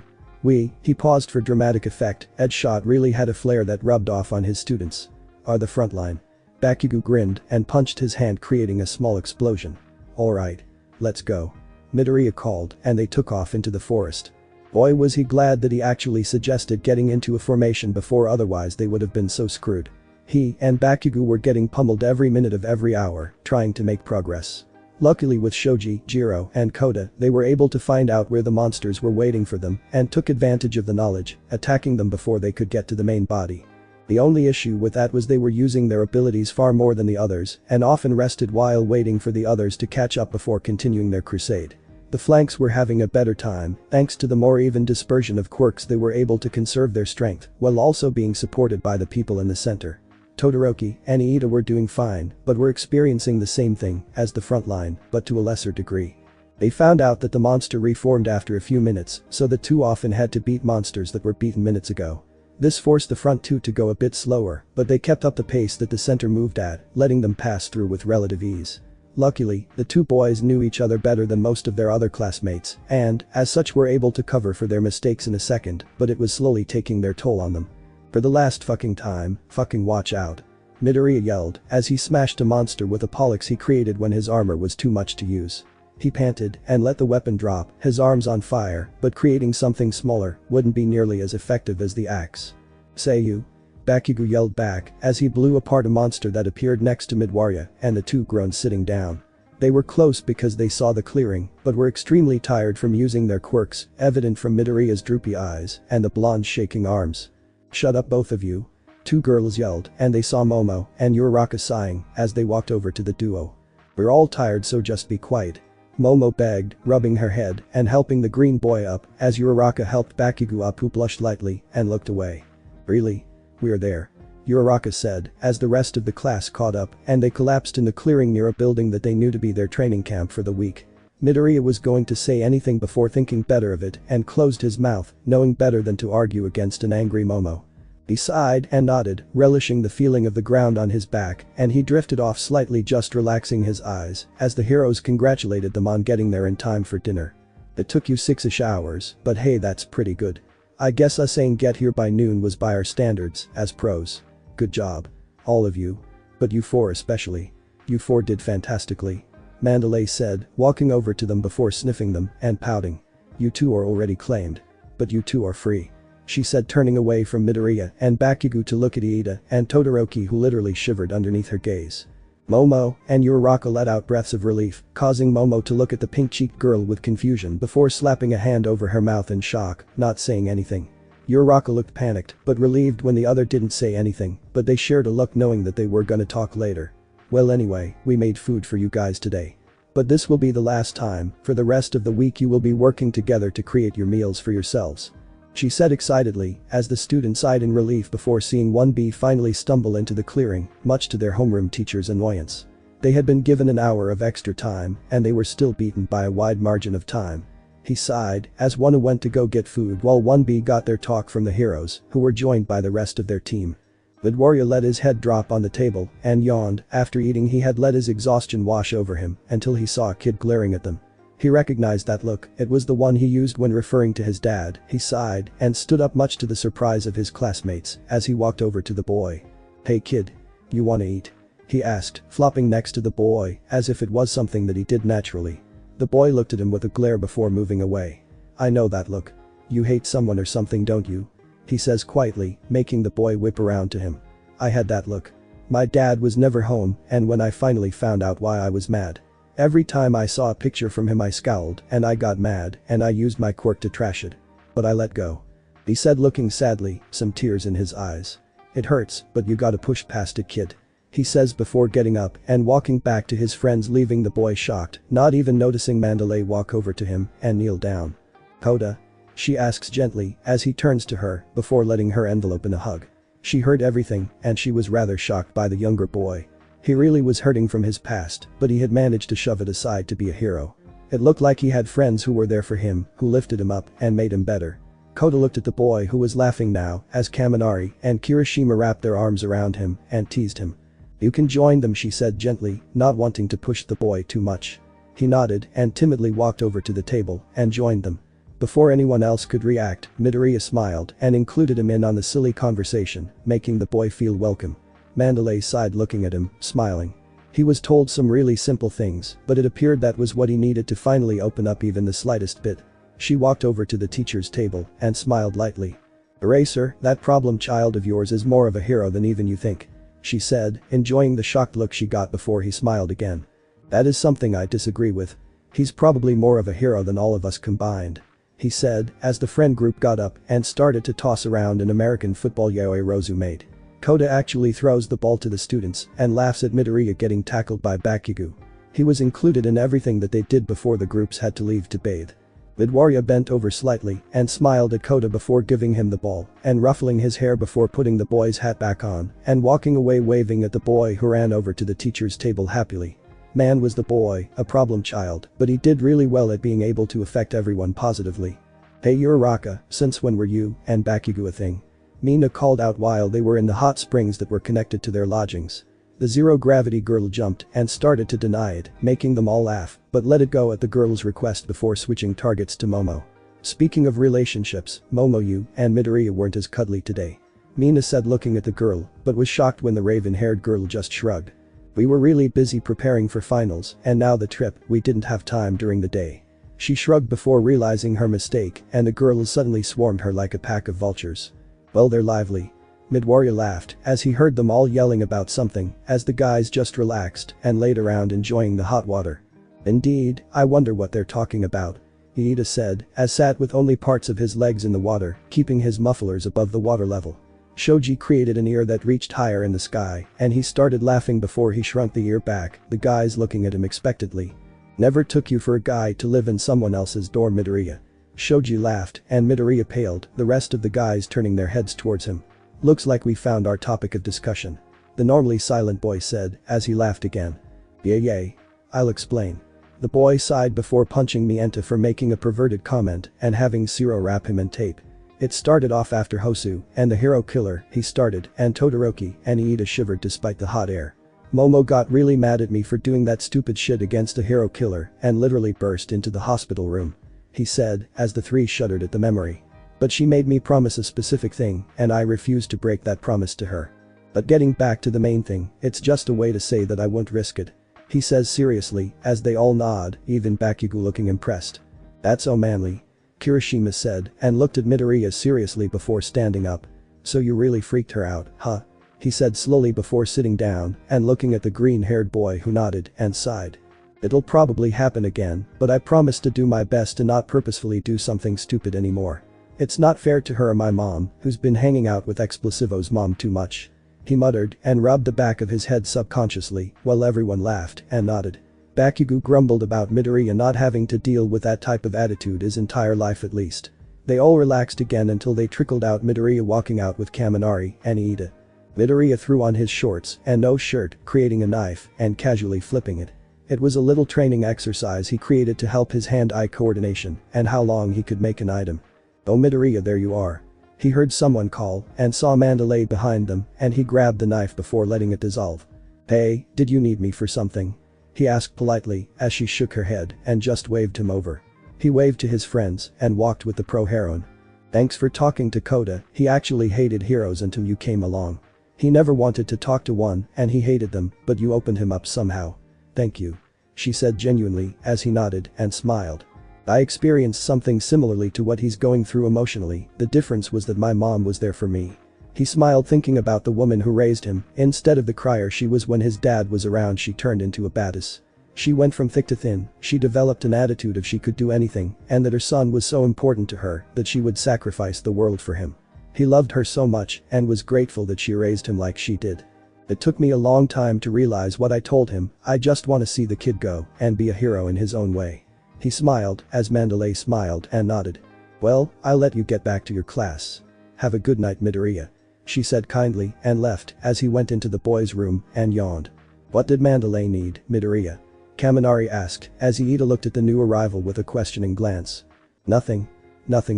He paused for dramatic effect. Edgeshot really had a flair that rubbed off on his students. "Are the front line." Bakugo grinned and punched his hand, creating a small explosion. "Alright. Let's go," Midoriya called, and they took off into the forest. Boy, was he glad that he actually suggested getting into a formation before, otherwise they would have been so screwed. He and Bakugo were getting pummeled every minute of every hour, trying to make progress. Luckily, with Shoji, Jiro, and Kota, they were able to find out where the monsters were waiting for them and took advantage of the knowledge, attacking them before they could get to the main body. The only issue with that was they were using their abilities far more than the others and often rested while waiting for the others to catch up before continuing their crusade. The flanks were having a better time. Thanks to the more even dispersion of quirks, they were able to conserve their strength while also being supported by the people in the center. Todoroki and Iida were doing fine, but were experiencing the same thing as the front line, but to a lesser degree. They found out that the monster reformed after a few minutes, so the two often had to beat monsters that were beaten minutes ago. This forced the front two to go a bit slower, but they kept up the pace that the center moved at, letting them pass through with relative ease. Luckily, the two boys knew each other better than most of their other classmates, and, as such, were able to cover for their mistakes in a second, but it was slowly taking their toll on them. For the last fucking time, fucking watch out. Midoriya yelled, as he smashed a monster with a pollux he created when his armor was too much to use. He panted and let the weapon drop, his arms on fire, but creating something smaller wouldn't be nearly as effective as the axe. Say you. Bakugo yelled back as he blew apart a monster that appeared next to Midoriya, and the two groaned sitting down. They were close because they saw the clearing, but were extremely tired from using their quirks, evident from Midoriya's droopy eyes and the blonde's shaking arms. Shut up both of you. Two girls yelled, and they saw Momo and Uraraka sighing as they walked over to the duo. We're all tired, so just be quiet. Momo begged, rubbing her head and helping the green boy up as Uraraka helped Bakugo up, who blushed lightly and looked away. Really? We're there. Uraraka said as the rest of the class caught up and they collapsed in the clearing near a building that they knew to be their training camp for the week. Midoriya was going to say anything before thinking better of it and closed his mouth, knowing better than to argue against an angry Momo. He sighed and nodded, relishing the feeling of the ground on his back, and he drifted off slightly, just relaxing his eyes as the heroes congratulated them on getting there in time for dinner. It took you 6-ish hours, but hey, that's pretty good. I guess us saying get here by noon was by our standards, as pros. Good job. All of you. But you four especially. You four did fantastically. Mandalay said, walking over to them before sniffing them and pouting. You two are already claimed. But you two are free. She said, turning away from Midoriya and Bakugo to look at Iida and Todoroki, who literally shivered underneath her gaze. Momo and Uraraka let out breaths of relief, causing Momo to look at the pink-cheeked girl with confusion before slapping a hand over her mouth in shock, not saying anything. Uraraka looked panicked but relieved when the other didn't say anything, but they shared a look knowing that they were gonna talk later. Well, anyway, we made food for you guys today. But this will be the last time. For the rest of the week you will be working together to create your meals for yourselves. She said excitedly as the students sighed in relief before seeing 1B finally stumble into the clearing, much to their homeroom teacher's annoyance. They had been given an hour of extra time and they were still beaten by a wide margin of time. He sighed as Wano went to go get food while 1B got their talk from the heroes, who were joined by the rest of their team. Midoriya let his head drop on the table and yawned. After eating, he had let his exhaustion wash over him until he saw a kid glaring at them. He recognized that look, it was the one he used when referring to his dad. He sighed and stood up, much to the surprise of his classmates, as he walked over to the boy. Hey kid. You wanna eat? He asked, flopping next to the boy as if it was something that he did naturally. The boy looked at him with a glare before moving away. I know that look. You hate someone or something, don't you? He says quietly, making the boy whip around to him. I had that look. My dad was never home, and when I finally found out why, I was mad. Every time I saw a picture from him I scowled and I got mad and I used my quirk to trash it. But I let go. He said, looking sadly, some tears in his eyes. It hurts, but you gotta push past it, kid. He says before getting up and walking back to his friends, leaving the boy shocked, not even noticing Mandalay walk over to him and kneel down. Koda? She asks gently as he turns to her before letting her envelope in a hug. She heard everything and she was rather shocked by the younger boy. He really was hurting from his past, but he had managed to shove it aside to be a hero. It looked like he had friends who were there for him, who lifted him up and made him better. Koda looked at the boy, who was laughing now as Kaminari and Kirishima wrapped their arms around him and teased him. You can join them, she said gently, not wanting to push the boy too much. He nodded and timidly walked over to the table and joined them. Before anyone else could react, Midoriya smiled and included him in on the silly conversation, making the boy feel welcome. Mandalay sighed, looking at him, smiling. He was told some really simple things, but it appeared that was what he needed to finally open up even the slightest bit. She walked over to the teacher's table and smiled lightly. Eraser, that problem child of yours is more of a hero than even you think. She said, enjoying the shocked look she got before he smiled again. That is something I disagree with. He's probably more of a hero than all of us combined. He said as the friend group got up and started to toss around an American football Yaoyorozu made. Koda actually throws the ball to the students and laughs at Midoriya getting tackled by Bakugo. He was included in everything that they did before the groups had to leave to bathe. Midoriya bent over slightly and smiled at Koda before giving him the ball and ruffling his hair before putting the boy's hat back on and walking away, waving at the boy, who ran over to the teacher's table happily. Man, was the boy a problem child, but he did really well at being able to affect everyone positively. Hey Uraraka, since when were you and Bakugo a thing? Mina called out while they were in the hot springs that were connected to their lodgings. The zero-gravity girl jumped and started to deny it, making them all laugh, but let it go at the girl's request before switching targets to Momo. Speaking of relationships, Momo and Midoriya weren't as cuddly today. Mina said looking at the girl, but was shocked when the raven-haired girl just shrugged. We were really busy preparing for finals, and now the trip, we didn't have time during the day. She shrugged before realizing her mistake, and the girls suddenly swarmed her like a pack of vultures. Well, they're lively. Midoriya laughed as he heard them all yelling about something as the guys just relaxed and laid around enjoying the hot water. Indeed, I wonder what they're talking about, Iida said as sat with only parts of his legs in the water, keeping his mufflers above the water level. Shoji created an ear that reached higher in the sky and he started laughing before he shrunk the ear back, the guys looking at him expectantly. Never took you for a guy to live in someone else's dorm, Midoriya. Shoji laughed and Midoriya paled, the rest of the guys turning their heads towards him. Looks like we found our topic of discussion, the normally silent boy said as he laughed again. Yay. I'll explain. The boy sighed before punching Mienta for making a perverted comment and having Zero wrap him in tape. It started off after Hosu and the hero killer, he started, and Todoroki and Iida shivered despite the hot air. Momo got really mad at me for doing that stupid shit against a hero killer and literally burst into the hospital room, he said as the three shuddered at the memory. But she made me promise a specific thing and I refused to break that promise to her. But getting back to the main thing, it's just a way to say that I won't risk it, he says seriously as they all nod, even Bakugo looking impressed. That's so manly, Kirishima said and looked at Midoriya seriously before standing up. So you really freaked her out, huh? He said slowly before sitting down and looking at the green-haired boy who nodded and sighed. It'll probably happen again, but I promise to do my best to not purposefully do something stupid anymore. It's not fair to her or my mom, who's been hanging out with Explosivo's mom too much, he muttered and rubbed the back of his head subconsciously while everyone laughed and nodded. Bakugo grumbled about Midoriya not having to deal with that type of attitude his entire life at least. They all relaxed again until they trickled out Midoriya walking out with Kaminari and Iida. Midoriya threw on his shorts and no shirt, creating a knife and casually flipping it. It was a little training exercise he created to help his hand-eye coordination and how long he could make an item. Oh Midoriya, there you are. He heard someone call and saw Mandalay behind them and he grabbed the knife before letting it dissolve. Hey, did you need me for something? He asked politely as she shook her head and just waved him over. He waved to his friends and walked with the pro-heroine. Thanks for talking to Koda, he actually hated heroes until you came along. He never wanted to talk to one and he hated them, but you opened him up somehow. Thank you, she said genuinely as he nodded and smiled. I experienced something similarly to what he's going through emotionally, the difference was that my mom was there for me. He smiled thinking about the woman who raised him, instead of the crier she was when his dad was around she turned into a badass. She went from thick to thin, she developed an attitude of she could do anything and that her son was so important to her that she would sacrifice the world for him. He loved her so much and was grateful that she raised him like she did. It took me a long time to realize what I told him, I just want to see the kid go and be a hero in his own way. He smiled as Mandalay smiled and nodded. Well, I'll let you get back to your class. Have a good night, Midoriya, she said kindly and left as he went into the boys' room and yawned. What did Mandalay need, Midoriya? Kaminari asked as Iida looked at the new arrival with a questioning glance. Nothing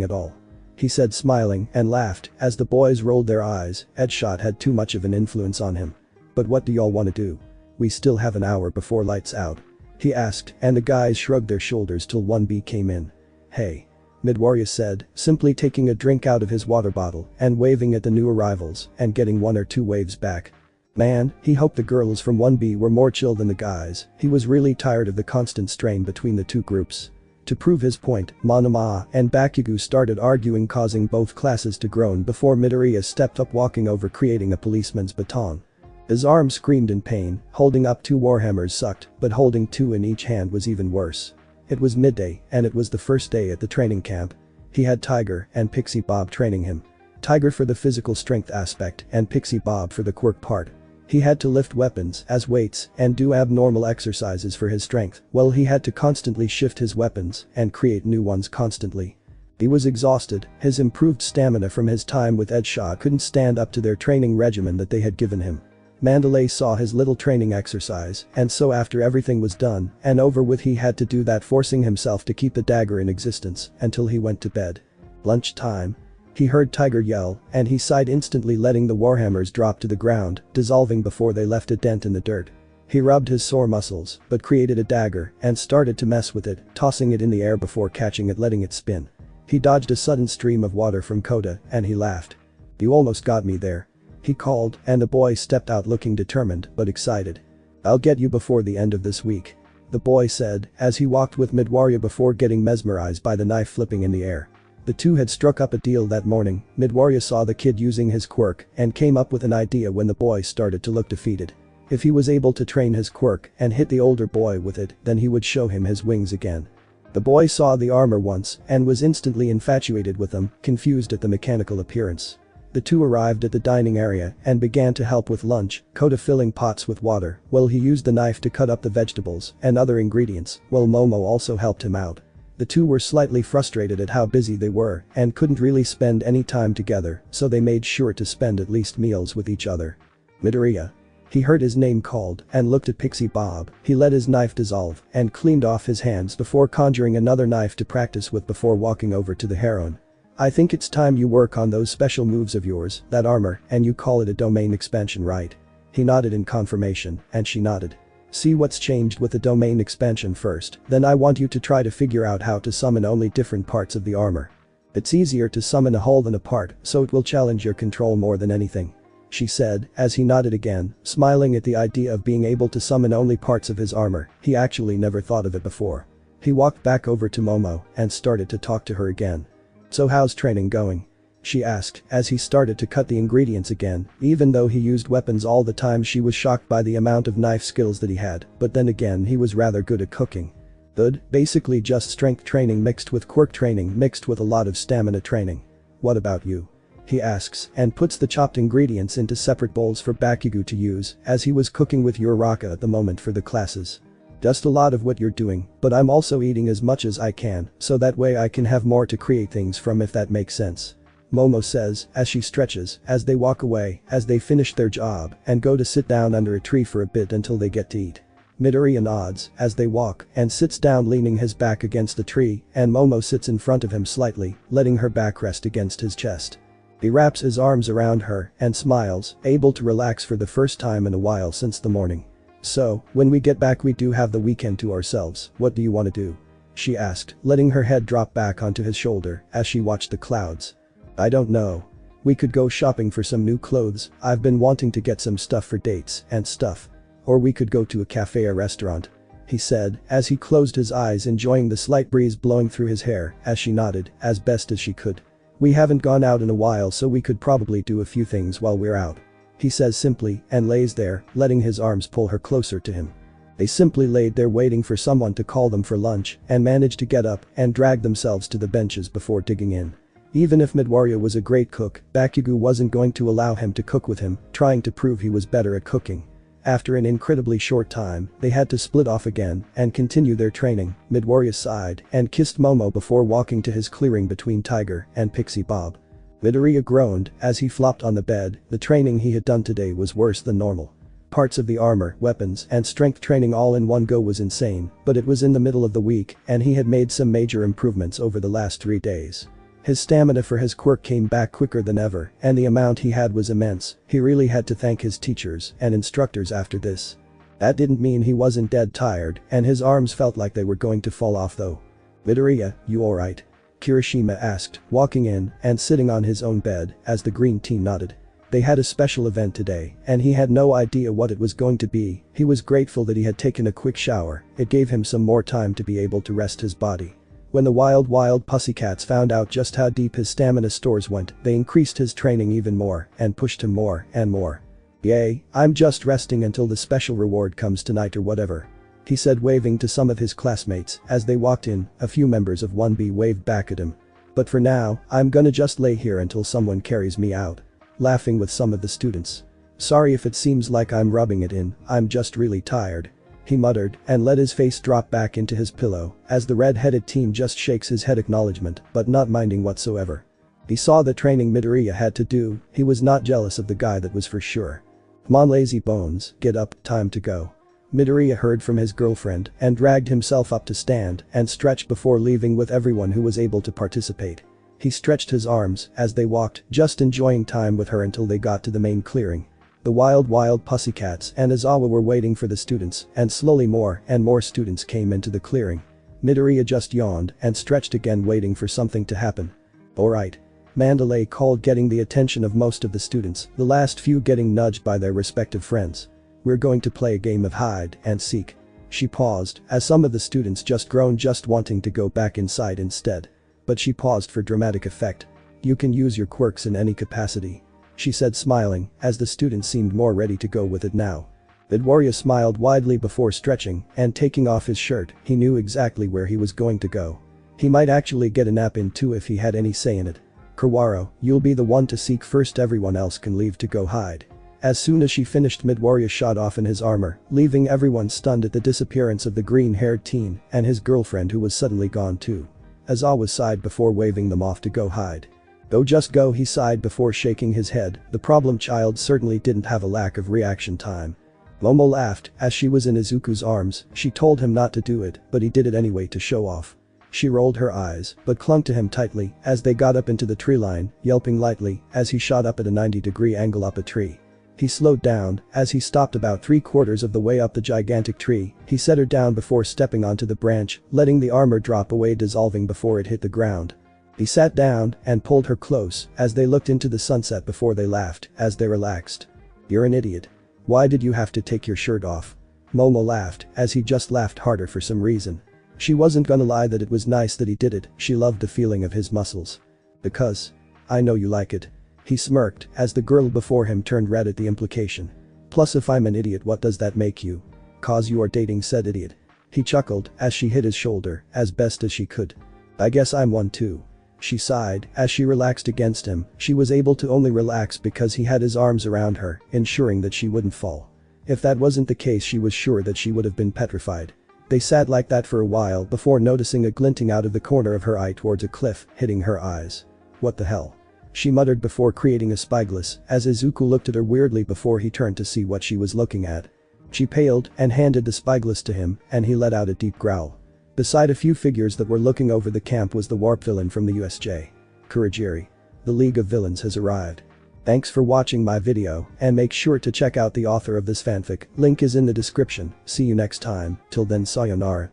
at all, he said smiling and laughed as the boys rolled their eyes, Edgeshot had too much of an influence on him. But what do y'all want to do? We still have an hour before lights out, he asked and the guys shrugged their shoulders till 1B came in. Hey, Midoriya said, simply taking a drink out of his water bottle and waving at the new arrivals and getting 1 or 2 waves back. Man, he hoped the girls from 1B were more chill than the guys, he was really tired of the constant strain between the two groups. To prove his point, Monoma and Bakugo started arguing causing both classes to groan before Midoriya stepped up walking over creating a policeman's baton. His arm screamed in pain, holding up 2 warhammers sucked, but holding 2 in each hand was even worse. It was midday and it was the first day at the training camp. He had Tiger and Pixie Bob training him. Tiger for the physical strength aspect and Pixie Bob for the quirk part. He had to lift weapons as weights and do abnormal exercises for his strength, while he had to constantly shift his weapons and create new ones constantly. He was exhausted, his improved stamina from his time with Edgeshot couldn't stand up to their training regimen that they had given him. Mandalay saw his little training exercise and so after everything was done and over with he had to do that forcing himself to keep the dagger in existence until he went to bed. Lunchtime. He heard Tiger yell, and he sighed instantly, letting the warhammers drop to the ground, dissolving before they left a dent in the dirt. He rubbed his sore muscles, but created a dagger and started to mess with it, tossing it in the air before catching it, letting it spin. He dodged a sudden stream of water from Kota, and he laughed. "You almost got me there," he called, and the boy stepped out looking determined but excited. "I'll get you before the end of this week," the boy said as he walked with Midoriya before getting mesmerized by the knife flipping in the air. The two had struck up a deal that morning. Midoriya saw the kid using his quirk and came up with an idea when the boy started to look defeated. If he was able to train his quirk and hit the older boy with it, then he would show him his wings again. The boy saw the armor once and was instantly infatuated with them, confused at the mechanical appearance. The two arrived at the dining area and began to help with lunch, Kota filling pots with water while he used the knife to cut up the vegetables and other ingredients, while Momo also helped him out. The two were slightly frustrated at how busy they were and couldn't really spend any time together, so they made sure to spend at least meals with each other. Midoriya. He heard his name called and looked at Pixie Bob. He let his knife dissolve and cleaned off his hands before conjuring another knife to practice with before walking over to the heroine. "I think it's time you work on those special moves of yours, that armor, and you call it a domain expansion, right?" He nodded in confirmation, and she nodded. "See what's changed with the domain expansion first, then I want you to try to figure out how to summon only different parts of the armor. It's easier to summon a whole than a part, so it will challenge your control more than anything," she said as he nodded again, smiling at the idea of being able to summon only parts of his armor. He actually never thought of it before. He walked back over to Momo and started to talk to her again. "So how's training going?" she asked as he started to cut the ingredients again. Even though he used weapons all the time, she was shocked by the amount of knife skills that he had, but then again he was rather good at cooking. Good, basically just strength training mixed with quirk training mixed with a lot of stamina training. "What about you?" he asks and puts the chopped ingredients into separate bowls for Bakugo to use as he was cooking with Uraraka at the moment for the classes. "Just a lot of what you're doing, but I'm also eating as much as I can, so that way I can have more to create things from, if that makes sense," Momo says as she stretches as they walk away as they finish their job and go to sit down under a tree for a bit until they get to eat. Midoriya nods as they walk and sits down leaning his back against the tree, and Momo sits in front of him slightly, letting her back rest against his chest. He wraps his arms around her and smiles, able to relax for the first time in a while since the morning. "So, when we get back we do have the weekend to ourselves. What do you want to do?" she asked, letting her head drop back onto his shoulder as she watched the clouds. "I don't know. We could go shopping for some new clothes. I've been wanting to get some stuff for dates and stuff. Or we could go to a cafe or restaurant," he said as he closed his eyes, enjoying the slight breeze blowing through his hair as she nodded as best as she could. "We haven't gone out in a while, so we could probably do a few things while we're out," he says simply and lays there, letting his arms pull her closer to him. They simply laid there waiting for someone to call them for lunch and managed to get up and drag themselves to the benches before digging in. Even if Midoriya was a great cook, Bakugo wasn't going to allow him to cook with him, trying to prove he was better at cooking. After an incredibly short time, they had to split off again and continue their training. Midoriya sighed and kissed Momo before walking to his clearing between Tiger and Pixie Bob. Midoriya groaned as he flopped on the bed. The training he had done today was worse than normal. Parts of the armor, weapons, and strength training all in one go was insane, but it was in the middle of the week and he had made some major improvements over the last 3 days. His stamina for his quirk came back quicker than ever, and the amount he had was immense. He really had to thank his teachers and instructors after this. That didn't mean he wasn't dead tired, and his arms felt like they were going to fall off though. "Midoriya, you alright?" Kirishima asked, walking in and sitting on his own bed as the green tea nodded. They had a special event today, and he had no idea what it was going to be. He was grateful that he had taken a quick shower. It gave him some more time to be able to rest his body. When the wild pussycats found out just how deep his stamina stores went, they increased his training even more and pushed him more and more. "Yay, I'm just resting until the special reward comes tonight or whatever," he said, waving to some of his classmates as they walked in. A few members of 1B waved back at him. "But for now, I'm gonna just lay here until someone carries me out," laughing with some of the students. "Sorry if it seems like I'm rubbing it in, I'm just really tired," he muttered and let his face drop back into his pillow as the red-headed teen just shakes his head acknowledgement but not minding whatsoever. He saw the training Midoriya had to do. He was not jealous of the guy, that was for sure. "Come on lazy bones, get up, time to go," Midoriya heard from his girlfriend and dragged himself up to stand and stretch before leaving with everyone who was able to participate. He stretched his arms as they walked, just enjoying time with her until they got to the main clearing. The wild pussycats and Izawa were waiting for the students, and slowly more and more students came into the clearing. Midoriya just yawned and stretched again, waiting for something to happen. Alright. Mandalay called, getting the attention of most of the students, the last few getting nudged by their respective friends. We're going to play a game of hide and seek. She paused as some of the students just groaned, just wanting to go back inside instead. But she paused for dramatic effect. You can use your quirks in any capacity, she said, smiling, as the students seemed more ready to go with it now. Midoriya smiled widely before stretching and taking off his shirt. He knew exactly where he was going to go. He might actually get a nap in too if he had any say in it. Kawaro, you'll be the one to seek first, everyone else can leave to go hide. As soon as she finished, Midoriya shot off in his armor, leaving everyone stunned at the disappearance of the green-haired teen and his girlfriend, who was suddenly gone too. Izawa sighed before waving them off to go hide. Go, just go, he sighed before shaking his head. The problem child certainly didn't have a lack of reaction time. Momo laughed as she was in Izuku's arms. She told him not to do it, but he did it anyway to show off. She rolled her eyes, but clung to him tightly as they got up into the tree line, yelping lightly as he shot up at a 90-degree angle up a tree. He slowed down as he stopped about 3/4 of the way up the gigantic tree. He set her down before stepping onto the branch, letting the armor drop away, dissolving before it hit the ground. He sat down and pulled her close as they looked into the sunset before they laughed as they relaxed. You're an idiot. Why did you have to take your shirt off? Momo laughed as he just laughed harder for some reason. She wasn't gonna lie that it was nice that he did it. She loved the feeling of his muscles. Because I know you like it. He smirked as the girl before him turned red at the implication. Plus, if I'm an idiot, what does that make you? Cause you are dating said idiot. He chuckled as she hit his shoulder as best as she could. I guess I'm one too. She sighed as she relaxed against him. She was able to only relax because he had his arms around her, ensuring that she wouldn't fall. If that wasn't the case, she was sure that she would have been petrified. They sat like that for a while before noticing a glinting out of the corner of her eye towards a cliff, hitting her eyes. What the hell? She muttered before creating a spyglass as Izuku looked at her weirdly before he turned to see what she was looking at. She paled and handed the spyglass to him, and he let out a deep growl. Beside a few figures that were looking over the camp was the warp villain from the USJ. Kurogiri. The League of Villains has arrived. Thanks for watching my video, and make sure to check out the author of this fanfic. Link is in the description. See you next time. Till then, sayonara.